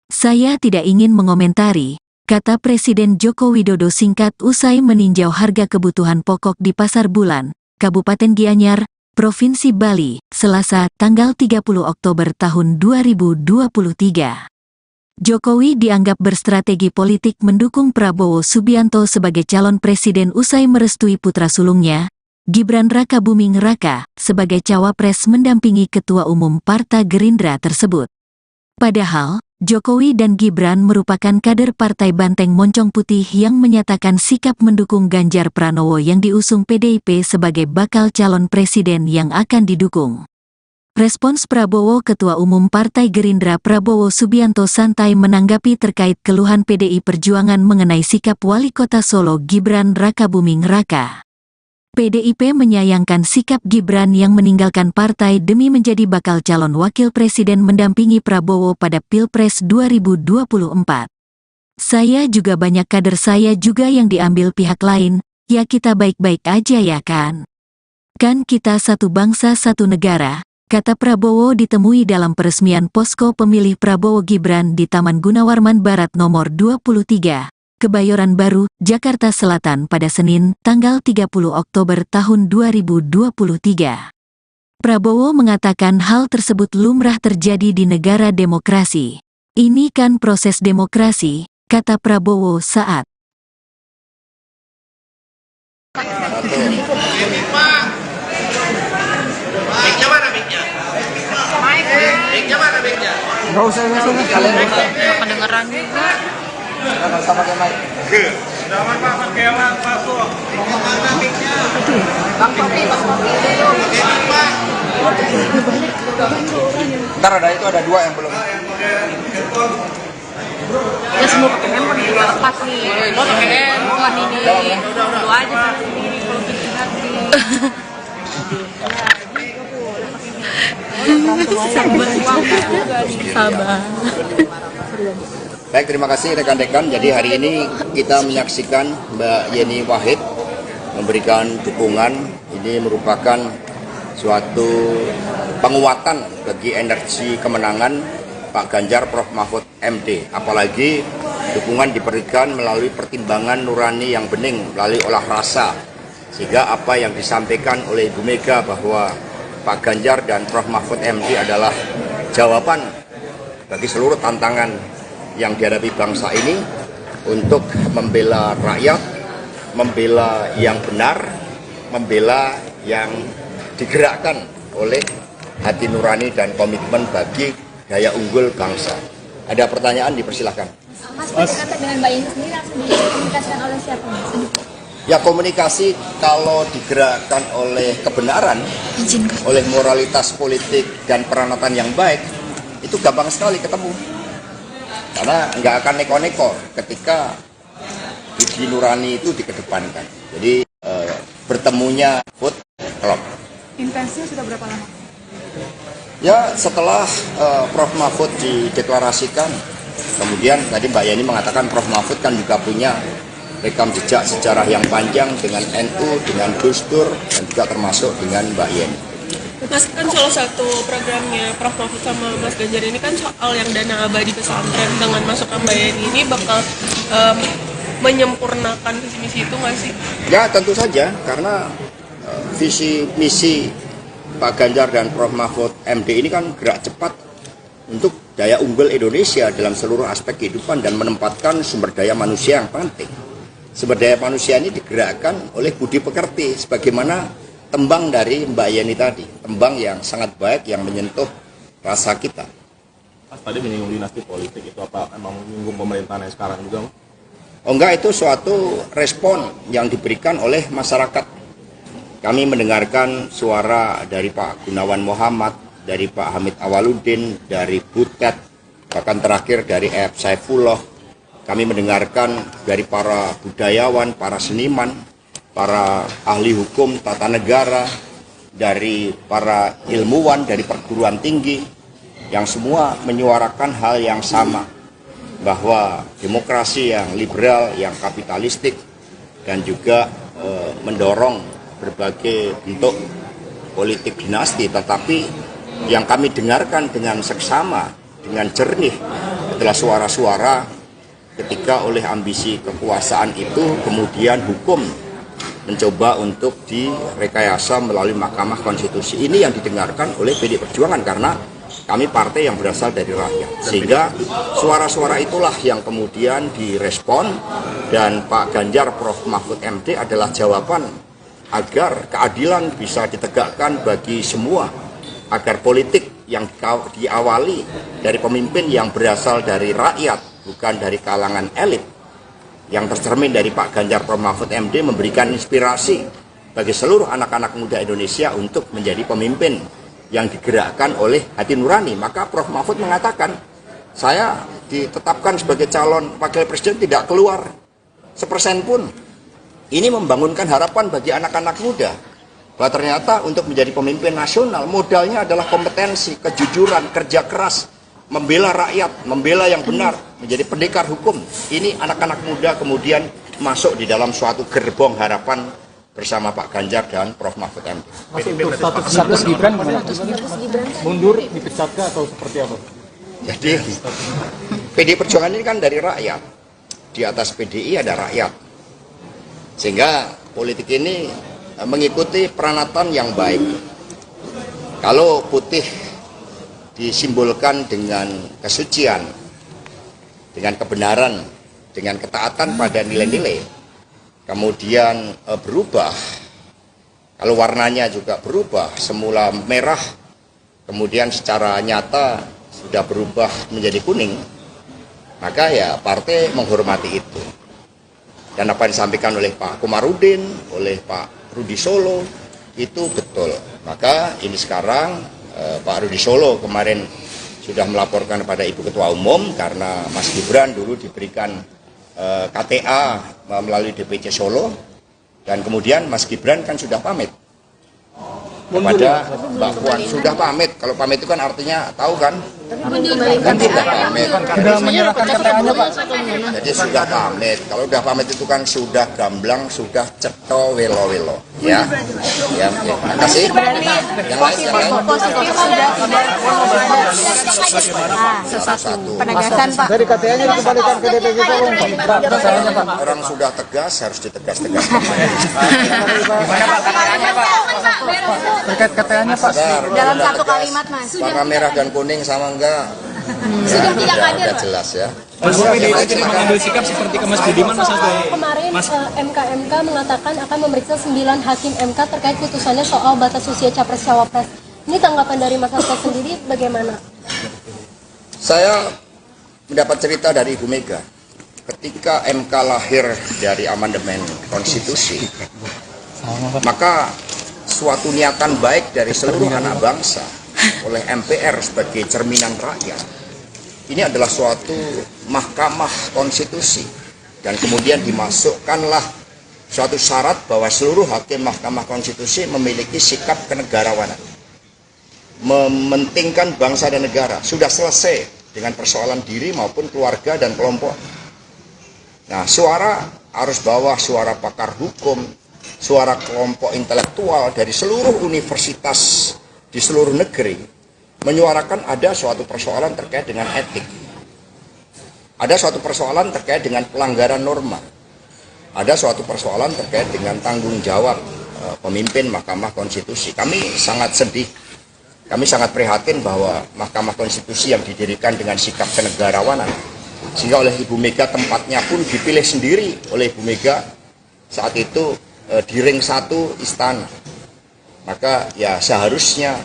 Saya tidak ingin mengomentari, kata Presiden Joko Widodo singkat usai meninjau harga kebutuhan pokok di Pasar Bulan, Kabupaten Gianyar, Provinsi Bali, Selasa, tanggal 30 Oktober tahun 2023. Jokowi dianggap berstrategi politik mendukung Prabowo Subianto sebagai calon presiden usai merestui putra sulungnya, Gibran Rakabuming Raka, sebagai cawapres mendampingi Ketua Umum Partai Gerindra tersebut. Padahal, Jokowi dan Gibran merupakan kader Partai Banteng Moncong Putih yang menyatakan sikap mendukung Ganjar Pranowo yang diusung PDIP sebagai bakal calon presiden yang akan didukung. Respons Prabowo Ketua Umum Partai Gerindra Prabowo Subianto santai menanggapi terkait keluhan PDI Perjuangan mengenai sikap Wali Kota Solo Gibran Rakabuming Raka. PDIP menyayangkan sikap Gibran yang meninggalkan partai demi menjadi bakal calon wakil presiden mendampingi Prabowo pada Pilpres 2024. Saya juga banyak kader saya juga yang diambil pihak lain, ya kita baik-baik aja ya kan? Kan kita satu bangsa satu negara, kata Prabowo ditemui dalam peresmian posko pemilih Prabowo Gibran di Taman Gunawarman Barat nomor 23. Kebayoran Baru, Jakarta Selatan pada Senin, tanggal 30 Oktober tahun 2023. Prabowo mengatakan hal tersebut lumrah terjadi di negara demokrasi. Ini kan proses demokrasi, kata Prabowo saat Nggak usah. Kedengeran juga. Ntar ada itu ada 2 yang belum. Ya semua pakai handphone juga lepas nih. Lo pakai handphone ini. Lu aja pakai sendiri kalau bikin hati. Sabar. Baik, terima kasih rekan-rekan. Jadi hari ini kita menyaksikan Mbak Yeni Wahid memberikan dukungan. Ini merupakan suatu penguatan bagi energi kemenangan Pak Ganjar Prof Mahfud MD. Apalagi dukungan diberikan melalui pertimbangan nurani yang bening, melalui olah rasa. Sehingga apa yang disampaikan oleh Ibu Mega bahwa Pak Ganjar dan Prof Mahfud MD adalah jawaban bagi seluruh tantangan yang dihadapi bangsa ini untuk membela rakyat, membela yang benar, membela yang digerakkan oleh hati nurani dan komitmen bagi daya unggul bangsa. Ada pertanyaan, dipersilahkan. Mas, kata dengan Mbak Yeni sendiri langsung dikomunikasikan oleh siapa? Ya, komunikasi kalau digerakkan oleh kebenaran, oleh moralitas politik dan peranatan yang baik, itu gampang sekali ketemu. Karena nggak akan neko-neko ketika budi nurani itu dikedepankan. Jadi bertemunya food club. Intensinya sudah berapa lama? Ya, setelah Prof Mahfud dideklarasikan, kemudian tadi Mbak Yeni mengatakan Prof Mahfud kan juga punya rekam jejak sejarah yang panjang dengan NU, dengan Gus Dur, dan juga termasuk dengan Mbak Yeni. Mas, kan salah satu programnya Prof Mahfud sama Mas Ganjar ini kan soal yang dana abadi pesantren. Dengan masuk Mbak Yeni ini bakal menyempurnakan visi misi itu nggak sih? Ya, tentu saja, karena visi misi Pak Ganjar dan Prof Mahfud MD ini kan gerak cepat untuk daya unggul Indonesia dalam seluruh aspek kehidupan dan menempatkan sumber daya manusia yang penting. Sumber daya manusia ini digerakkan oleh budi pekerti, sebagaimana tembang dari Mbak Yeni tadi, tembang yang sangat baik yang menyentuh rasa kita. Mas tadi menyinggung dinasti politik, itu apa emang menyinggung pemerintahan yang sekarang juga? Oh enggak, itu suatu respon yang diberikan oleh masyarakat. Kami mendengarkan suara dari Pak Gunawan Muhammad, dari Pak Hamid Awaludin, dari Butet, bahkan terakhir dari F. Saifullah. Kami mendengarkan dari para budayawan, para seniman, para ahli hukum tata negara, dari para ilmuwan, dari perguruan tinggi, yang semua menyuarakan hal yang sama, bahwa demokrasi yang liberal, yang kapitalistik, dan juga mendorong berbagai bentuk politik dinasti, tetapi yang kami dengarkan dengan seksama, dengan jernih, adalah suara-suara ketika oleh ambisi kekuasaan itu kemudian hukum mencoba untuk direkayasa melalui Mahkamah Konstitusi. Ini yang didengarkan oleh PDI Perjuangan karena kami partai yang berasal dari rakyat. Sehingga suara-suara itulah yang kemudian direspon, dan Pak Ganjar Prof Mahfud MD adalah jawaban agar keadilan bisa ditegakkan bagi semua, agar politik yang diawali dari pemimpin yang berasal dari rakyat, bukan dari kalangan elit, yang tercermin dari Pak Ganjar Prof Mahfud MD, memberikan inspirasi bagi seluruh anak-anak muda Indonesia untuk menjadi pemimpin yang digerakkan oleh hati nurani. Maka Prof Mahfud mengatakan, saya ditetapkan sebagai calon wakil presiden tidak keluar 1% pun. Ini membangunkan harapan bagi anak-anak muda bahwa ternyata untuk menjadi pemimpin nasional modalnya adalah kompetensi, kejujuran, kerja keras, membela rakyat, membela yang benar, menjadi pendekar hukum. Ini anak-anak muda kemudian masuk di dalam suatu gerbong harapan bersama Pak Ganjar dan Prof. Mahfud MD. Mas, untuk status Gibran gimana? Mundur, dipecat atau seperti apa? Jadi PDI Perjuangan ini kan dari rakyat. Di atas PDI ada rakyat. Sehingga politik ini mengikuti peranatan yang baik. Kalau putih disimbolkan dengan kesucian, dengan kebenaran, dengan ketaatan pada nilai-nilai, kemudian berubah, kalau warnanya juga berubah, semula merah, kemudian secara nyata sudah berubah menjadi kuning, maka ya partai menghormati itu. Dan apa yang disampaikan oleh Pak Komarudin, oleh Pak Rudi Solo, itu betul. Maka ini sekarang Pak Rudi Solo kemarin sudah melaporkan kepada Ibu Ketua Umum karena Mas Gibran dulu diberikan KTA melalui DPC Solo, dan kemudian Mas Gibran kan sudah pamit kepada Mbak Puan, sudah pamit. Kalau pamit itu kan artinya tahu kan? Kan sudah pamit. Sudah menyerahkan KTA-nya, Pak. Jadi sudah pamit. Kalau sudah pamit itu kan sudah gamblang, sudah ceto welo-welo. Ya, ya. Terima kasih. Yang lain. Satu. Penegasan Pak. Dari KTA-nya dikembalikan ke DPC Solo, Pak. Orang sudah tegas harus ditegas-tegaskan. Terkait KTA-nya, Pak. Dalam satu kalimat Mas. Warna merah dan kuning sama enggak? Sudah tidak hadir, udah Pak. jelas ya. Mas PDIP tidak mengambil sikap seperti ke Mas Budiman, Mas Hasto. Kemarin MK mengatakan akan memeriksa 9 hakim MK terkait putusannya soal batas usia Capres-Cawapres. Ini tanggapan dari Mas Hasto sendiri bagaimana? Saya mendapat cerita dari Ibu Mega. Ketika MK lahir dari amandemen konstitusi, maka suatu niatan baik dari seluruh anak bangsa oleh MPR sebagai cerminan rakyat, ini adalah suatu mahkamah konstitusi, dan kemudian dimasukkanlah suatu syarat bahwa seluruh hakim mahkamah konstitusi memiliki sikap kenegarawanan, mementingkan bangsa dan negara. Sudah selesai dengan persoalan diri maupun keluarga dan kelompok. Nah, suara arus bawah, suara pakar hukum, suara kelompok intelektual dari seluruh universitas di seluruh negeri menyuarakan ada suatu persoalan terkait dengan etik, ada suatu persoalan terkait dengan pelanggaran norma, ada suatu persoalan terkait dengan tanggung jawab pemimpin Mahkamah Konstitusi. Kami sangat sedih, kami sangat prihatin bahwa Mahkamah Konstitusi yang didirikan dengan sikap kenegarawanan, sehingga oleh Ibu Mega tempatnya pun dipilih sendiri oleh Ibu Mega saat itu di ring 1 istana. Maka ya seharusnya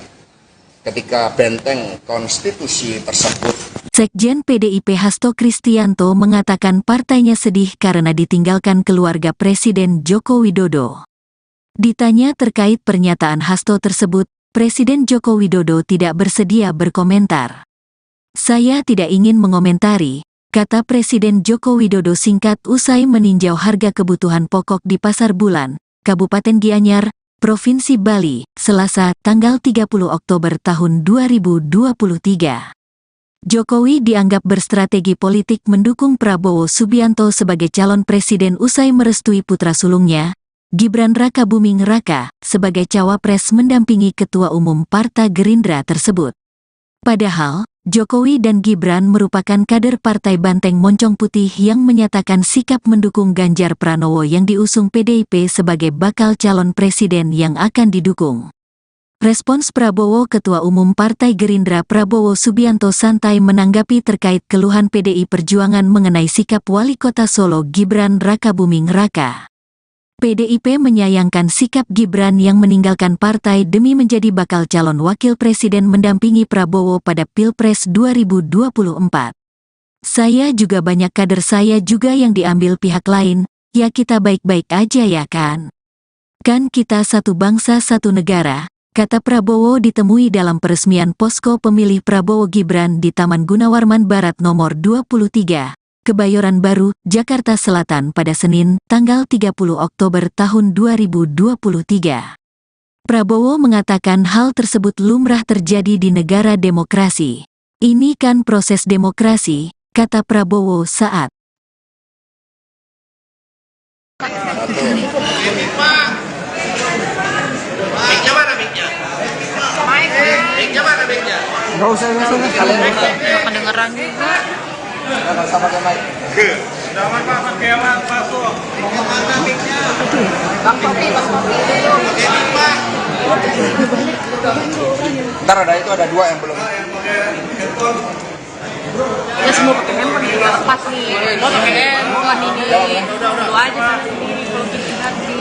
ketika benteng konstitusi tersebut. Sekjen PDIP Hasto Kristianto mengatakan partainya sedih karena ditinggalkan keluarga Presiden Joko Widodo. Ditanya terkait pernyataan Hasto tersebut, Presiden Joko Widodo tidak bersedia berkomentar. "Saya tidak ingin mengomentari," kata Presiden Joko Widodo singkat usai meninjau harga kebutuhan pokok di Pasar Bulan, Kabupaten Gianyar, Provinsi Bali, Selasa, tanggal 30 Oktober tahun 2023. Jokowi dianggap berstrategi politik mendukung Prabowo Subianto sebagai calon presiden usai merestui putra sulungnya, Gibran Rakabuming Raka, sebagai cawapres mendampingi Ketua Umum Partai Gerindra tersebut. Padahal, Jokowi dan Gibran merupakan kader Partai Banteng Moncong Putih yang menyatakan sikap mendukung Ganjar Pranowo yang diusung PDIP sebagai bakal calon presiden yang akan didukung. Respons Prabowo Ketua Umum Partai Gerindra Prabowo Subianto santai menanggapi terkait keluhan PDI Perjuangan mengenai sikap Wali Kota Solo Gibran Rakabuming Raka. PDIP menyayangkan sikap Gibran yang meninggalkan partai demi menjadi bakal calon wakil presiden mendampingi Prabowo pada Pilpres 2024. "Saya juga banyak kader saya juga yang diambil pihak lain, ya kita baik-baik aja ya kan? Kan kita satu bangsa satu negara," kata Prabowo ditemui dalam peresmian posko pemilih Prabowo Gibran di Taman Gunawarman Barat nomor 23, Kebayoran Baru, Jakarta Selatan pada Senin, tanggal 30 Oktober tahun 2023. Prabowo mengatakan hal tersebut lumrah terjadi di negara demokrasi. Ini kan proses demokrasi, kata Prabowo saat Kedengeran juga. Ntar itu ada 2 yang belum. Ya semua pakai handphone juga lepas nih. Lo pakai handphone ini. Lu aja pakai sendiri kalau gitu hati.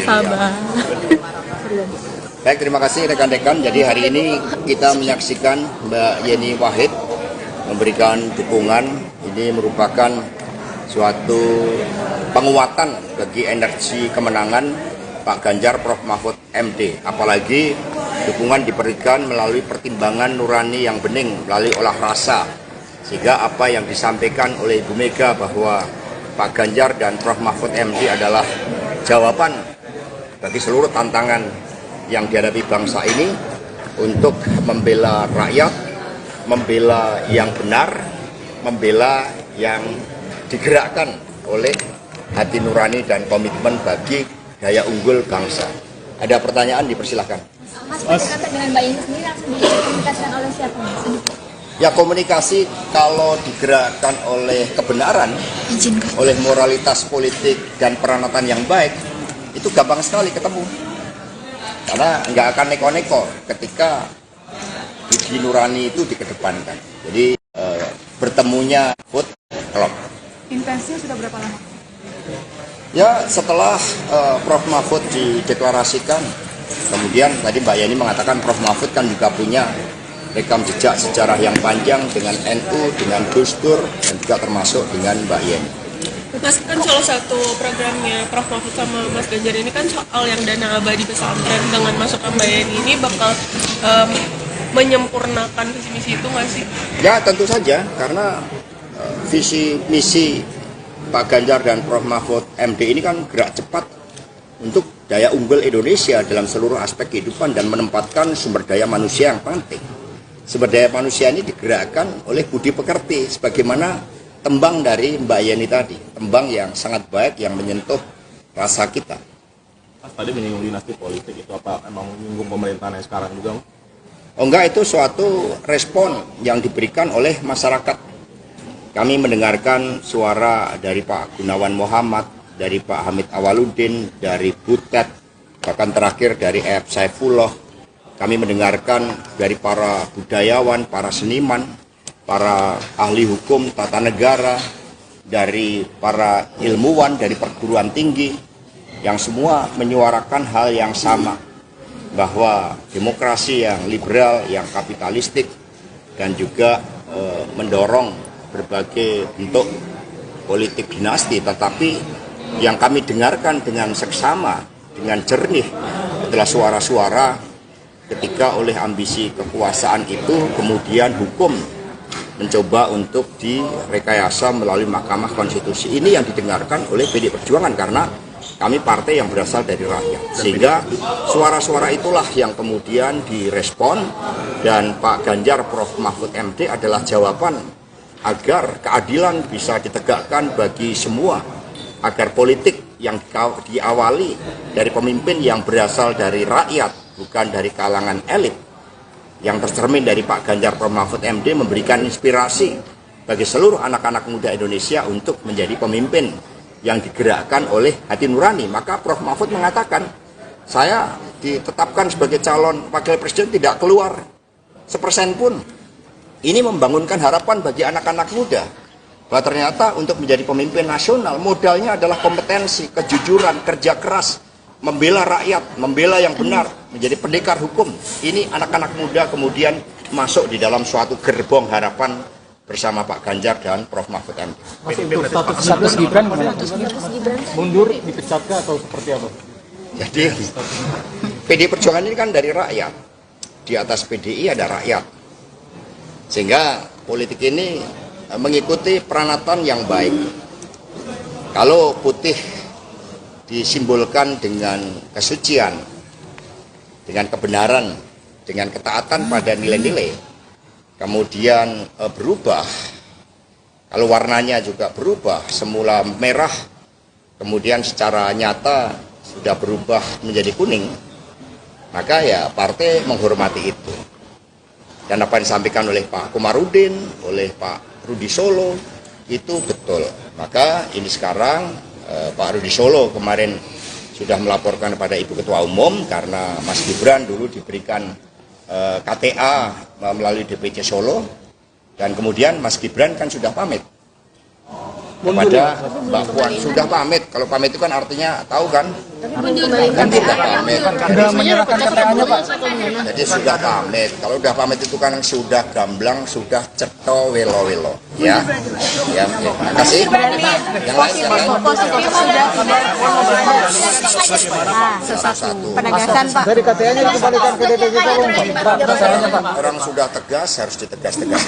Sabar. Baik, terima kasih rekan-rekan. Jadi hari ini kita menyaksikan Mbak Yeni Wahid memberikan dukungan. Ini merupakan suatu penguatan bagi energi kemenangan Pak Ganjar Prof Mahfud MD. Apalagi dukungan diberikan melalui pertimbangan nurani yang bening, melalui olah rasa. Sehingga apa yang disampaikan oleh Ibu Mega bahwa Pak Ganjar dan Prof Mahfud MD adalah jawaban bagi seluruh tantangan yang dihadapi bangsa ini untuk membela rakyat, membela yang benar, membela yang digerakkan oleh hati nurani dan komitmen bagi daya unggul bangsa. Ada pertanyaan, dipersilahkan. Mas, berkaitan dengan Mbak Yeni sendiri langsung dikomunikasikan oleh siapa? Ya, komunikasi kalau digerakkan oleh kebenaran, oleh moralitas politik dan peranatan yang baik, itu gampang sekali ketemu. Karena nggak akan neko-neko ketika budi nurani itu dikedepankan. Jadi bertemunya food klub. Intensinya sudah berapa lama? Ya, setelah Prof Mahfud dideklarasikan, kemudian tadi Mbak Yeni mengatakan Prof Mahfud kan juga punya rekam jejak sejarah yang panjang dengan NU, dengan Gus Dur, dan juga termasuk dengan Mbak Yeni. Mas, kan salah satu programnya Prof Mahfud sama Mas Ganjar ini kan soal yang dana abadi pesantren. Dengan masukkan Mbak Yeni ini bakal menyempurnakan visi misi itu nggak sih? Ya, tentu saja, karena visi misi Pak Ganjar dan Prof Mahfud MD ini kan gerak cepat untuk daya unggul Indonesia dalam seluruh aspek kehidupan dan menempatkan sumber daya manusia yang penting. Sumber daya manusia ini digerakkan oleh budi pekerti, sebagaimana tembang dari Mbak Yeni tadi, tembang yang sangat baik yang menyentuh rasa kita. Mas, tadi menyinggung dinasti politik, itu apa emang menyinggung pemerintahan yang sekarang juga? Oh enggak, itu suatu respon yang diberikan oleh masyarakat. Kami mendengarkan suara dari Pak Gunawan Muhammad, dari Pak Hamid Awaludin, dari Butet, bahkan terakhir dari E.F. Saifullah. Kami mendengarkan dari para budayawan, para seniman, para ahli hukum tata negara, dari para ilmuwan, dari perguruan tinggi, yang semua menyuarakan hal yang sama, bahwa demokrasi yang liberal, yang kapitalistik, dan juga mendorong berbagai bentuk politik dinasti, tetapi yang kami dengarkan dengan seksama, dengan jernih adalah suara-suara ketika oleh ambisi kekuasaan itu kemudian hukum mencoba untuk direkayasa melalui Mahkamah Konstitusi. Ini yang didengarkan oleh PDI Perjuangan karena kami partai yang berasal dari rakyat. Sehingga suara-suara itulah yang kemudian direspon, dan Pak Ganjar Prof Mahfud MD adalah jawaban agar keadilan bisa ditegakkan bagi semua, agar politik yang diawali dari pemimpin yang berasal dari rakyat, bukan dari kalangan elit, yang tercermin dari Pak Ganjar Prof Mahfud MD, memberikan inspirasi bagi seluruh anak-anak muda Indonesia untuk menjadi pemimpin yang digerakkan oleh hati nurani. Maka Prof Mahfud mengatakan, saya ditetapkan sebagai calon wakil presiden tidak keluar sepersen pun. Ini membangunkan harapan bagi anak-anak muda bahwa ternyata untuk menjadi pemimpin nasional modalnya adalah kompetensi, kejujuran, kerja keras, membela rakyat, membela yang benar, menjadi pendekar hukum. Ini anak-anak muda kemudian masuk di dalam suatu gerbong harapan bersama Pak Ganjar dan Prof Mahfud MD. Mas, untuk status Gibran gimana? Mundur, dipecat atau seperti apa? Jadi PDI Perjuangan ini kan dari rakyat. di atas PDI ada rakyat. Sehingga politik ini mengikuti peranatan yang baik. Kalau putih disimbolkan dengan kesucian, dengan kebenaran, dengan ketaatan pada nilai-nilai, kemudian berubah, kalau warnanya juga berubah, semula merah, kemudian secara nyata sudah berubah menjadi kuning, maka ya partai menghormati itu. Dan apa yang disampaikan oleh Pak Komarudin, oleh Pak Rudi Solo, itu betul. Maka ini sekarang Pak Rudi Solo kemarin sudah melaporkan kepada Ibu Ketua Umum karena Mas Gibran dulu diberikan KTA melalui DPC Solo, dan kemudian Mas Gibran kan sudah pamit kepada Mbak Puan, sudah pamit. Kalau pamit itu kan artinya tahu kan? Kan sudah pamit. Sudah menyerahkan KTA-nya, Pak. Jadi sudah pamit. Kalau sudah pamit itu kan sudah gamblang, sudah ceto welo-welo. Ya, ya. Terima kasih. Yang lain. Satu. Penegasan Pak. Dari KTA-nya dikembalikan ke DPC Solo, Pak. KTA-nya, Pak. Orang sudah tegas harus ditegas-tegas.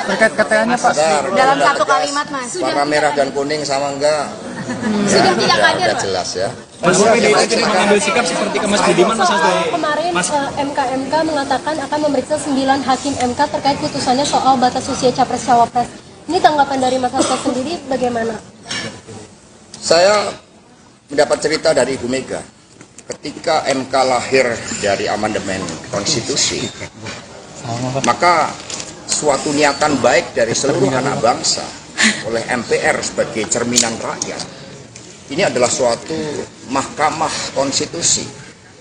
Terkait KTA-nya, Pak. Dalam satu kalimat, Mas. Warna merah dan kuning sama enggak? Sudah tidak hadir, udah Pak. jelas ya. Mas PDIP tadi mengambil sikap seperti ke Mas Budiman, Mas Hasto. Kemarin MK mengatakan akan memeriksa 9 hakim MK terkait putusannya soal batas usia capres-cawapres. Ini tanggapan dari Mas Hasto sendiri bagaimana? Saya mendapat cerita dari Ibu Mega. Ketika MK lahir dari amandemen konstitusi, maka suatu niatan baik dari seluruh anak bangsa oleh MPR sebagai cerminan rakyat, ini adalah suatu mahkamah konstitusi,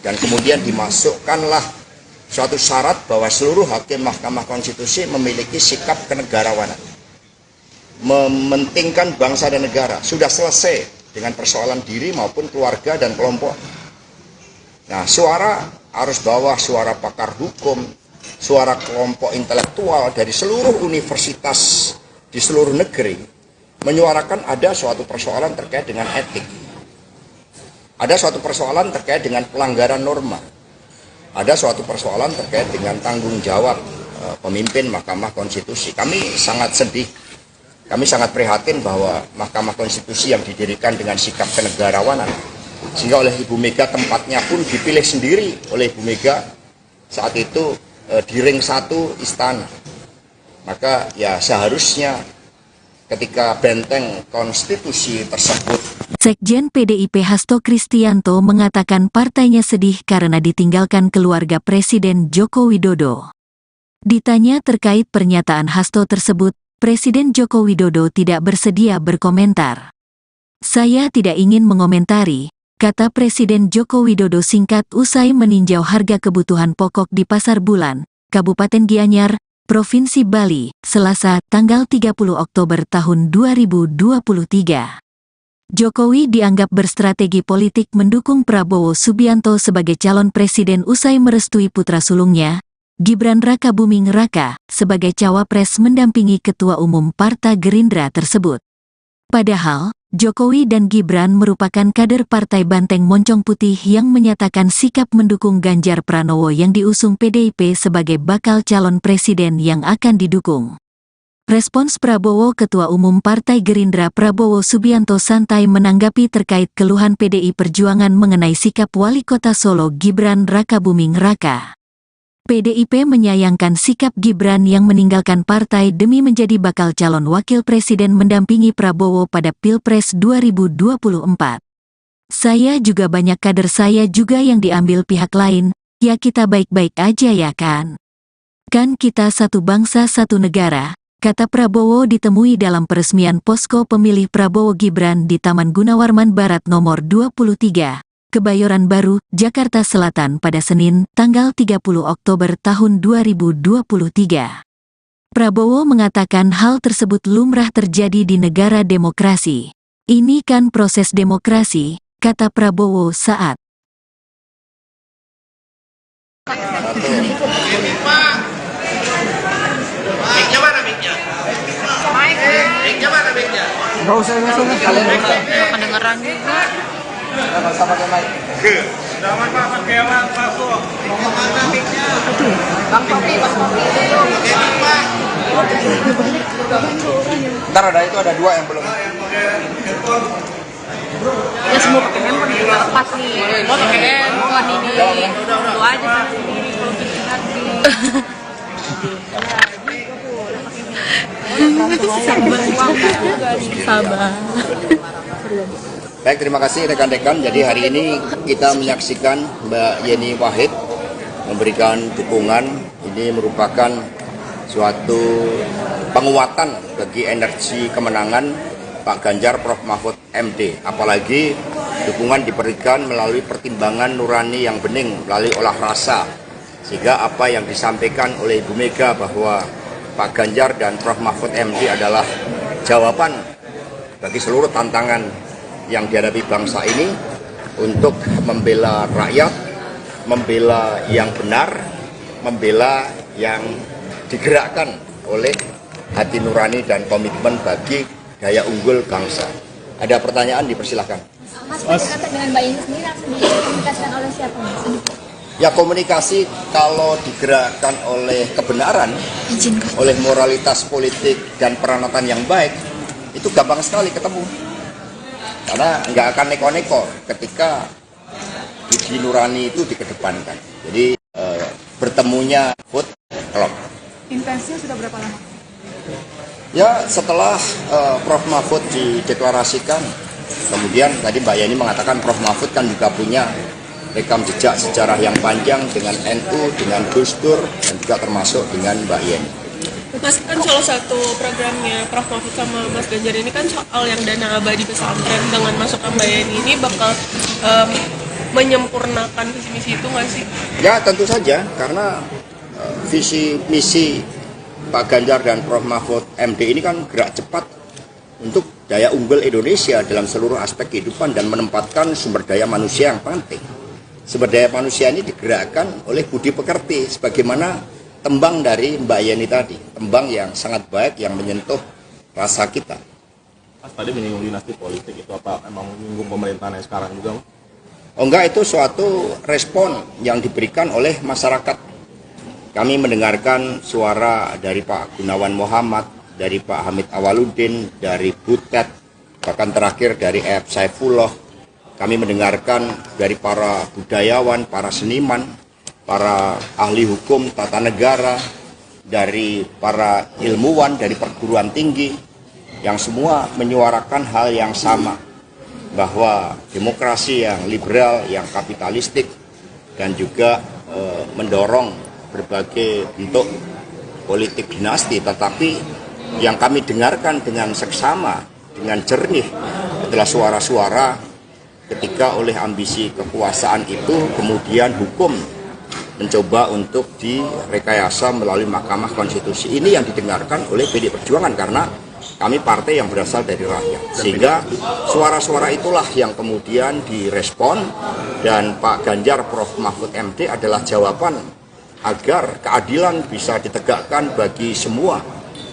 dan kemudian dimasukkanlah suatu syarat bahwa seluruh hakim mahkamah konstitusi memiliki sikap kenegarawanan, mementingkan bangsa dan negara. Sudah selesai dengan persoalan diri maupun keluarga dan kelompok. Nah, suara arus bawah, suara pakar hukum, suara kelompok intelektual dari seluruh universitas di seluruh negeri menyuarakan ada suatu persoalan terkait dengan etik, ada suatu persoalan terkait dengan pelanggaran norma, ada suatu persoalan terkait dengan tanggung jawab pemimpin Mahkamah Konstitusi. Kami sangat sedih, kami sangat prihatin bahwa Mahkamah Konstitusi yang didirikan dengan sikap kenegarawanan, sehingga oleh Ibu Mega tempatnya pun dipilih sendiri oleh Ibu Mega saat itu di ring 1 istana. Maka ya seharusnya ketika benteng konstitusi tersebut. Sekjen PDIP Hasto Kristianto mengatakan partainya sedih karena ditinggalkan keluarga Presiden Joko Widodo. Ditanya terkait pernyataan Hasto tersebut, Presiden Joko Widodo tidak bersedia berkomentar. "Saya tidak ingin mengomentari," kata Presiden Joko Widodo singkat usai meninjau harga kebutuhan pokok di Pasar Bulan, Kabupaten Gianyar, Provinsi Bali, Selasa, tanggal 30 Oktober tahun 2023. Jokowi dianggap berstrategi politik mendukung Prabowo Subianto sebagai calon presiden usai merestui putra sulungnya, Gibran Rakabuming Raka, sebagai cawapres mendampingi Ketua Umum Partai Gerindra tersebut. Padahal, Jokowi dan Gibran merupakan kader Partai Banteng Moncong Putih yang menyatakan sikap mendukung Ganjar Pranowo yang diusung PDIP sebagai bakal calon presiden yang akan didukung. Respons Prabowo Ketua Umum Partai Gerindra Prabowo Subianto santai menanggapi terkait keluhan PDI Perjuangan mengenai sikap Wali Kota Solo Gibran Rakabuming Raka. PDIP menyayangkan sikap Gibran yang meninggalkan partai demi menjadi bakal calon wakil presiden mendampingi Prabowo pada Pilpres 2024. "Saya juga banyak kader saya juga yang diambil pihak lain, ya kita baik-baik aja ya kan? Kan kita satu bangsa satu negara," kata Prabowo ditemui dalam peresmian posko pemilih Prabowo Gibran di Taman Gunawarman Barat nomor 23. Kebayoran Baru, Jakarta Selatan pada Senin, tanggal 30 Oktober tahun 2023. Prabowo mengatakan hal tersebut lumrah terjadi di negara demokrasi. "Ini kan proses demokrasi," kata Prabowo saat Nggak usah. Kedengeran juga. Nggak usah pakai mic. Ntar ada dua yang belum. Ya semua pakai handphone juga lepas nih. Mau pakai handphone ini. Lu aja pakai sendiri kalau bikin hati. Sabar. Baik, terima kasih rekan-rekan. Jadi hari ini kita menyaksikan Mbak Yeni Wahid memberikan dukungan. Ini merupakan suatu penguatan bagi energi kemenangan Pak Ganjar Prof Mahfud MD. Apalagi dukungan diberikan melalui pertimbangan nurani yang bening, melalui olah rasa. Sehingga apa yang disampaikan oleh Ibu Mega bahwa Pak Ganjar dan Prof Mahfud MD adalah jawaban bagi seluruh tantangan yang dihadapi bangsa ini untuk membela rakyat, membela yang benar, membela yang digerakkan oleh hati nurani dan komitmen bagi daya unggul bangsa. Ada pertanyaan, dipersilahkan. Mas, dengan Mbak Yeni sendiri langsung dikomunikasikan oleh siapa, Mas? Ya, komunikasi kalau digerakkan oleh kebenaran, oleh moralitas politik dan peranatan yang baik, itu gampang sekali ketemu. Karena nggak akan neko-neko ketika budi nurani itu dikedepankan. Jadi bertemunya food klub. Intensinya sudah berapa lama? Ya, setelah Prof Mahfud dideklarasikan, kemudian tadi Mbak Yeni mengatakan Prof Mahfud kan juga punya rekam jejak sejarah yang panjang dengan NU, dengan Gus Dur, dan juga termasuk dengan Mbak Yeni. Mas, kan salah satu programnya Prof Mahfud sama Mas Ganjar ini kan soal yang dana abadi pesantren. Dengan masukkan Mbak Yeni ini bakal menyempurnakan visi misi itu nggak sih? Ya, tentu saja, karena visi misi Pak Ganjar dan Prof Mahfud MD ini kan gerak cepat untuk daya unggul Indonesia dalam seluruh aspek kehidupan dan menempatkan sumber daya manusia yang penting. Sumber daya manusia ini digerakkan oleh budi pekerti, sebagaimana tembang dari Mbak Yeni tadi, tembang yang sangat baik yang menyentuh rasa kita. Mas, tadi menyinggung dinasti politik, itu apa emang menyinggung pemerintahan yang sekarang juga? Oh enggak, itu suatu respon yang diberikan oleh masyarakat. Kami mendengarkan suara dari Pak Gunawan Muhammad, dari Pak Hamid Awaludin, dari Butet, bahkan terakhir dari F. Saifullah. Kami mendengarkan dari para budayawan, para seniman, para ahli hukum tata negara, dari para ilmuwan, dari perguruan tinggi, yang semua menyuarakan hal yang sama, bahwa demokrasi yang liberal, yang kapitalistik, dan juga mendorong berbagai bentuk politik dinasti, tetapi yang kami dengarkan dengan seksama, dengan jernih adalah suara-suara ketika oleh ambisi kekuasaan itu kemudian hukum mencoba untuk direkayasa melalui Mahkamah Konstitusi. Ini yang didengarkan oleh PDI Perjuangan karena kami partai yang berasal dari rakyat. Sehingga suara-suara itulah yang kemudian direspon, dan Pak Ganjar Prof Mahfud MD adalah jawaban agar keadilan bisa ditegakkan bagi semua,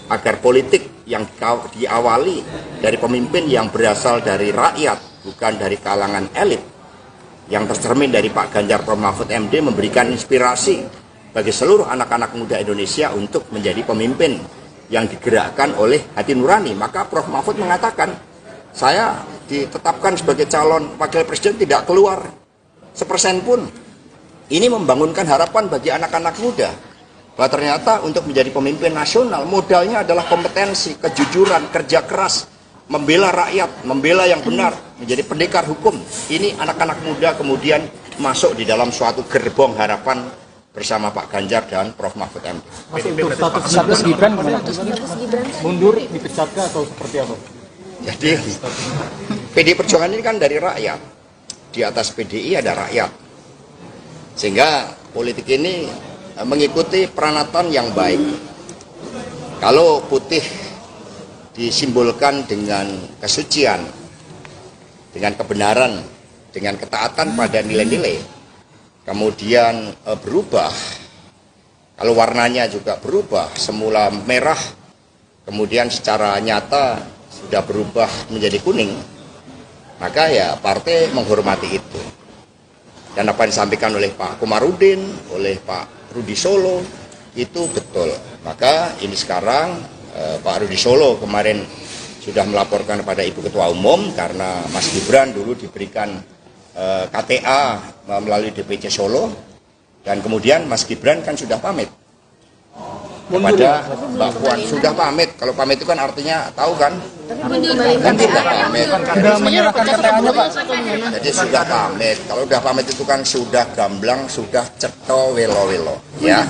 agar politik yang diawali dari pemimpin yang berasal dari rakyat, bukan dari kalangan elit, yang tercermin dari Pak Ganjar Prof Mahfud MD memberikan inspirasi bagi seluruh anak-anak muda Indonesia untuk menjadi pemimpin yang digerakkan oleh hati nurani. Maka Prof Mahfud mengatakan, saya ditetapkan sebagai calon wakil presiden tidak keluar 1% pun. Ini membangunkan harapan bagi anak-anak muda bahwa ternyata untuk menjadi pemimpin nasional modalnya adalah kompetensi, kejujuran, kerja keras, membela rakyat, membela yang benar, menjadi pendekar hukum. Ini anak-anak muda kemudian masuk di dalam suatu gerbong harapan bersama Pak Ganjar dan Prof Mahfud MD. Mas, untuk status Gibran gimana? Mundur, dipecat atau seperti apa? Jadi PDI Perjuangan ini kan dari rakyat. Di atas PDI ada rakyat. Sehingga politik ini mengikuti peranatan yang baik. Kalau putih disimbolkan dengan kesucian, dengan kebenaran, dengan ketaatan pada nilai-nilai, kemudian berubah, kalau warnanya juga berubah, semula merah, kemudian secara nyata sudah berubah menjadi kuning, maka ya partai menghormati itu. Dan apa yang disampaikan oleh Pak Komarudin, oleh Pak Rudi Solo, itu betul. Maka ini sekarang Pak Rudi Solo kemarin sudah melaporkan kepada Ibu Ketua Umum karena Mas Gibran dulu diberikan KTA melalui DPC Solo, dan kemudian Mas Gibran kan sudah pamit kepada Mbak Puan, sudah pamit. Kalau pamit itu kan artinya tahu kan? Kan sudah pamit. Sudah menyerahkan KTA-nya, Pak. Jadi sudah pamit. Kalau sudah pamit itu kan sudah gamblang, sudah ceto welo-welo. Ya.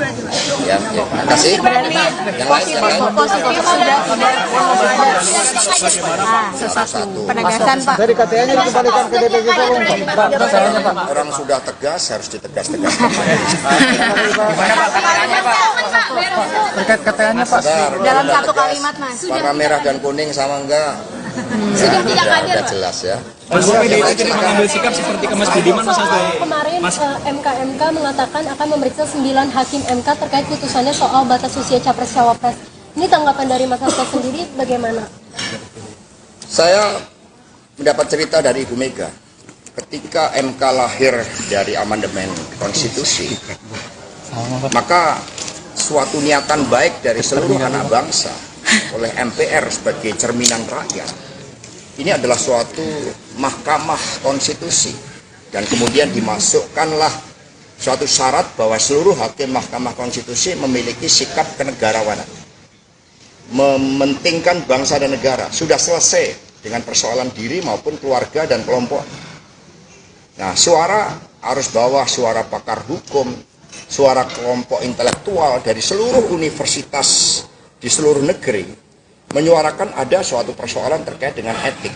Ya, terima kasih. Yang lain. Satu-satu. Penegasan Pak. Dari KTA-nya dikembalikan ke DPC Solo, Pak. Masalahnya, Pak. Orang sudah tegas harus ditegas-tegas. Terkait KTA-nya, Pak. Dalam satu kalimat Mas. Warna merah dan kuning sama enggak? Sudah tidak hadir, udah jelas ya. Mas PDIP jadi mengambil sikap seperti ke Mas Budiman, Mas Hasto. Kemarin MK mengatakan akan memeriksa 9 hakim MK terkait putusannya soal batas usia capres-cawapres. Ini tanggapan dari Mas Hasto sendiri bagaimana? Saya mendapat cerita dari Ibu Mega. Ketika MK lahir dari amandemen konstitusi, maka suatu niatan baik dari seluruh anak bangsa oleh MPR sebagai cerminan rakyat, ini adalah suatu mahkamah konstitusi, dan kemudian dimasukkanlah suatu syarat bahwa seluruh hakim mahkamah konstitusi memiliki sikap kenegarawanan, mementingkan bangsa dan negara. Sudah selesai dengan persoalan diri maupun keluarga dan kelompok. Nah, suara arus bawah, suara pakar hukum, suara kelompok intelektual dari seluruh universitas di seluruh negeri menyuarakan ada suatu persoalan terkait dengan etik,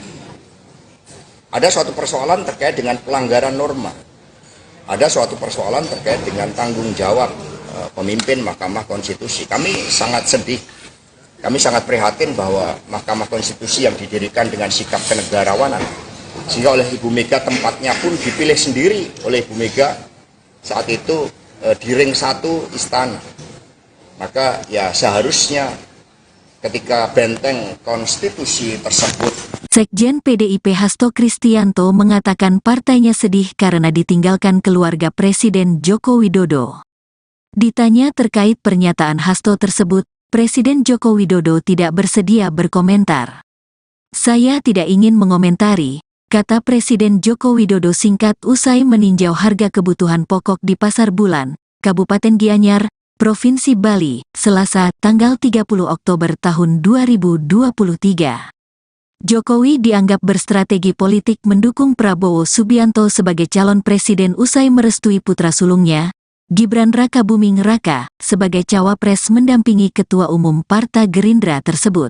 ada suatu persoalan terkait dengan pelanggaran norma, ada suatu persoalan terkait dengan tanggung jawab pemimpin Mahkamah Konstitusi. Kami sangat sedih, kami sangat prihatin bahwa Mahkamah Konstitusi yang didirikan dengan sikap kenegarawanan, sehingga oleh Ibu Mega tempatnya pun dipilih sendiri oleh Ibu Mega saat itu di ring 1 istana. Maka ya seharusnya ketika benteng konstitusi tersebut. Sekjen PDIP Hasto Kristianto mengatakan partainya sedih karena ditinggalkan keluarga Presiden Joko Widodo. Ditanya terkait pernyataan Hasto tersebut, Presiden Joko Widodo tidak bersedia berkomentar. "Saya tidak ingin mengomentari," kata Presiden Joko Widodo singkat usai meninjau harga kebutuhan pokok di Pasar Bulan, Kabupaten Gianyar, Provinsi Bali, Selasa, tanggal 30 Oktober tahun 2023. Jokowi dianggap berstrategi politik mendukung Prabowo Subianto sebagai calon presiden usai merestui putra sulungnya, Gibran Rakabuming Raka, sebagai cawapres mendampingi Ketua Umum Partai Gerindra tersebut.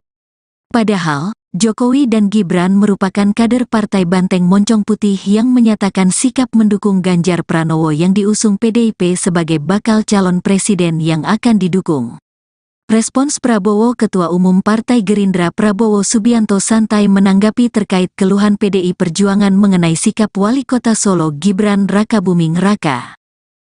Padahal, Jokowi dan Gibran merupakan kader Partai Banteng Moncong Putih yang menyatakan sikap mendukung Ganjar Pranowo yang diusung PDIP sebagai bakal calon presiden yang akan didukung. Respons Prabowo Ketua Umum Partai Gerindra Prabowo Subianto santai menanggapi terkait keluhan PDI Perjuangan mengenai sikap Wali Kota Solo Gibran Rakabuming Raka.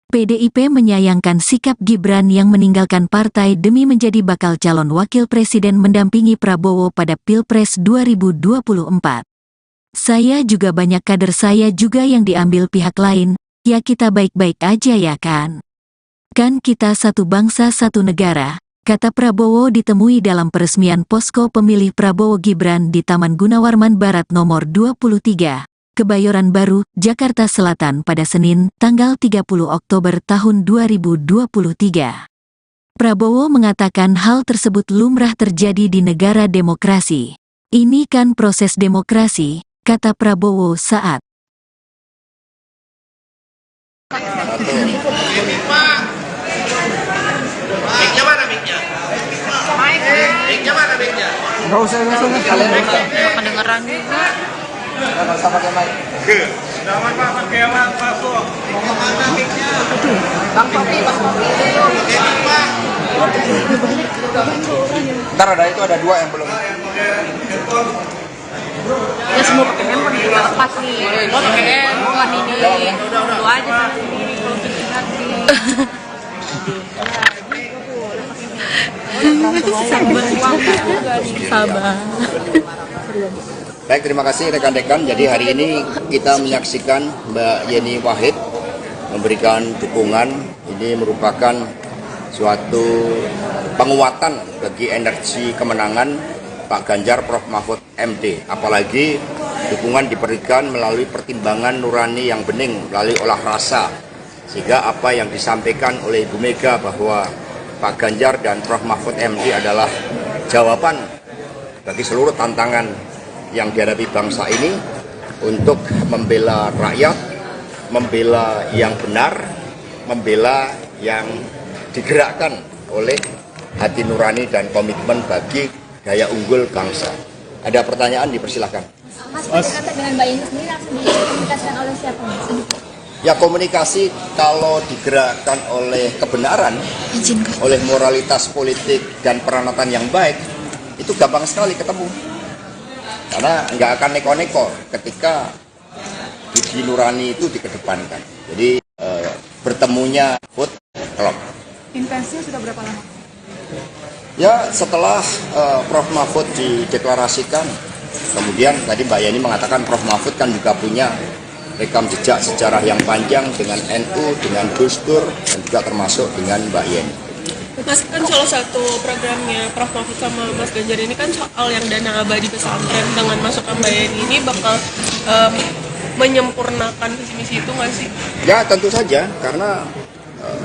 PDIP menyayangkan sikap Gibran yang meninggalkan partai demi menjadi bakal calon wakil presiden mendampingi Prabowo pada Pilpres 2024. "Saya juga banyak kader saya juga yang diambil pihak lain, ya kita baik-baik aja ya kan? Kan kita satu bangsa satu negara," kata Prabowo ditemui dalam peresmian posko pemilih Prabowo Gibran di Taman Gunawarman Barat nomor 23. Kebayoran Baru, Jakarta Selatan pada Senin, tanggal 30 Oktober tahun 2023. Prabowo mengatakan hal tersebut lumrah terjadi di negara demokrasi. "Ini kan proses demokrasi," kata Prabowo saat Nggak usah. Kedengeran juga. Nggak usah pakai mic. Ntar ada 2 yang belum. Ya semua pakai handphone juga lepas nih. Lo pakai handphone ini. Lu aja sendiri kalau bikin hati. Sabar. Baik, terima kasih rekan-rekan. Jadi hari ini kita menyaksikan Mbak Yeni Wahid memberikan dukungan. Ini merupakan suatu penguatan bagi energi kemenangan Pak Ganjar Prof Mahfud MD. Apalagi dukungan diberikan melalui pertimbangan nurani yang bening, melalui olah rasa. Sehingga apa yang disampaikan oleh Ibu Mega bahwa Pak Ganjar dan Prof Mahfud MD adalah jawaban bagi seluruh tantangan yang dihadapi bangsa ini untuk membela rakyat, membela yang benar, membela yang digerakkan oleh hati nurani dan komitmen bagi daya unggul bangsa. Ada pertanyaan, dipersilahkan. Mas, berkaitan dengan Mbak Yeni sendiri langsung dikomunikasikan oleh siapa, Mas? Ya, komunikasi kalau digerakkan oleh kebenaran, oleh moralitas politik dan peranatan yang baik, itu gampang sekali ketemu. Karena nggak akan neko-neko ketika budi nurani itu dikedepankan. Jadi bertemunya food klub. Intensinya sudah berapa lama? Ya, setelah Prof Mahfud dideklarasikan, kemudian tadi Mbak Yeni mengatakan Prof Mahfud kan juga punya rekam jejak sejarah yang panjang dengan NU, dengan Gus Dur, dan juga termasuk dengan Mbak Yeni. Mas, kan salah satu programnya Prof Mahfud sama Mas Ganjar ini kan soal yang dana abadi pesantren. Dengan masukan Mbak Yeni ini bakal menyempurnakan visi misi itu nggak sih? Ya, tentu saja, karena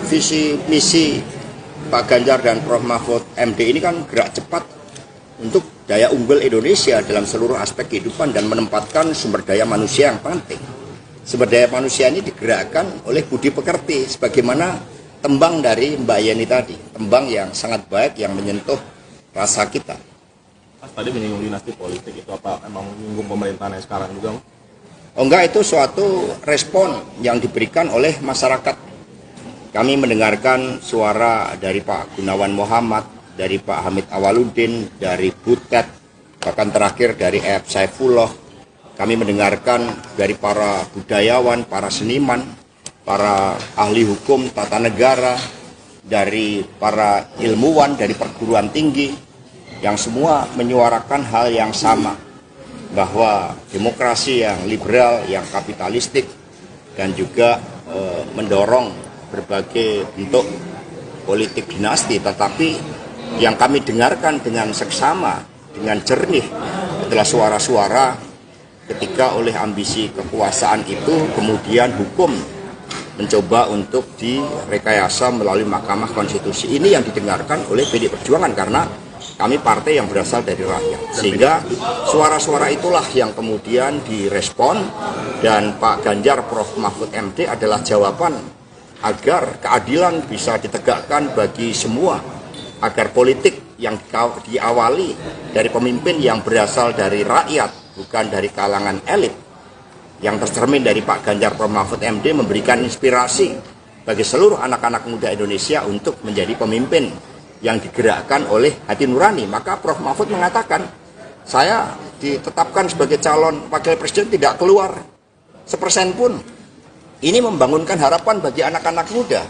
visi misi Pak Ganjar dan Prof Mahfud MD ini kan gerak cepat untuk daya unggul Indonesia dalam seluruh aspek kehidupan dan menempatkan sumber daya manusia yang penting. Sumber daya manusia ini digerakkan oleh budi pekerti, sebagaimana tembang dari Mbak Yeni tadi, tembang yang sangat baik yang menyentuh rasa kita. Mas, tadi menyinggung dinasti politik, itu apa emang menyinggung pemerintahan yang sekarang juga? Oh enggak, itu suatu respon yang diberikan oleh masyarakat. Kami mendengarkan suara dari Pak Gunawan Muhammad, dari Pak Hamid Awaludin, dari Butet, bahkan terakhir dari E.F. Saifullah. Kami mendengarkan dari para budayawan, para seniman, para ahli hukum tata negara, dari para ilmuwan, dari perguruan tinggi, yang semua menyuarakan hal yang sama, bahwa demokrasi yang liberal, yang kapitalistik, dan juga mendorong berbagai bentuk politik dinasti, tetapi yang kami dengarkan dengan seksama, dengan jernih adalah suara-suara ketika oleh ambisi kekuasaan itu kemudian hukum mencoba untuk direkayasa melalui Mahkamah Konstitusi. Ini yang didengarkan oleh PDI Perjuangan karena kami partai yang berasal dari rakyat. Sehingga suara-suara itulah yang kemudian direspon, dan Pak Ganjar Prof Mahfud MD adalah jawaban agar keadilan bisa ditegakkan bagi semua, agar politik yang diawali dari pemimpin yang berasal dari rakyat, bukan dari kalangan elit, yang tercermin dari Pak Ganjar Prof Mahfud MD, memberikan inspirasi bagi seluruh anak-anak muda Indonesia untuk menjadi pemimpin yang digerakkan oleh hati nurani. Maka Prof Mahfud mengatakan, saya ditetapkan sebagai calon wakil presiden tidak keluar 1% pun. Ini membangunkan harapan bagi anak-anak muda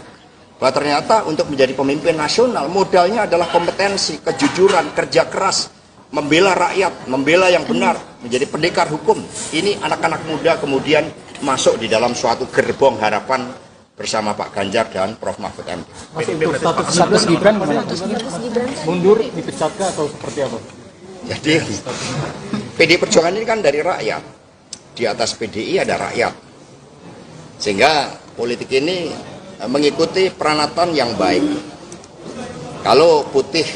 bahwa ternyata untuk menjadi pemimpin nasional modalnya adalah kompetensi, kejujuran, kerja keras, membela rakyat, membela yang benar, menjadi pendekar hukum. Ini anak-anak muda kemudian masuk di dalam suatu gerbong harapan bersama Pak Ganjar dan Prof Mahfud MD. Mas, untuk status Gibran gimana? Mundur, dipecat atau seperti apa? Jadi PDI Perjuangan ini kan dari rakyat. Di atas PDI ada rakyat. Sehingga politik ini mengikuti peranatan yang baik. Kalau putih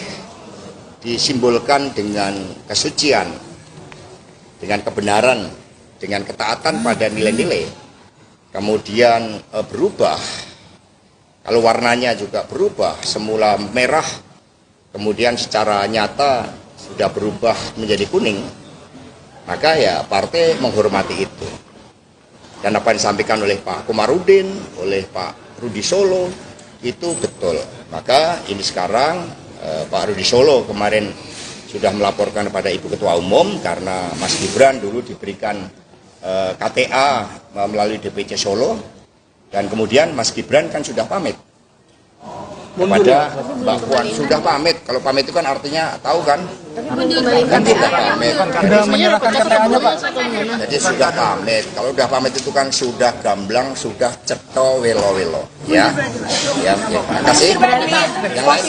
disimbolkan dengan kesucian, dengan kebenaran, dengan ketaatan pada nilai-nilai, kemudian berubah, kalau warnanya juga berubah, semula merah, kemudian secara nyata sudah berubah menjadi kuning, maka ya partai menghormati itu. Dan apa yang disampaikan oleh Pak Komarudin, oleh Pak Rudi Solo, itu betul. Maka ini sekarang Pak Rudi Solo kemarin sudah melaporkan kepada Ibu Ketua Umum karena Mas Gibran dulu diberikan KTA melalui DPC Solo, dan kemudian Mas Gibran kan sudah pamit kepada Mbak Puan. Sudah pamit, kalau pamit itu kan artinya tahu kan Kan sudah pamit. Sudah menyerahkan KTA-nya, Pak. Jadi sudah pamit. Kalau udah pamit itu kan sudah gamblang, sudah ceto welo-welo. Ya, ya. Terima kasih. Yang lain.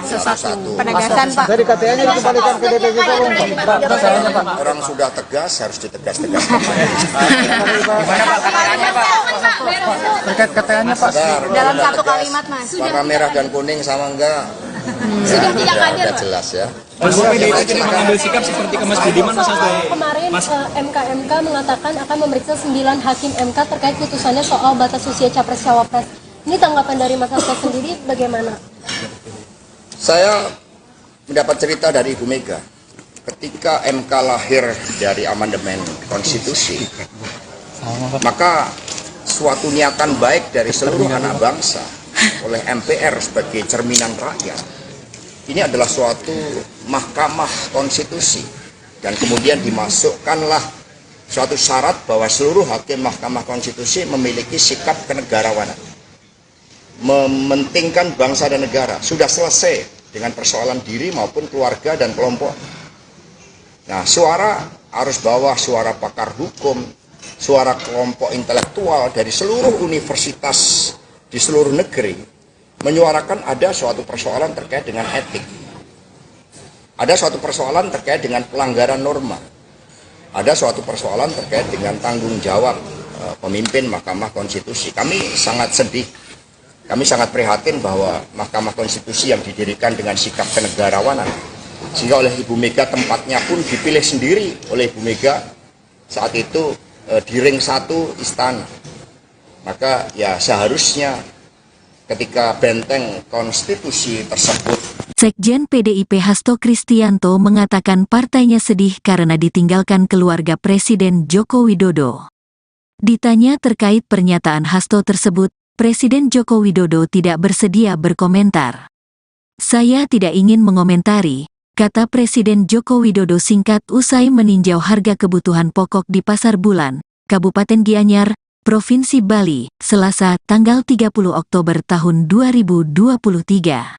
Satu-satu. Penegasan Pak. Dari KTA-nya dikembalikan ke DPP Pak. Orang sudah tegas harus ditegas-tegaskan. Gimana Pak KTA-nya Pak? Terkait KTA-nya Pak. Dalam satu kalimat Mas. Warna merah dan kuning sama enggak? Sudah tidak hadir, udah Pak. jelas ya. Mas PDIP jadi mengambil sikap seperti ke Mas Budiman Mas Hasto. Kemarin MK mengatakan akan memeriksa 9 hakim MK terkait putusannya soal batas usia capres-cawapres. Ini tanggapan dari Mas Hasto sendiri bagaimana? Saya mendapat cerita dari Ibu Mega. Ketika MK lahir dari amandemen konstitusi, maka suatu niatan baik dari seluruh anak bangsa oleh MPR sebagai cerminan rakyat, ini adalah suatu mahkamah konstitusi, dan kemudian dimasukkanlah suatu syarat bahwa seluruh hakim mahkamah konstitusi memiliki sikap kenegarawanan, mementingkan bangsa dan negara. Sudah selesai dengan persoalan diri maupun keluarga dan kelompok. Nah, suara arus bawah, suara pakar hukum, suara kelompok intelektual dari seluruh universitas di seluruh negeri menyuarakan ada suatu persoalan terkait dengan etik, ada suatu persoalan terkait dengan pelanggaran norma, ada suatu persoalan terkait dengan tanggung jawab pemimpin Mahkamah Konstitusi. Kami sangat sedih, kami sangat prihatin bahwa Mahkamah Konstitusi yang didirikan dengan sikap kenegarawanan, sehingga oleh Ibu Mega tempatnya pun dipilih sendiri oleh Ibu Mega saat itu di ring 1 istana. Maka ya seharusnya ketika benteng konstitusi tersebut. Sekjen PDIP Hasto Kristianto mengatakan partainya sedih karena ditinggalkan keluarga Presiden Joko Widodo. Ditanya terkait pernyataan Hasto tersebut, Presiden Joko Widodo tidak bersedia berkomentar. "Saya tidak ingin mengomentari," kata Presiden Joko Widodo singkat usai meninjau harga kebutuhan pokok di Pasar Bulan, Kabupaten Gianyar, Provinsi Bali, Selasa, tanggal 30 Oktober tahun 2023.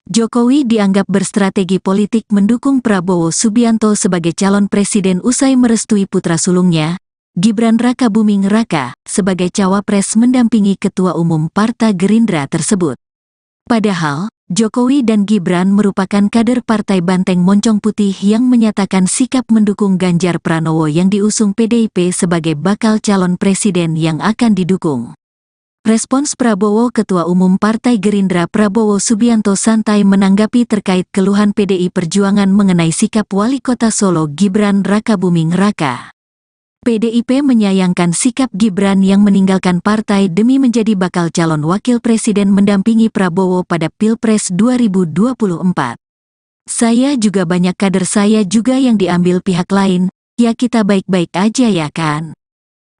Jokowi dianggap berstrategi politik mendukung Prabowo Subianto sebagai calon presiden usai merestui putra sulungnya, Gibran Rakabuming Raka, sebagai cawapres mendampingi Ketua Umum Partai Gerindra tersebut. Padahal, Jokowi dan Gibran merupakan kader Partai Banteng Moncong Putih yang menyatakan sikap mendukung Ganjar Pranowo yang diusung PDIP sebagai bakal calon presiden yang akan didukung. Respons Prabowo Ketua Umum Partai Gerindra Prabowo Subianto santai menanggapi terkait keluhan PDI Perjuangan mengenai sikap Wali Kota Solo Gibran Rakabuming Raka. PDIP menyayangkan sikap Gibran yang meninggalkan partai demi menjadi bakal calon wakil presiden mendampingi Prabowo pada Pilpres 2024. "Saya juga banyak kader saya juga yang diambil pihak lain, ya kita baik-baik aja ya kan?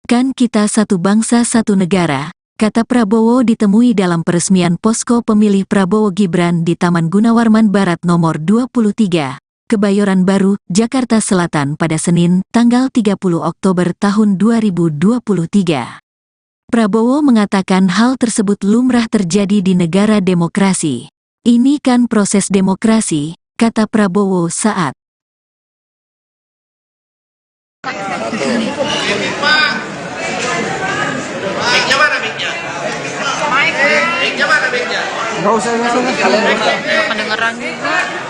Kan kita satu bangsa satu negara," kata Prabowo ditemui dalam peresmian posko pemilih Prabowo Gibran di Taman Gunawarman Barat nomor 23. Kebayoran Baru, Jakarta Selatan pada Senin, tanggal 30 Oktober tahun 2023. Prabowo mengatakan hal tersebut lumrah terjadi di negara demokrasi. "Ini kan proses demokrasi," kata Prabowo saat Nggak usah. Kedengeran juga.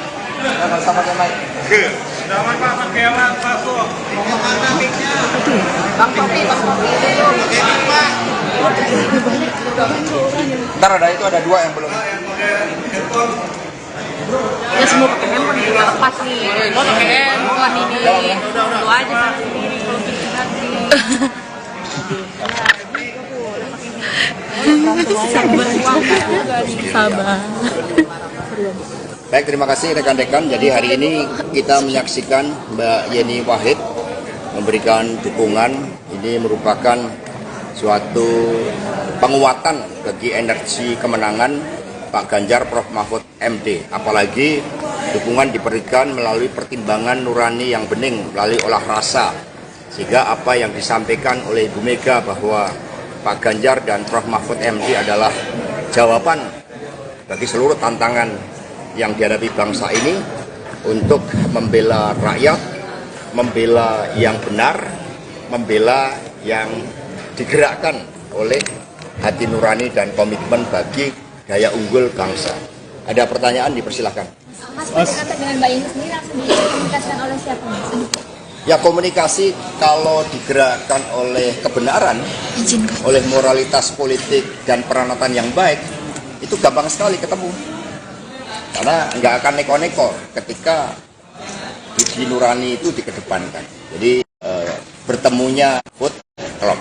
Ntar ada 2 yang belum. Ya semua pakai handphone juga lepas nih. Lo pakai handphone ini. Lo aja pakai sendiri kalau bikin hati. Sabar. Baik, terima kasih rekan-rekan. Jadi hari ini kita menyaksikan Mbak Yeni Wahid memberikan dukungan. Ini merupakan suatu penguatan bagi energi kemenangan Pak Ganjar Prof Mahfud MD. Apalagi dukungan diberikan melalui pertimbangan nurani yang bening, melalui olah rasa. Sehingga apa yang disampaikan oleh Ibu Mega bahwa Pak Ganjar dan Prof Mahfud MD adalah jawaban bagi seluruh tantangan yang dihadapi bangsa ini untuk membela rakyat, membela yang benar, membela yang digerakkan oleh hati nurani dan komitmen bagi daya unggul bangsa. Ada pertanyaan, dipersilahkan. Mas, pendekatan dengan Mbak Yeni sendiri langsung dikomunikasikan oleh siapa, Mas? Ya, komunikasi kalau digerakkan oleh kebenaran, oleh moralitas politik dan peranatan yang baik, itu gampang sekali ketemu. Karena nggak akan neko-neko ketika budi nurani itu dikedepankan. Jadi bertemunya food klub.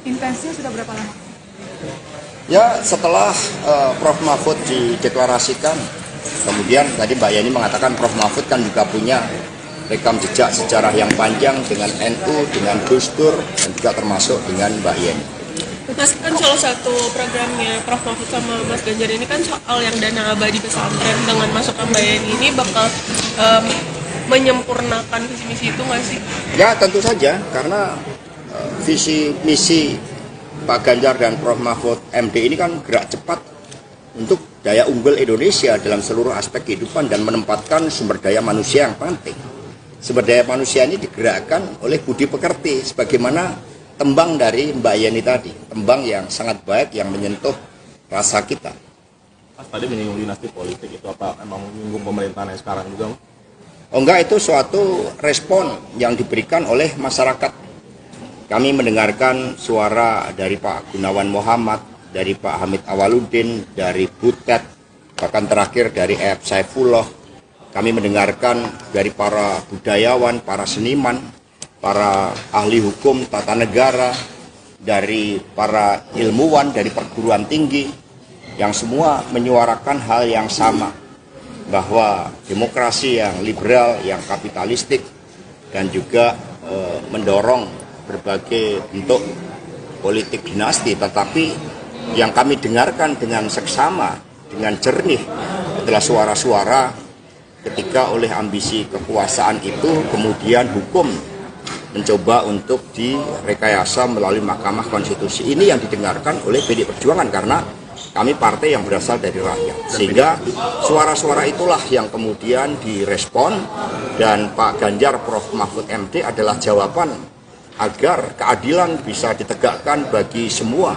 Intensinya sudah berapa lama? Ya, setelah Prof. Mahfud dideklarasikan, kemudian tadi Mbak Yeni mengatakan Prof. Mahfud kan juga punya rekam jejak sejarah yang panjang dengan NU, dengan Gus Dur, dan juga termasuk dengan Mbak Yeni. Mas, kan salah satu programnya Prof. Mahfud sama Mas Ganjar ini kan soal yang dana abadi pesantren. Dengan masukan Mbak Yeni ini bakal menyempurnakan visi misi itu nggak sih? Ya, tentu saja, karena visi misi Pak Ganjar dan Prof. Mahfud MD ini kan gerak cepat untuk daya unggul Indonesia dalam seluruh aspek kehidupan dan menempatkan sumber daya manusia yang penting. Sumber daya manusia ini digerakkan oleh budi pekerti, sebagaimana tembang dari Mbak Yeni tadi, tembang yang sangat baik yang menyentuh rasa kita. Mas, tadi menyinggung dinasti politik, itu apa emang menyinggung pemerintahan yang sekarang juga? Oh enggak, itu suatu respon yang diberikan oleh masyarakat. Kami mendengarkan suara dari Pak Gunawan Muhammad, dari Pak Hamid Awaludin, dari Butet, bahkan terakhir dari E.F. Saifullah. Kami mendengarkan dari para budayawan, para seniman, para ahli hukum tata negara, dari para ilmuwan, dari perguruan tinggi, yang semua menyuarakan hal yang sama, bahwa demokrasi yang liberal, yang kapitalistik, dan juga mendorong berbagai bentuk politik dinasti, tetapi yang kami dengarkan dengan seksama, dengan jernih adalah suara-suara ketika oleh ambisi kekuasaan itu kemudian hukum mencoba untuk direkayasa melalui Mahkamah Konstitusi. Ini yang didengarkan oleh PDI Perjuangan karena kami partai yang berasal dari rakyat. Sehingga suara-suara itulah yang kemudian direspon, dan Pak Ganjar Prof. Mahfud MD adalah jawaban agar keadilan bisa ditegakkan bagi semua,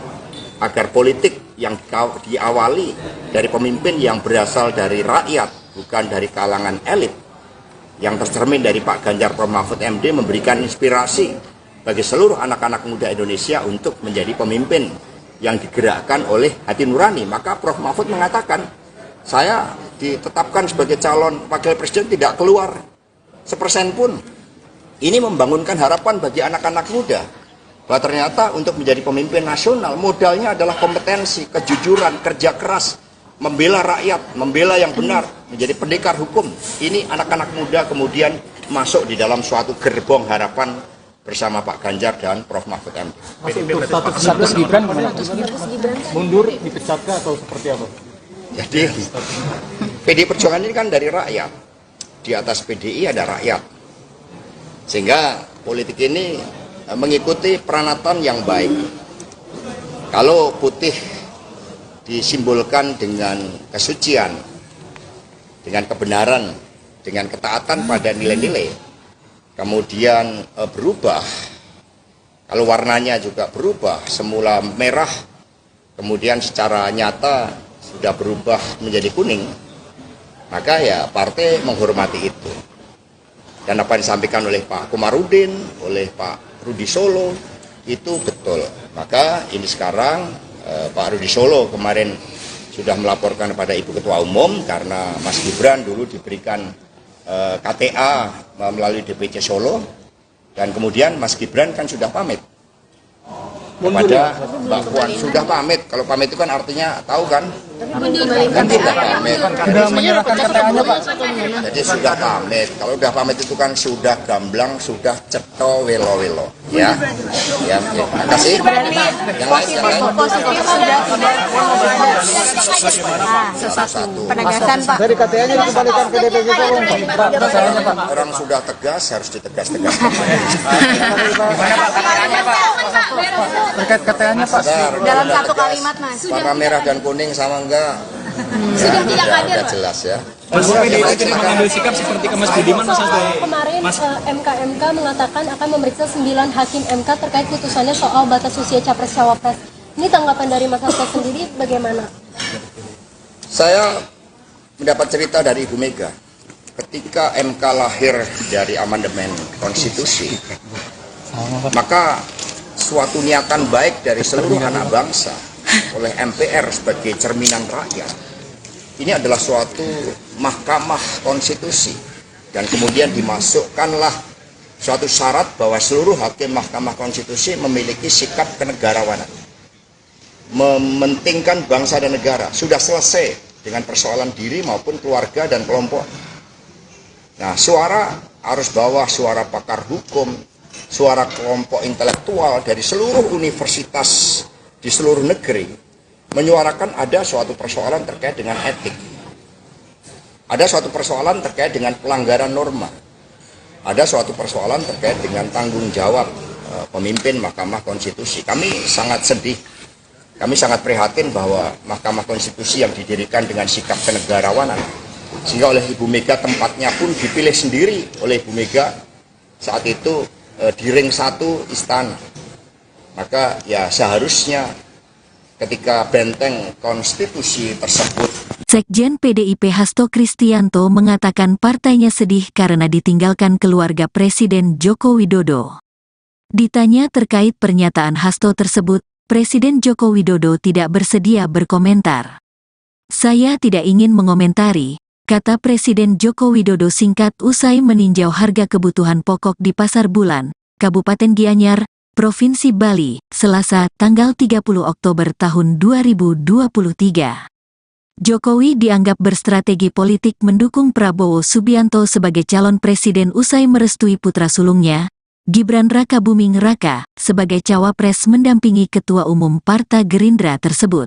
agar politik yang diawali dari pemimpin yang berasal dari rakyat, bukan dari kalangan elit, yang tercermin dari Pak Ganjar Prof. Mahfud MD memberikan inspirasi bagi seluruh anak-anak muda Indonesia untuk menjadi pemimpin yang digerakkan oleh hati nurani. Maka Prof. Mahfud mengatakan, saya ditetapkan sebagai calon wakil presiden tidak keluar 1% pun. Ini membangunkan harapan bagi anak-anak muda bahwa ternyata untuk menjadi pemimpin nasional modalnya adalah kompetensi, kejujuran, kerja keras, membela rakyat, membela yang benar, menjadi pendekar hukum. Ini anak-anak muda kemudian masuk di dalam suatu gerbong harapan bersama Pak Ganjar dan Prof. Mahfud MD. Mas, untuk status Gibran gimana? Mundur, dipecatkah atau seperti apa? Jadi PDI Perjuangan ini kan dari rakyat. Di atas PDI ada rakyat. Sehingga politik ini mengikuti peranatan yang baik. Kalau putih disimbolkan dengan kesucian, dengan kebenaran, dengan ketaatan pada nilai-nilai, kemudian berubah, kalau warnanya juga berubah, semula merah, kemudian secara nyata sudah berubah menjadi kuning, maka ya partai menghormati itu. Dan apa yang disampaikan oleh Pak Komarudin, oleh Pak Rudi Solo, itu betul. Maka ini sekarang Pak Rudi Solo kemarin sudah melaporkan kepada Ibu Ketua Umum karena Mas Gibran dulu diberikan KTA melalui DPC Solo, dan kemudian Mas Gibran kan sudah pamit kepada Mbak Puan, sudah pamit. Kalau pamit itu kan artinya tahu kan? Kan sudah pamit. Sudah menyerahkan KTA-nya, Pak. Jadi sudah pamit. Kalau sudah pamit itu kan sudah gamblang, sudah ceto welo-welo. Ya. Ya, terima kasih. Yang lain. Satu-satu. Penegasan, Pak. Dari KTA-nya dikembalikan ke DPC Solo. Orang sudah tegas harus ditegas-tegas. Terkait KTA-nya, Pak. Dalam satu kalimat, Mas. Warna merah dan kuning sama enggak? Sudah tidak hadir, udah Pak. jelas ya. Mas PDIP jadi mengambil sikap seperti ke Mas Budiman, Mas Hasto. Kemarin MK mengatakan akan memeriksa 9 hakim MK terkait putusannya soal batas usia capres-cawapres. Ini tanggapan dari Mas Hasto sendiri bagaimana? Saya mendapat cerita dari Ibu Mega. Ketika MK lahir dari amandemen konstitusi, maka suatu niatan baik dari seluruh anak bangsa oleh MPR sebagai cerminan rakyat, ini adalah suatu mahkamah konstitusi, dan kemudian dimasukkanlah suatu syarat bahwa seluruh hakim mahkamah konstitusi memiliki sikap kenegarawanan, mementingkan bangsa dan negara. Sudah selesai dengan persoalan diri maupun keluarga dan kelompok. Nah, suara arus bawah, suara pakar hukum, suara kelompok intelektual dari seluruh universitas di seluruh negeri menyuarakan ada suatu persoalan terkait dengan etik, ada suatu persoalan terkait dengan pelanggaran norma, ada suatu persoalan terkait dengan tanggung jawab pemimpin Mahkamah Konstitusi. Kami sangat sedih, kami sangat prihatin bahwa Mahkamah Konstitusi yang didirikan dengan sikap kenegarawanan, sehingga oleh Ibu Mega tempatnya pun dipilih sendiri oleh Ibu Mega saat itu di ring 1 istana. Maka ya seharusnya ketika benteng konstitusi tersebut. Sekjen PDIP Hasto Kristianto mengatakan partainya sedih karena ditinggalkan keluarga Presiden Joko Widodo. Ditanya terkait pernyataan Hasto tersebut, Presiden Joko Widodo tidak bersedia berkomentar. "Saya tidak ingin mengomentari," kata Presiden Joko Widodo singkat usai meninjau harga kebutuhan pokok di Pasar Bulan, Kabupaten Gianyar, Provinsi Bali, Selasa, tanggal 30 Oktober tahun 2023. Jokowi dianggap berstrategi politik mendukung Prabowo Subianto sebagai calon presiden usai merestui putra sulungnya, Gibran Rakabuming Raka, sebagai cawapres mendampingi Ketua Umum Partai Gerindra tersebut.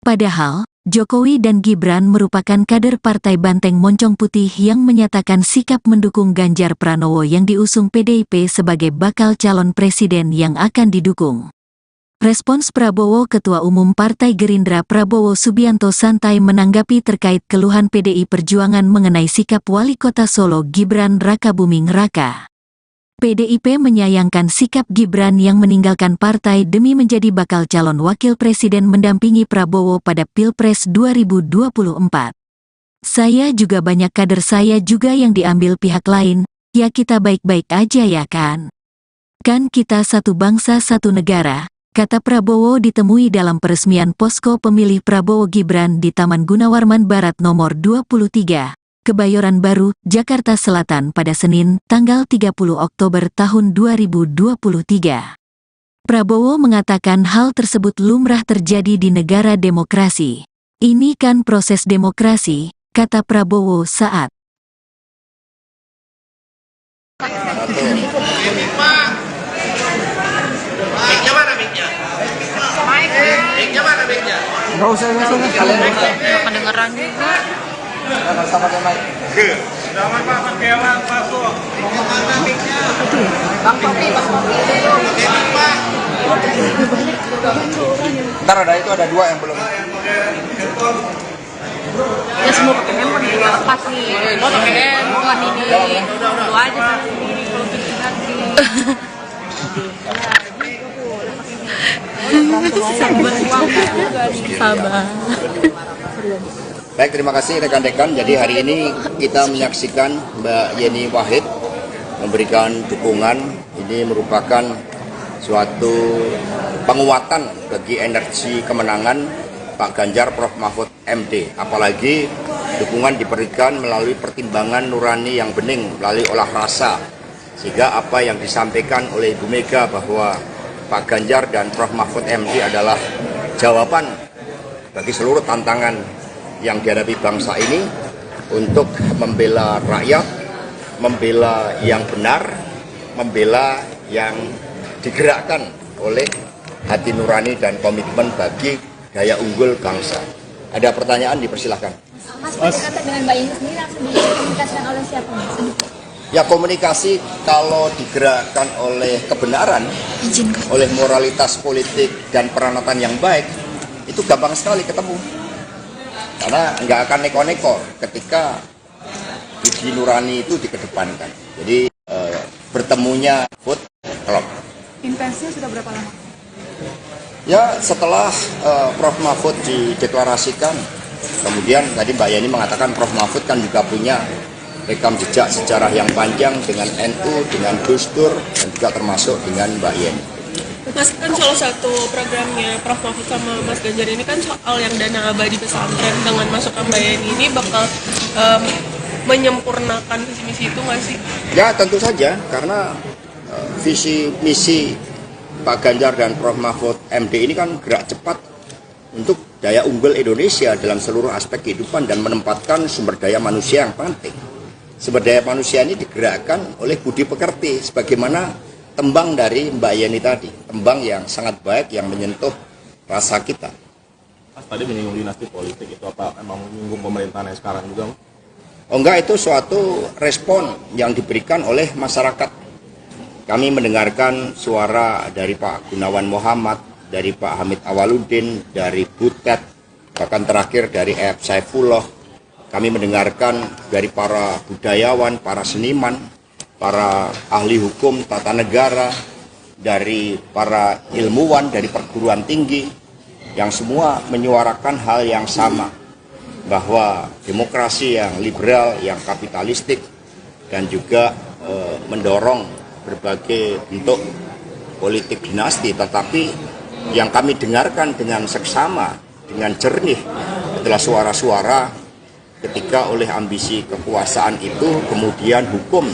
Padahal, Jokowi dan Gibran merupakan kader Partai Banteng Moncong Putih yang menyatakan sikap mendukung Ganjar Pranowo yang diusung PDIP sebagai bakal calon presiden yang akan didukung. Respons Prabowo Ketua Umum Partai Gerindra Prabowo Subianto santai menanggapi terkait keluhan PDI Perjuangan mengenai sikap Wali Kota Solo Gibran Rakabuming Raka. PDIP menyayangkan sikap Gibran yang meninggalkan partai demi menjadi bakal calon wakil presiden mendampingi Prabowo pada Pilpres 2024. "Saya juga banyak kader saya juga yang diambil pihak lain, ya kita baik-baik aja ya kan? Kan kita satu bangsa satu negara," kata Prabowo ditemui dalam peresmian posko pemilih Prabowo Gibran di Taman Gunawarman Barat nomor 23. Kebayoran Baru, Jakarta Selatan pada Senin, tanggal 30 Oktober tahun 2023. Prabowo mengatakan hal tersebut lumrah terjadi di negara demokrasi. "Ini kan proses demokrasi," kata Prabowo saat Kedengeran juga. Ntar ada dua yang belum. Ya semua pakai handphone juga lepas nih. Lo pakai handphone ini. Lo aja pakai sendiri kalau bikin hati. Sabar. Baik, terima kasih rekan-rekan. Jadi hari ini kita menyaksikan Mbak Yeni Wahid memberikan dukungan. Ini merupakan suatu penguatan bagi energi kemenangan Pak Ganjar Prof Mahfud MD. Apalagi dukungan diberikan melalui pertimbangan nurani yang bening, melalui olah rasa. Sehingga apa yang disampaikan oleh Ibu Mega bahwa Pak Ganjar dan Prof Mahfud MD adalah jawaban bagi seluruh tantangan yang dihadapi bangsa ini untuk membela rakyat, membela yang benar, membela yang digerakkan oleh hati nurani dan komitmen bagi daya unggul bangsa. Ada pertanyaan, dipersilahkan. Mas, berkaitan dengan Mbak Yeni sendiri langsung dikomunikasikan oleh siapa, Mas? Ya, komunikasi kalau digerakkan oleh kebenaran, oleh moralitas politik dan peranatan yang baik, itu gampang sekali ketemu. karena nggak akan neko-neko ketika Budi Nurani itu dikedepankan. Jadi bertemunya Food Club. Intensnya sudah berapa lama? Ya setelah Prof Mahfud dideklarasikan, kemudian tadi Mbak Yani mengatakan Prof Mahfud kan juga punya rekam jejak sejarah yang panjang dengan NU, dengan Gus Dur, dan juga termasuk dengan Mbak Yani. Mas, kan salah satu programnya Prof Mahfud sama Mas Ganjar ini kan soal yang dana abadi pesantren. Dengan masukan Mbak Yani ini bakal menyempurnakan visi misi itu nggak sih? Ya tentu saja, karena visi misi Pak Ganjar dan Prof Mahfud MD ini kan gerak cepat untuk daya unggul Indonesia dalam seluruh aspek kehidupan dan menempatkan sumber daya manusia yang penting. Sumber daya manusia ini digerakkan oleh budi pekerti, sebagaimana tembang dari Mbak Yani tadi, tembang yang sangat baik yang menyentuh rasa kita. Mas tadi menyinggung dinasti politik, itu apa emang menyinggung pemerintahan yang sekarang juga? Oh enggak, itu suatu respon yang diberikan oleh masyarakat. Kami mendengarkan suara dari Pak Gunawan Muhammad, dari Pak Hamid Awaludin, dari Butet, bahkan terakhir dari E.F. Saifullah. Kami mendengarkan dari para budayawan, para seniman, para ahli hukum tata negara, dari para ilmuwan, dari perguruan tinggi, yang semua menyuarakan hal yang sama, bahwa demokrasi yang liberal, yang kapitalistik, dan juga mendorong berbagai bentuk politik dinasti, tetapi yang kami dengarkan dengan seksama, dengan jernih adalah suara-suara ketika oleh ambisi kekuasaan itu kemudian hukum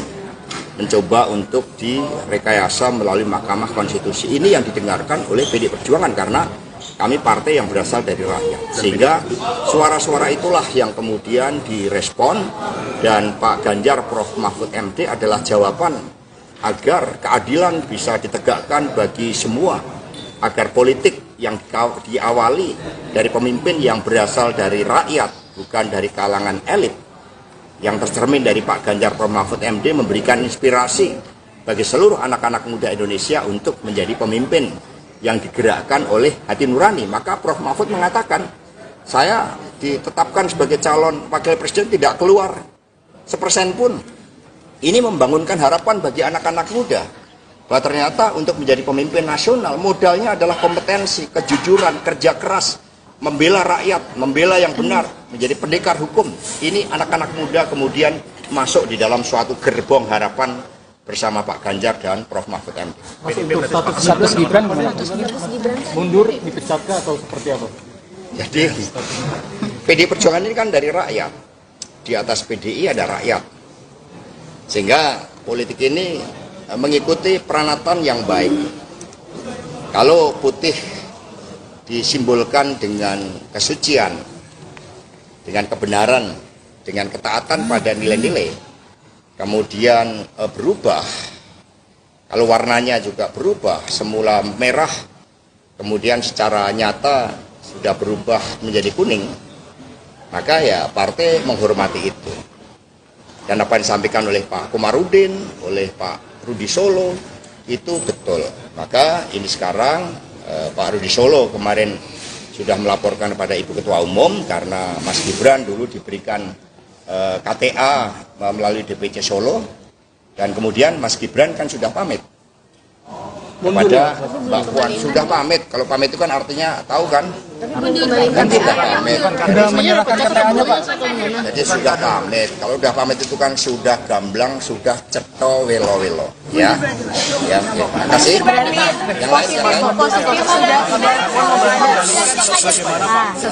mencoba untuk direkayasa melalui Mahkamah Konstitusi. Ini yang didengarkan oleh PDI Perjuangan karena kami partai yang berasal dari rakyat. Sehingga suara-suara itulah yang kemudian direspon, dan Pak Ganjar Prof Mahfud MD adalah jawaban agar keadilan bisa ditegakkan bagi semua, agar politik yang diawali dari pemimpin yang berasal dari rakyat, bukan dari kalangan elit, yang tercermin dari Pak Ganjar Prof Mahfud MD memberikan inspirasi bagi seluruh anak-anak muda Indonesia untuk menjadi pemimpin yang digerakkan oleh hati nurani. Maka Prof Mahfud mengatakan, saya ditetapkan sebagai calon wakil presiden tidak keluar 1% pun. Ini membangunkan harapan bagi anak-anak muda bahwa ternyata untuk menjadi pemimpin nasional modalnya adalah kompetensi, kejujuran, kerja keras, membela rakyat, membela yang benar, menjadi pendekar hukum. Ini anak-anak muda kemudian masuk di dalam suatu gerbong harapan bersama Pak Ganjar dan Prof Mahfud MD. Mas, untuk status Gibran gimana? Mundur, dipecatkah atau seperti apa? Jadi PDI Perjuangan ini kan dari rakyat. Di atas PDI ada rakyat. Sehingga politik ini mengikuti peranatan yang baik. Kalau putih disimbolkan dengan kesucian, dengan kebenaran, dengan ketaatan pada nilai-nilai, kemudian berubah, kalau warnanya juga berubah, semula merah, kemudian secara nyata sudah berubah menjadi kuning, maka ya partai menghormati itu. Dan apa yang disampaikan oleh Pak Komarudin, oleh Pak Rudi Solo, itu betul. Maka ini sekarang Pak Rudi Solo kemarin sudah melaporkan kepada Ibu Ketua Umum karena Mas Gibran dulu diberikan KTA melalui DPC Solo, dan kemudian Mas Gibran kan sudah pamit kepada Mbak Puan. Sudah pamit, kalau pamit itu kan artinya tahu kan? Kan sudah pamit. Sudah menyerahkan KTA-nya, Pak. Jadi sudah pamit. Kalau sudah pamit itu kan sudah gamblang, sudah ceto welo-welo. Ya, ya. Terima kasih. Yang lain.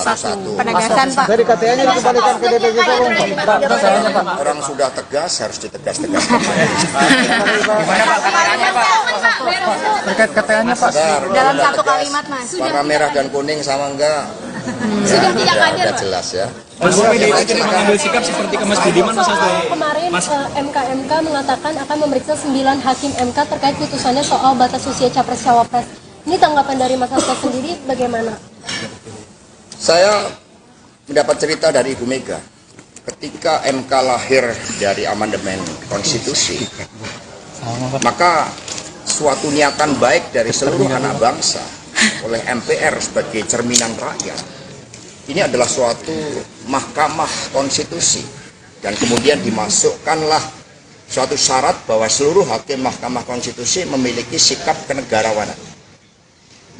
Satu. Penegasan, Pak. Dari KTA-nya dikembalikan ke DPC Solo. Orang sudah tegas harus ditegas-tegaskan. Terkait KTA-nya, Pak. Dalam satu kalimat, Mas. Warna merah dan kuning sama enggak? Sudah tidak hadir, udah Pak. jelas ya. Mas PDI jadi mengambil sikap seperti ke Mas Budiman, Mas Hasto. Kemarin MK mengatakan akan memeriksa 9 hakim MK terkait putusannya soal batas usia capres-cawapres. Ini tanggapan dari Mas Hasto sendiri bagaimana? Saya mendapat cerita dari Ibu Mega. Ketika MK lahir dari amandemen konstitusi, maka suatu niatan baik dari seluruh anak bangsa oleh MPR sebagai cerminan rakyat ini adalah suatu mahkamah konstitusi. Dan kemudian dimasukkanlah suatu syarat bahwa seluruh hakim Mahkamah Konstitusi memiliki sikap kenegarawanan.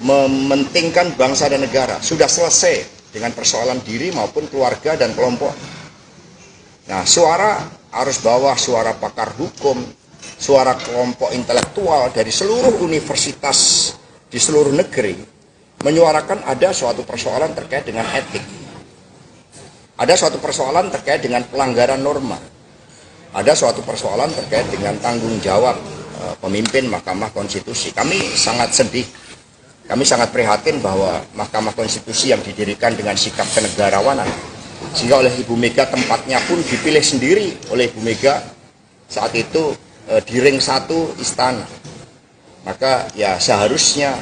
Mementingkan bangsa dan negara. Sudah selesai dengan persoalan diri maupun keluarga dan kelompok. Nah, suara arus bawah, suara pakar hukum, suara kelompok intelektual dari seluruh universitas di seluruh negeri menyuarakan ada suatu persoalan terkait dengan etik. Ada suatu persoalan terkait dengan pelanggaran norma. Ada suatu persoalan terkait dengan tanggung jawab pemimpin Mahkamah Konstitusi. Kami sangat sedih, kami sangat prihatin bahwa Mahkamah Konstitusi yang didirikan dengan sikap kenegarawanan, sehingga oleh Ibu Mega tempatnya pun dipilih sendiri oleh Ibu Mega saat itu di ring 1 istana. Maka ya seharusnya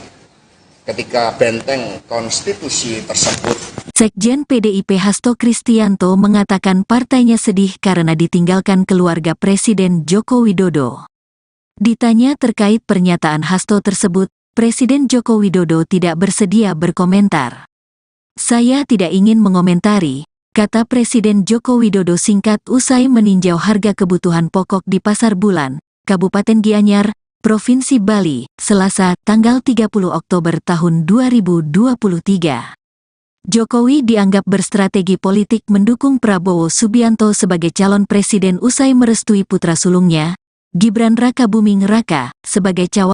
ketika benteng konstitusi tersebut. Sekjen PDIP Hasto Kristianto mengatakan partainya sedih karena ditinggalkan keluarga Presiden Joko Widodo. Ditanya terkait pernyataan Hasto tersebut, Presiden Joko Widodo tidak bersedia berkomentar. "Saya tidak ingin mengomentari," kata Presiden Joko Widodo singkat usai meninjau harga kebutuhan pokok di Pasar Bulan, Kabupaten Gianyar, Provinsi Bali, Selasa, tanggal 30 Oktober tahun 2023. Jokowi dianggap berstrategi politik mendukung Prabowo Subianto sebagai calon presiden usai merestui putra sulungnya, Gibran Rakabuming Raka, sebagai cawapres.